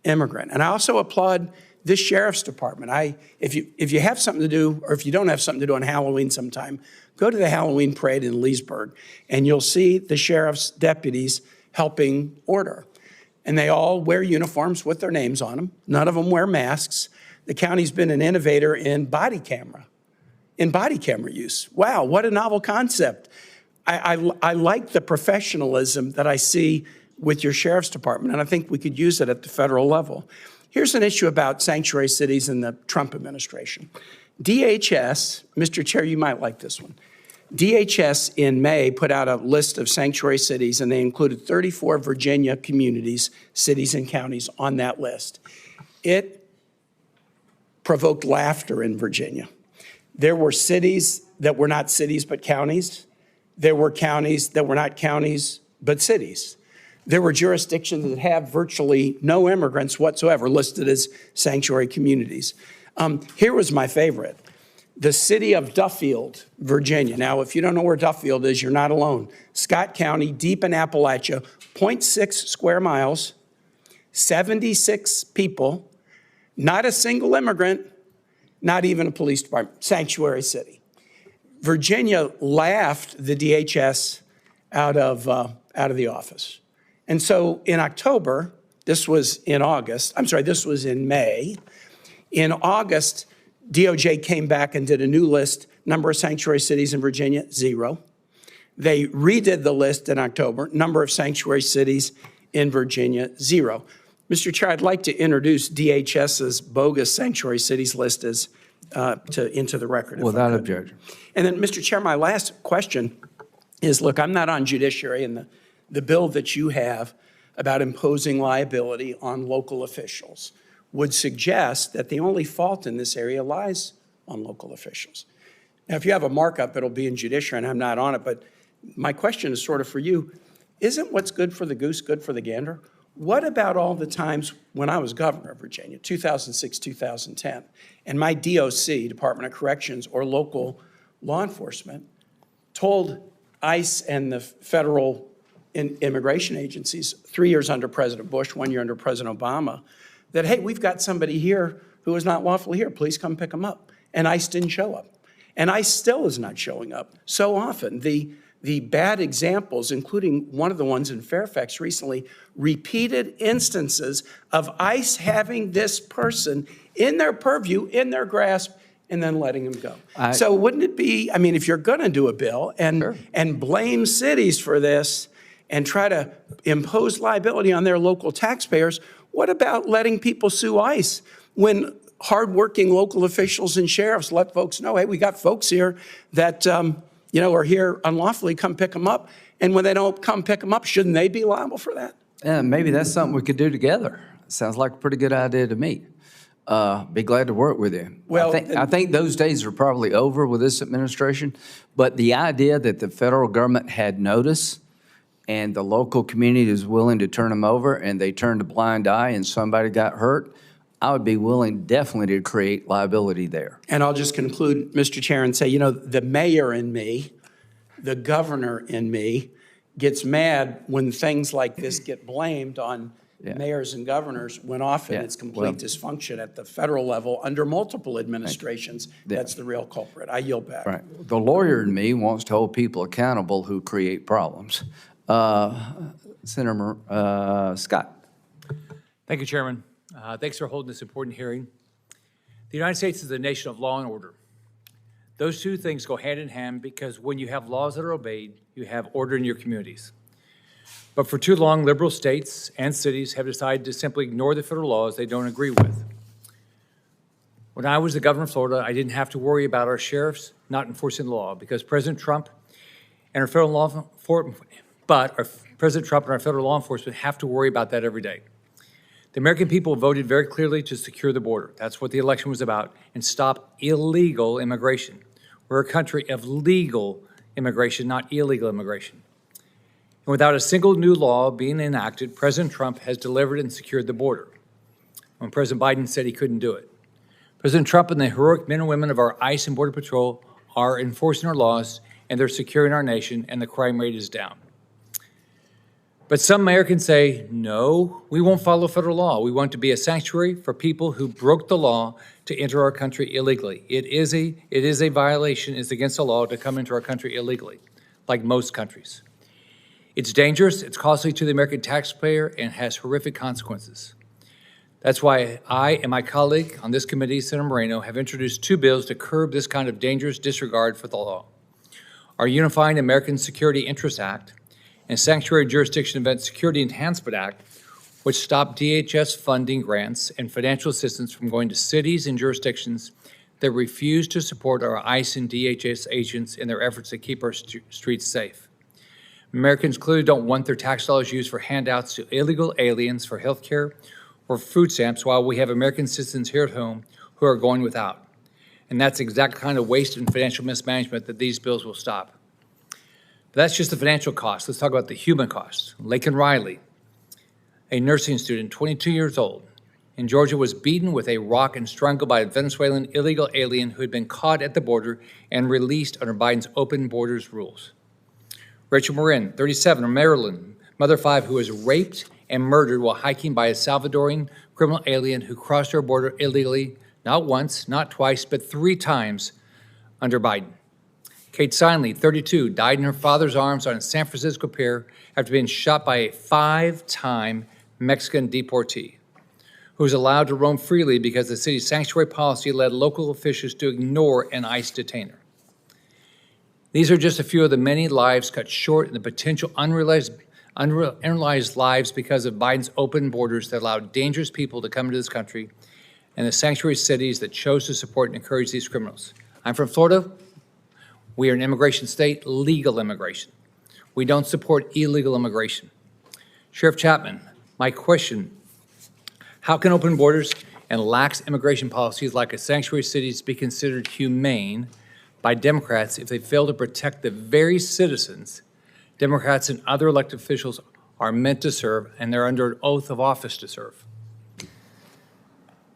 immigrant. And I also applaud this sheriff's department. If you have something to do, or if you don't have something to do on Halloween sometime, go to the Halloween parade in Leesburg, and you'll see the sheriff's deputies helping order. And they all wear uniforms with their names on them. None of them wear masks. The county's been an innovator in body camera use. Wow, what a novel concept. I like the professionalism that I see with your sheriff's department, and I think we could use it at the federal level. Here's an issue about sanctuary cities in the Trump administration. DHS, Mr. Chair, you might like this one. DHS in May put out a list of sanctuary cities, and they included 34 Virginia communities, cities and counties on that list. It provoked laughter in Virginia. There were cities that were not cities but counties. There were counties that were not counties but cities. There were jurisdictions that have virtually no immigrants whatsoever listed as sanctuary communities. Here was my favorite. The city of Duffield, Virginia. Now, if you don't know where Duffield is, you're not alone. Scott County, deep in Appalachia, 0.6 square miles, 76 people, not a single immigrant, not even a police department, sanctuary city. Virginia laughed the DHS out of the office. And so in October, this was in May. In August, DOJ came back and did a new list, number of sanctuary cities in Virginia, 0. They redid the list in October, number of sanctuary cities in Virginia, 0. Mr. Chair, I'd like to introduce DHS's bogus sanctuary cities list into the record. Without objection. And then, Mr. Chair, my last question is, look, I'm not on judiciary, and the bill that you have about imposing liability on local officials would suggest that the only fault in this area lies on local officials. Now, if you have a markup, it'll be in judiciary, and I'm not on it, but my question is sort of for you. Isn't what's good for the goose good for the gander? What about all the times when I was governor of Virginia, 2006, 2010, and my DOC, Department of Corrections, or local law enforcement told ICE and the federal immigration agencies, 3 years under President Bush, 1 year under President Obama, that, hey, we've got somebody here who is not lawfully here. Please come pick them up. And ICE didn't show up. And ICE still is not showing up. So often, the bad examples, including one of the ones in Fairfax recently, repeated instances of ICE having this person in their purview, in their grasp, and then letting him go. So wouldn't it be, I mean, if you're going to do a bill and blame cities for this and try to impose liability on their local taxpayers, what about letting people sue ICE when hardworking local officials and sheriffs let folks know, hey, we got folks here that are here unlawfully, come pick them up. And when they don't come pick them up, shouldn't they be liable for that? Yeah, maybe that's something we could do together. Sounds like a pretty good idea to me. Be glad to work with you. Well, I think those days are probably over with this administration, but the idea that the federal government had notice and the local community is willing to turn them over and they turned a blind eye and somebody got hurt, I would be willing definitely to create liability there. And I'll just conclude, Mr. Chair, and say, the mayor in me, the governor in me, gets mad when things like this get blamed on mayors and governors, when often it's complete dysfunction at the federal level under multiple administrations. That's the real culprit. I yield back. Right. The lawyer in me wants to hold people accountable who create problems. Senator Scott. Thank you, Chairman. Thanks for holding this important hearing. The United States is a nation of law and order. Those two things go hand in hand because when you have laws that are obeyed, you have order in your communities. But for too long, liberal states and cities have decided to simply ignore the federal laws they don't agree with. When I was the governor of Florida, I didn't have to worry about our sheriffs not enforcing the law because President Trump and our federal law enforcement have to worry about that every day. The American people voted very clearly to secure the border. That's what the election was about, and stop illegal immigration. We're a country of legal immigration, not illegal immigration. And without a single new law being enacted, President Trump has delivered and secured the border when President Biden said he couldn't do it. President Trump and the heroic men and women of our ICE and Border Patrol are enforcing our laws, and they're securing our nation, and the crime rate is down. But some Americans say, no, we won't follow federal law. We want to be a sanctuary for people who broke the law to enter our country illegally. It is a violation. It's against the law to come into our country illegally, like most countries. It's dangerous, it's costly to the American taxpayer, and has horrific consequences. That's why I and my colleague on this committee, Senator Moreno, have introduced two bills to curb this kind of dangerous disregard for the law. Our Unifying American Security Interest Act and Sanctuary Jurisdiction Event Security Enhancement Act, which stop DHS funding grants and financial assistance from going to cities and jurisdictions that refuse to support our ICE and DHS agents in their efforts to keep our streets safe. Americans clearly don't want their tax dollars used for handouts to illegal aliens for health care or food stamps while we have American citizens here at home who are going without. And that's the exact kind of waste and financial mismanagement that these bills will stop. But that's just the financial cost. Let's talk about the human cost. Laken Riley, a nursing student, 22 years old, in Georgia, was beaten with a rock and strangled by a Venezuelan illegal alien who had been caught at the border and released under Biden's open borders rules. Rachel Marin, 37, of Maryland, mother of 5, who was raped and murdered while hiking by a Salvadoran criminal alien who crossed our border illegally, not once, not twice, but 3 times under Biden. Kate Sinley, 32, died in her father's arms on a San Francisco pier after being shot by a 5-time Mexican deportee who was allowed to roam freely because the city's sanctuary policy led local officials to ignore an ICE detainer. These are just a few of the many lives cut short and the potential unrealized lives because of Biden's open borders that allowed dangerous people to come into this country and the sanctuary cities that chose to support and encourage these criminals. I'm from Florida. We are an immigration state, legal immigration. We don't support illegal immigration. Sheriff Chapman, my question, how can open borders and lax immigration policies like a sanctuary cities be considered humane by Democrats if they fail to protect the very citizens Democrats and other elected officials are meant to serve and they're under an oath of office to serve?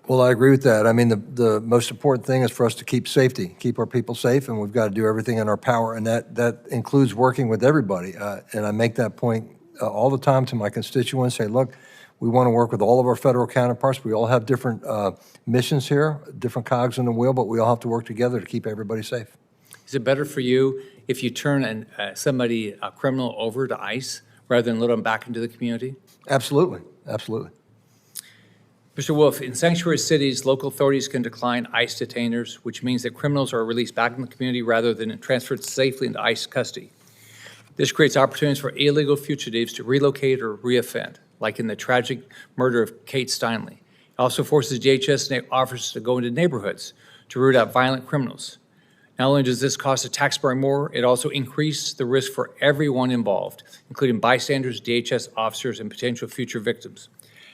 Well, I agree with that. I mean, the most important thing is for us to keep safety, keep our people safe, and we've got to do everything in our power, and that includes working with everybody. And I make that point all the time to my constituents, say, look, we want to work with all of our federal counterparts. We all have different missions here, different cogs in the wheel, but we all have to work together to keep everybody safe. Is it better for you if you turn a criminal over to ICE rather than let them back into the community? Absolutely, absolutely. Mr. Wolf, in sanctuary cities, local authorities can decline ICE detainers, which means that criminals are released back in the community rather than transferred safely into ICE custody. This creates opportunities for illegal fugitives to relocate or reoffend, like in the tragic murder of Kate Steinle. It also forces DHS officers to go into neighborhoods to root out violent criminals. Not only does this cost the taxpayer more, it also increases the risk for everyone involved, including bystanders, DHS officers, and potential future victims.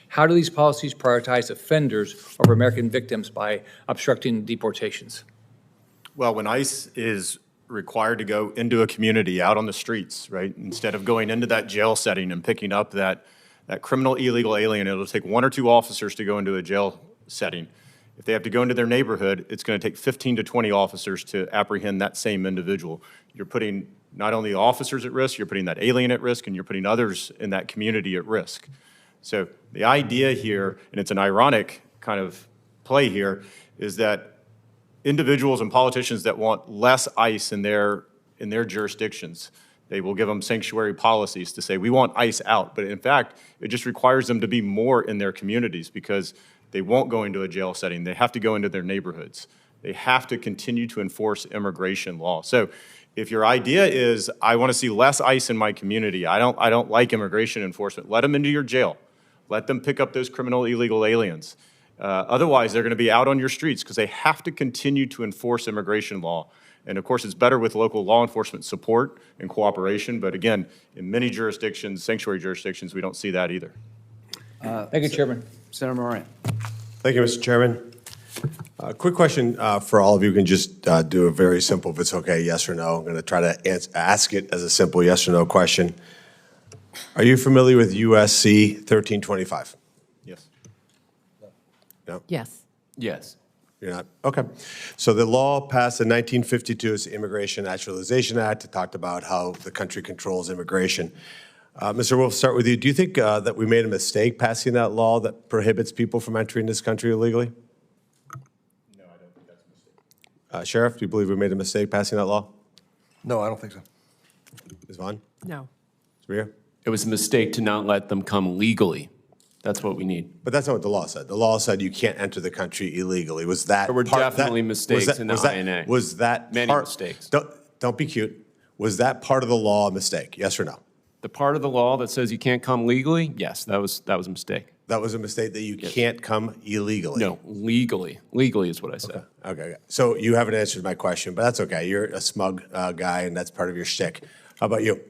How do these policies prioritize offenders over American victims by obstructing deportations? Well, when ICE is required to go into a community out on the streets, right, instead of going into that jail setting and picking up that criminal illegal alien, it'll take 1 or 2 officers to go into a jail setting. If they have to go into their neighborhood, it's going to take 15 to 20 officers to apprehend that same individual. You're putting not only officers at risk, you're putting that alien at risk, and you're putting others in that community at risk. So the idea here, and it's an ironic kind of play here, is that individuals and politicians that want less ICE in their jurisdictions, they will give them sanctuary policies to say, we want ICE out. But in fact, it just requires them to be more in their communities because they won't go into a jail setting. They have to go into their neighborhoods. They have to continue to enforce immigration law. So if your idea is, I want to see less ICE in my community, I don't like immigration enforcement, let them into your jail. Let them pick up those criminal illegal aliens. Otherwise, they're going to be out on your streets because they have to continue to enforce immigration law. And of course, it's better with local law enforcement support and cooperation. But again, in many jurisdictions, sanctuary jurisdictions, we don't see that either. Thank you, Chairman. Senator Moran. Thank you, Mr. Chairman. Quick question for all of you. You can just do a very simple, if it's okay, yes or no. I'm going to try to ask it as a simple yes or no question. Are you familiar with USC 1325? Yes. No? Yes. Yes. You're not? Okay. So the law passed in 1952 is the Immigration Naturalization Act. It talked about how the country controls immigration. Mr. Wolf, start with you. Do you think that we made a mistake passing that law that prohibits people from entering this country illegally? No, I don't think that's a mistake. Sheriff, do you believe we made a mistake passing that law? No, I don't think so. Ms. Vaughan? No. Mr. Bier? It was a mistake to not let them come legally. That's what we need. But that's not what the law said. The law said you can't enter the country illegally. Was that There were part- definitely that- mistakes was that- in the was that- INA. Was that Many part- mistakes. Don't be cute. Was that part of the law a mistake? Yes or no? The part of the law that says you can't come legally, yes, that was a mistake. That was a mistake that you can't come illegally. No, legally. Legally is what I said. Okay. So you haven't answered my question, but that's okay. You're a smug guy, and that's part of your shtick. How about you?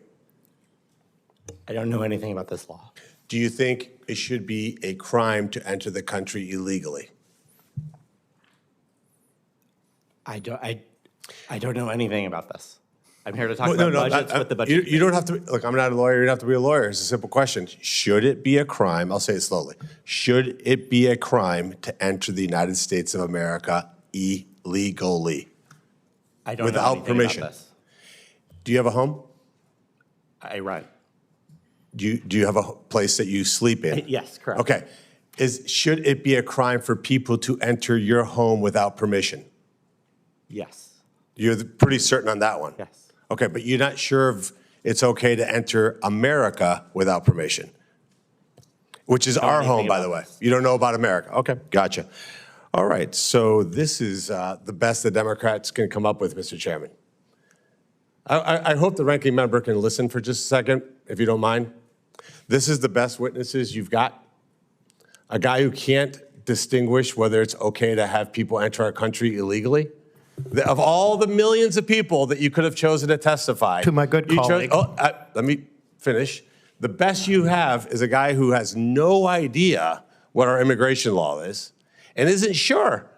I don't know anything about this law. Do you think it should be a crime to enter the country illegally? I don't know anything about this. I'm here to talk about budgets with the budget. You don't have to, look, I'm not a lawyer, you don't have to be a lawyer. It's a simple question. Should it be a crime, I'll say it slowly, should it be a crime to enter the United States of America illegally? I don't know without anything permission? about this. Do you have a home? I rent. Do you have a place that you sleep in? Yes, correct. Okay. Should it be a crime for people to enter your home without permission? Yes. You're pretty certain on that one? Yes. Okay, but you're not sure if it's okay to enter America without permission, which is our home, by the way. You don't know about America. Okay, gotcha. All right, so this is the best the Democrats can come up with, Mr. Chairman. I hope the ranking member can listen for just a second, if you don't mind. This is the best witnesses you've got. A guy who can't distinguish whether it's okay to have people enter our country illegally. Of all the millions of people that you could have chosen to testify. To my good you chose- colleague. let me finish. The best you have is a guy who has no idea what our immigration law is and isn't sure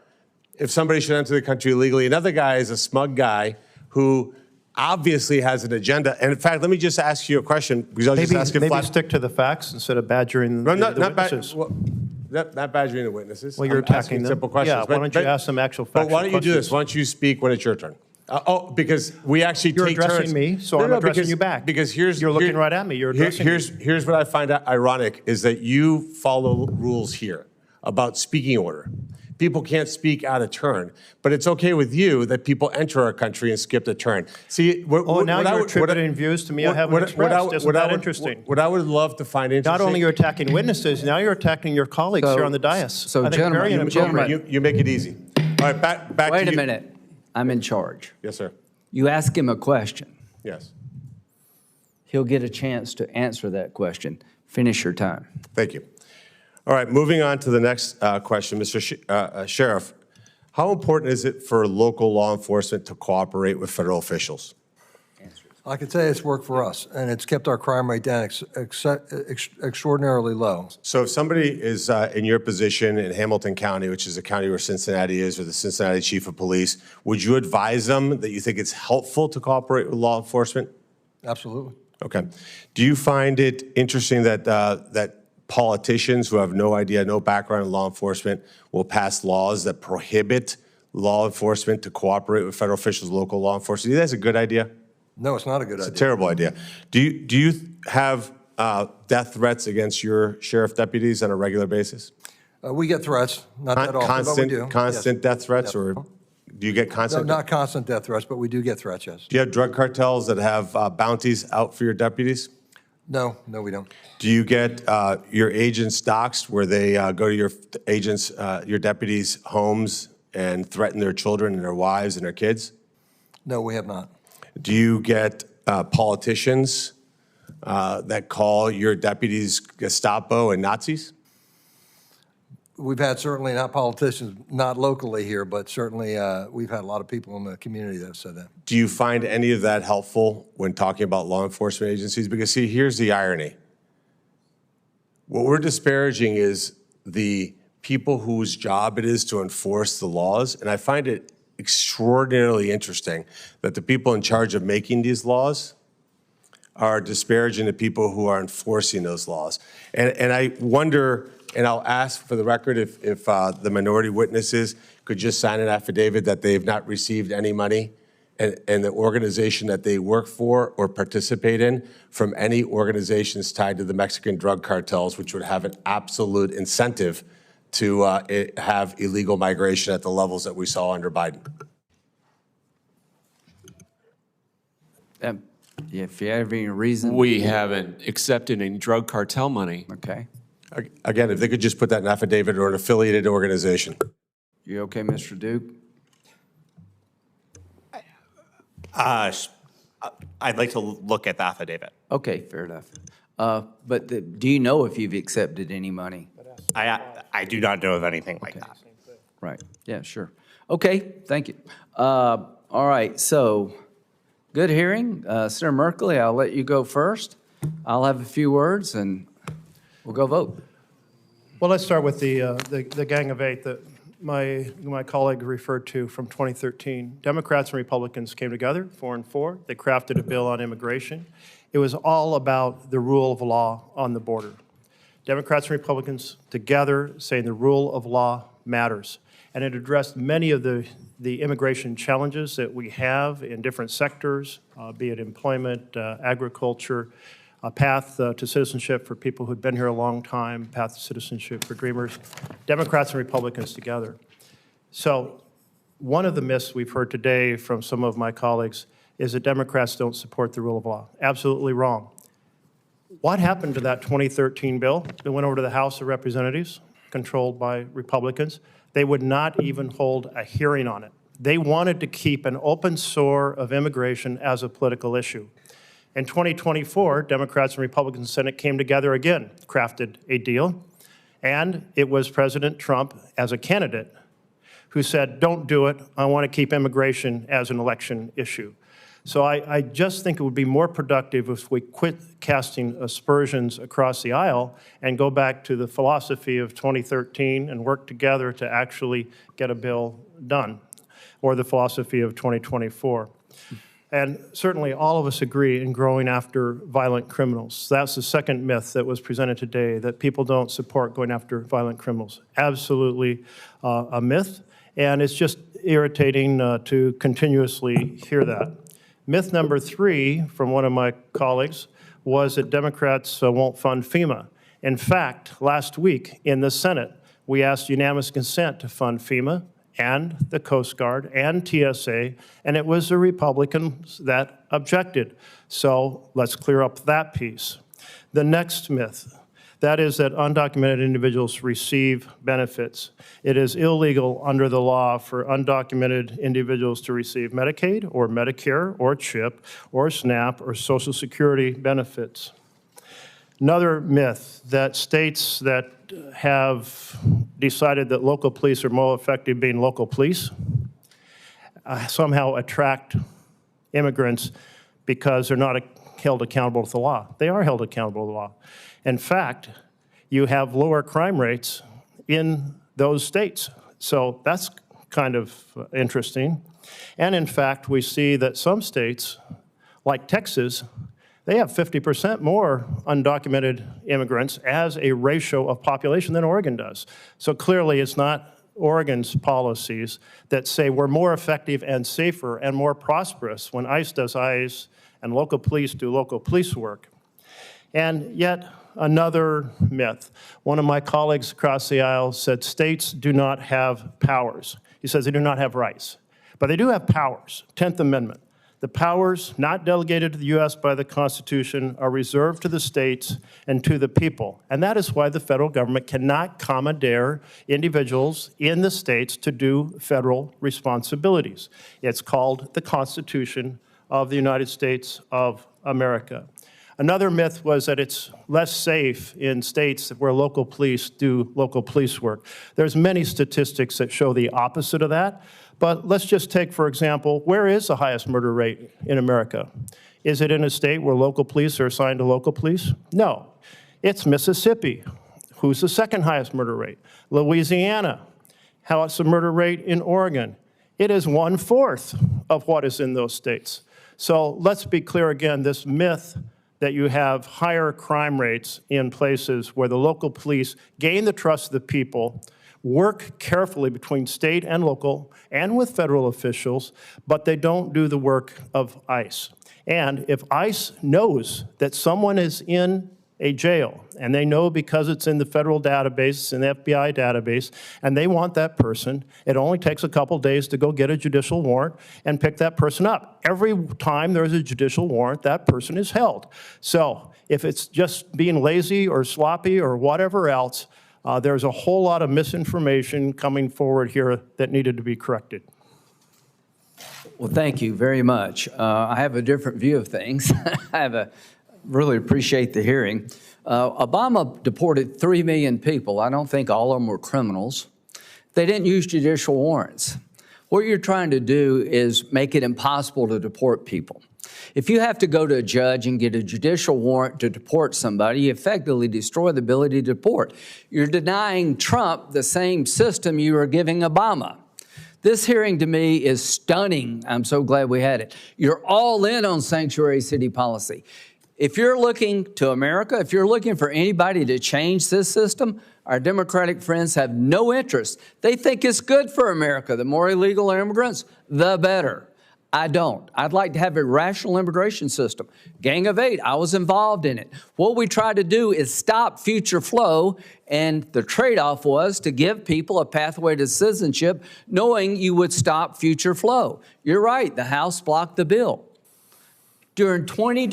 if somebody should enter the country illegally. Another guy is a smug guy who obviously has an agenda. And in fact, let me just ask you a question because I'll just ask it Maybe flat. stick to the facts instead of badgering No, the not bad. witnesses. not badgering the witnesses. Well, you're I'm asking attacking them. simple questions. Yeah, why don't you ask them actual factual But why don't you do this? questions? Why don't you speak when it's your turn? Because we actually You're take turns. addressing me, so I'm addressing you back. Because You're looking right at me. You're addressing me. Here's what I find ironic is that you follow rules here about speaking order. People can't speak out of turn, but it's okay with you that people enter our country and skip the turn. See, now you're attributing views to me I haven't expressed. Isn't that interesting? What I would love to find interesting. Not only you're attacking witnesses, now you're attacking your colleagues here on the dais. So, I think very inappropriate. You make it easy. All right, back to you. Wait a minute. I'm in charge. Yes, sir. You ask him a question. Yes. He'll get a chance to answer that question. Finish your time. Thank you. All right, moving on to the next question, Mr. Sheriff. How important is it for local law enforcement to cooperate with federal officials? I can tell you it's worked for us, and it's kept our crime rate down extraordinarily low. So if somebody is in your position in Hamilton County, which is the county where Cincinnati is, or the Cincinnati Chief of Police, would you advise them that you think it's helpful to cooperate with law enforcement? Absolutely. Okay. Do you find it interesting that that politicians who have no idea, no background in law enforcement will pass laws that prohibit law enforcement to cooperate with federal officials, local law enforcement? Do you think that's a good idea? No, it's not a good idea. It's a terrible idea. Do you have death threats against your sheriff deputies on a regular basis? We get threats, not that often, but we do. Constant Yes. death threats, or do you get constant? No, not constant death threats, but we do get threats, yes. Do you have drug cartels that have bounties out for your deputies? No, we don't. Do you get your agents doxxed where they go to your agents, your deputies' homes and threaten their children and their wives and their kids? No, we have not. Do you get politicians that call your deputies Gestapo and Nazis? We've had certainly not politicians, not locally here, but certainly we've had a lot of people in the community that have said that. Do you find any of that helpful when talking about law enforcement agencies? Because see, here's the irony. What we're disparaging is the people whose job it is to enforce the laws, and I find it extraordinarily interesting that the people in charge of making these laws are disparaging the people who are enforcing those laws. And I wonder, and I'll ask for the record if the minority witnesses could just sign an affidavit that they've not received any money and the organization that they work for or participate in from any organizations tied to the Mexican drug cartels, which would have an absolute incentive to have illegal migration at the levels that we saw under Biden. If you have any reason. We haven't accepted any drug cartel money. Okay. Again, if they could just put that in an affidavit or an affiliated organization. You okay, Mr. Duke? I'd like to look at the affidavit. Okay, fair enough. But do you know if you've accepted any money? I do not know of anything like that. Right, yeah, sure. Okay, thank you. All right, so, good hearing. Senator Merkley, I'll let you go first. I'll have a few words and we'll go vote. Well, let's start with the Gang of Eight that my colleague referred to from 2013. Democrats and Republicans came together, 4-4. They crafted a bill on immigration. It was all about the rule of law on the border. Democrats and Republicans together saying the rule of law matters. And it addressed many of the immigration challenges that we have in different sectors, be it employment, agriculture, a path to citizenship for people who'd been here a long time, path to citizenship for dreamers, Democrats and Republicans together. So one of the myths we've heard today from some of my colleagues is that Democrats don't support the rule of law. Absolutely wrong. What happened to that 2013 bill that went over to the House of Representatives, controlled by Republicans? They would not even hold a hearing on it. They wanted to keep an open sore of immigration as a political issue. In 2024, Democrats and Republicans in the Senate came together again, crafted a deal, and it was President Trump as a candidate who said, don't do it, I want to keep immigration as an election issue. So I just think it would be more productive if we quit casting aspersions across the aisle and go back to the philosophy of 2013 and work together to actually get a bill done, or the philosophy of 2024. And certainly all of us agree in going after violent criminals. That's the second myth that was presented today, that people don't support going after violent criminals. Absolutely a myth, and it's just irritating to continuously hear that. Myth number 3 from one of my colleagues was that Democrats won't fund FEMA. In fact, last week in the Senate, we asked unanimous consent to fund FEMA and the Coast Guard and TSA, and it was the Republicans that objected. So let's clear up that piece. The next myth, that is that undocumented individuals receive benefits. It is illegal under the law for undocumented individuals to receive Medicaid or Medicare or CHIP or SNAP or Social Security benefits. Another myth, that states that have decided that local police are more effective being local police somehow attract immigrants because they're not held accountable to the law. They are held accountable to the law. In fact, you have lower crime rates in those states. So that's kind of interesting. And in fact, we see that some states, like Texas, they have 50% more undocumented immigrants as a ratio of population than Oregon does. So clearly it's not Oregon's policies that say we're more effective and safer and more prosperous when ICE does ICE and local police do local police work. And yet another myth. One of my colleagues across the aisle said states do not have powers. He says they do not have rights, but they do have powers, 10th Amendment. The powers not delegated to the U.S. by the Constitution are reserved to the states and to the people. And that is why the federal government cannot commandeer individuals in the states to do federal responsibilities. It's called the Constitution of the United States of America. Another myth was that it's less safe in states where local police do local police work. There's many statistics that show the opposite of that. But let's just take, for example, where is the highest murder rate in America? Is it in a state where local police are assigned to local police? No. It's Mississippi. Who's the second highest murder rate? Louisiana. How's the murder rate in Oregon? It is 1/4 of what is in those states. So let's be clear again, this myth that you have higher crime rates in places where the local police gain the trust of the people, work carefully between state and local and with federal officials, but they don't do the work of ICE. And if ICE knows that someone is in a jail, and they know because it's in the federal database, in the FBI database, and they want that person, it only takes a couple days to go get a judicial warrant and pick that person up. Every time there's a judicial warrant, that person is held. So if it's just being lazy or sloppy or whatever else, there's a whole lot of misinformation coming forward here that needed to be corrected. Well, thank you very much. I have a different view of things. Really appreciate the hearing. Obama deported 3 million people. I don't think all of them were criminals. They didn't use judicial warrants. What you're trying to do is make it impossible to deport people. If you have to go to a judge and get a judicial warrant to deport somebody, you effectively destroy the ability to deport. You're denying Trump the same system you are giving Obama. This hearing to me is stunning. I'm so glad we had it. You're all in on sanctuary city policy. If you're looking to America, if you're looking for anybody to change this system, our Democratic friends have no interest. They think it's good for America. The more illegal immigrants, the better. I don't. I'd like to have a rational immigration system. Gang of 8, I was involved in it. What we try to do is stop future flow, and the trade-off was to give people a pathway to citizenship, knowing you would stop future flow. You're right, the House blocked the bill. During from 2020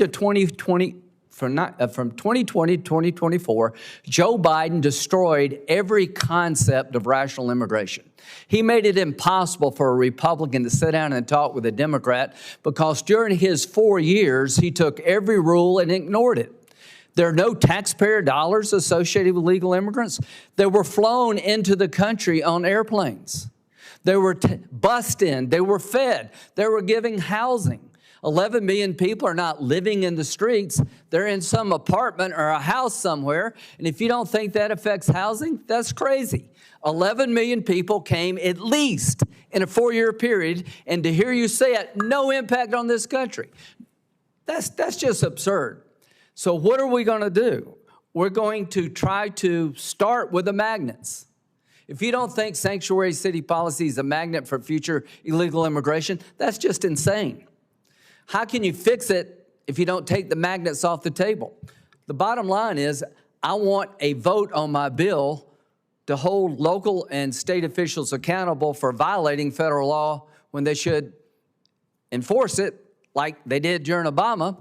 to 2024, Joe Biden destroyed every concept of rational immigration. He made it impossible for a Republican to sit down and talk with a Democrat because during his 4 years, he took every rule and ignored it. There are no taxpayer dollars associated with legal immigrants. They were flown into the country on airplanes. They were bussed in. They were fed. They were giving housing. 11 million people are not living in the streets. They're in some apartment or a house somewhere. And if you don't think that affects housing, that's crazy. 11 million people came at least in a 4-year period. And to hear you say it, no impact on this country. That's just absurd. So what are we going to do? We're going to try to start with the magnets. If you don't think sanctuary city policy is a magnet for future illegal immigration, that's just insane. How can you fix it if you don't take the magnets off the table? The bottom line is I want a vote on my bill to hold local and state officials accountable for violating federal law when they should enforce it like they did during Obama,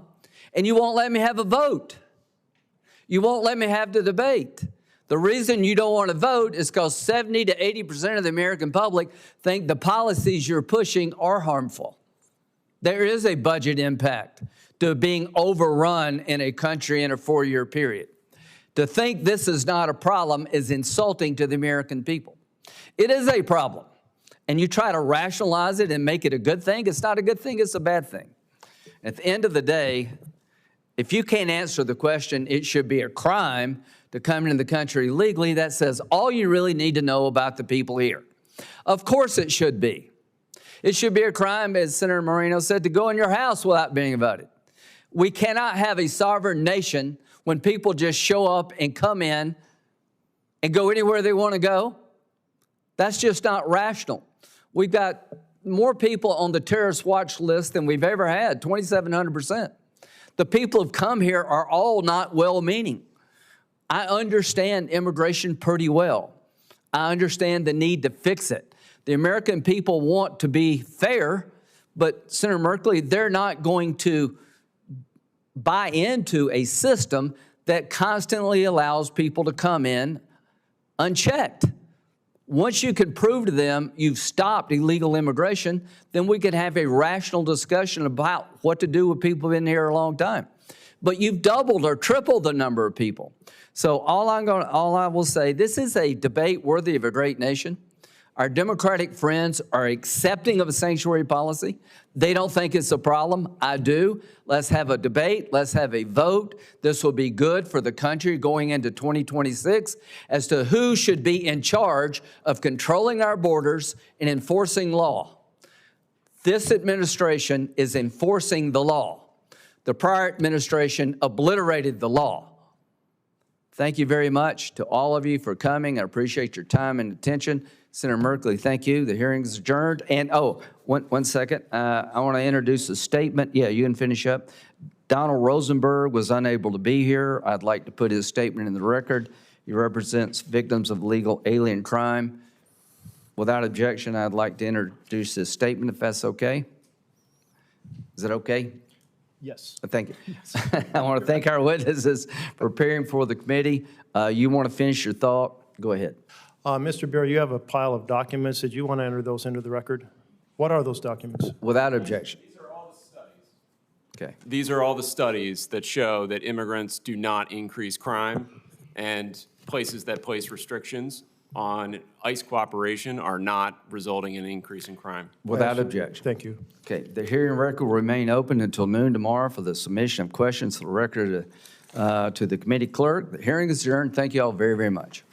and you won't let me have a vote. You won't let me have the debate. The reason you don't want to vote is because 70 to 80% of the American public think the policies you're pushing are harmful. There is a budget impact to being overrun in a country in a 4-year period. To think this is not a problem is insulting to the American people. It is a problem. And you try to rationalize it and make it a good thing. It's not a good thing, it's a bad thing. At the end of the day, if you can't answer the question, it should be a crime to come into the country legally. That says all you really need to know about the people here. Of course it should be. It should be a crime, as Senator Moreno said, to go in your house without being voted. We cannot have a sovereign nation when people just show up and come in and go anywhere they want to go. That's just not rational. We've got more people on the terrorist watch list than we've ever had, 2,700%. The people who've come here are all not well-meaning. I understand immigration pretty well. I understand the need to fix it. The American people want to be fair, but Senator Merkley, they're not going to buy into a system that constantly allows people to come in unchecked. Once you can prove to them you've stopped illegal immigration, then we can have a rational discussion about what to do with people who've been here a long time. But you've doubled or tripled the number of people. So all I will say, this is a debate worthy of a great nation. Our Democratic friends are accepting of a sanctuary policy. They don't think it's a problem. I do. Let's have a debate. Let's have a vote. This will be good for the country going into 2026 as to who should be in charge of controlling our borders and enforcing law. This administration is enforcing the law. The prior administration obliterated the law. Thank you very much to all of you for coming. I appreciate your time and attention. Senator Merkley, thank you. The hearing is adjourned. And, one second. I want to introduce a statement. Yeah, you can finish up. Donald Rosenberg was unable to be here. I'd like to put his statement in the record. He represents victims of legal alien crime. Without objection, I'd like to introduce his statement, if that's okay. Is it okay? Yes. Thank you. I want to thank our witnesses for preparing for the committee. You want to finish your thought? Go ahead. Mr. Bier, you have a pile of documents. Did you want to enter those into the record? What are those documents? Without objection. These are all the studies. Okay. These are all the studies that show that immigrants do not increase crime, and places that place restrictions on ICE cooperation are not resulting in an increase in crime. Without objection. Thank you. Okay. The hearing record will remain open until noon tomorrow for the submission of questions to the record to the committee clerk. The hearing is adjourned. Thank you all very, very much.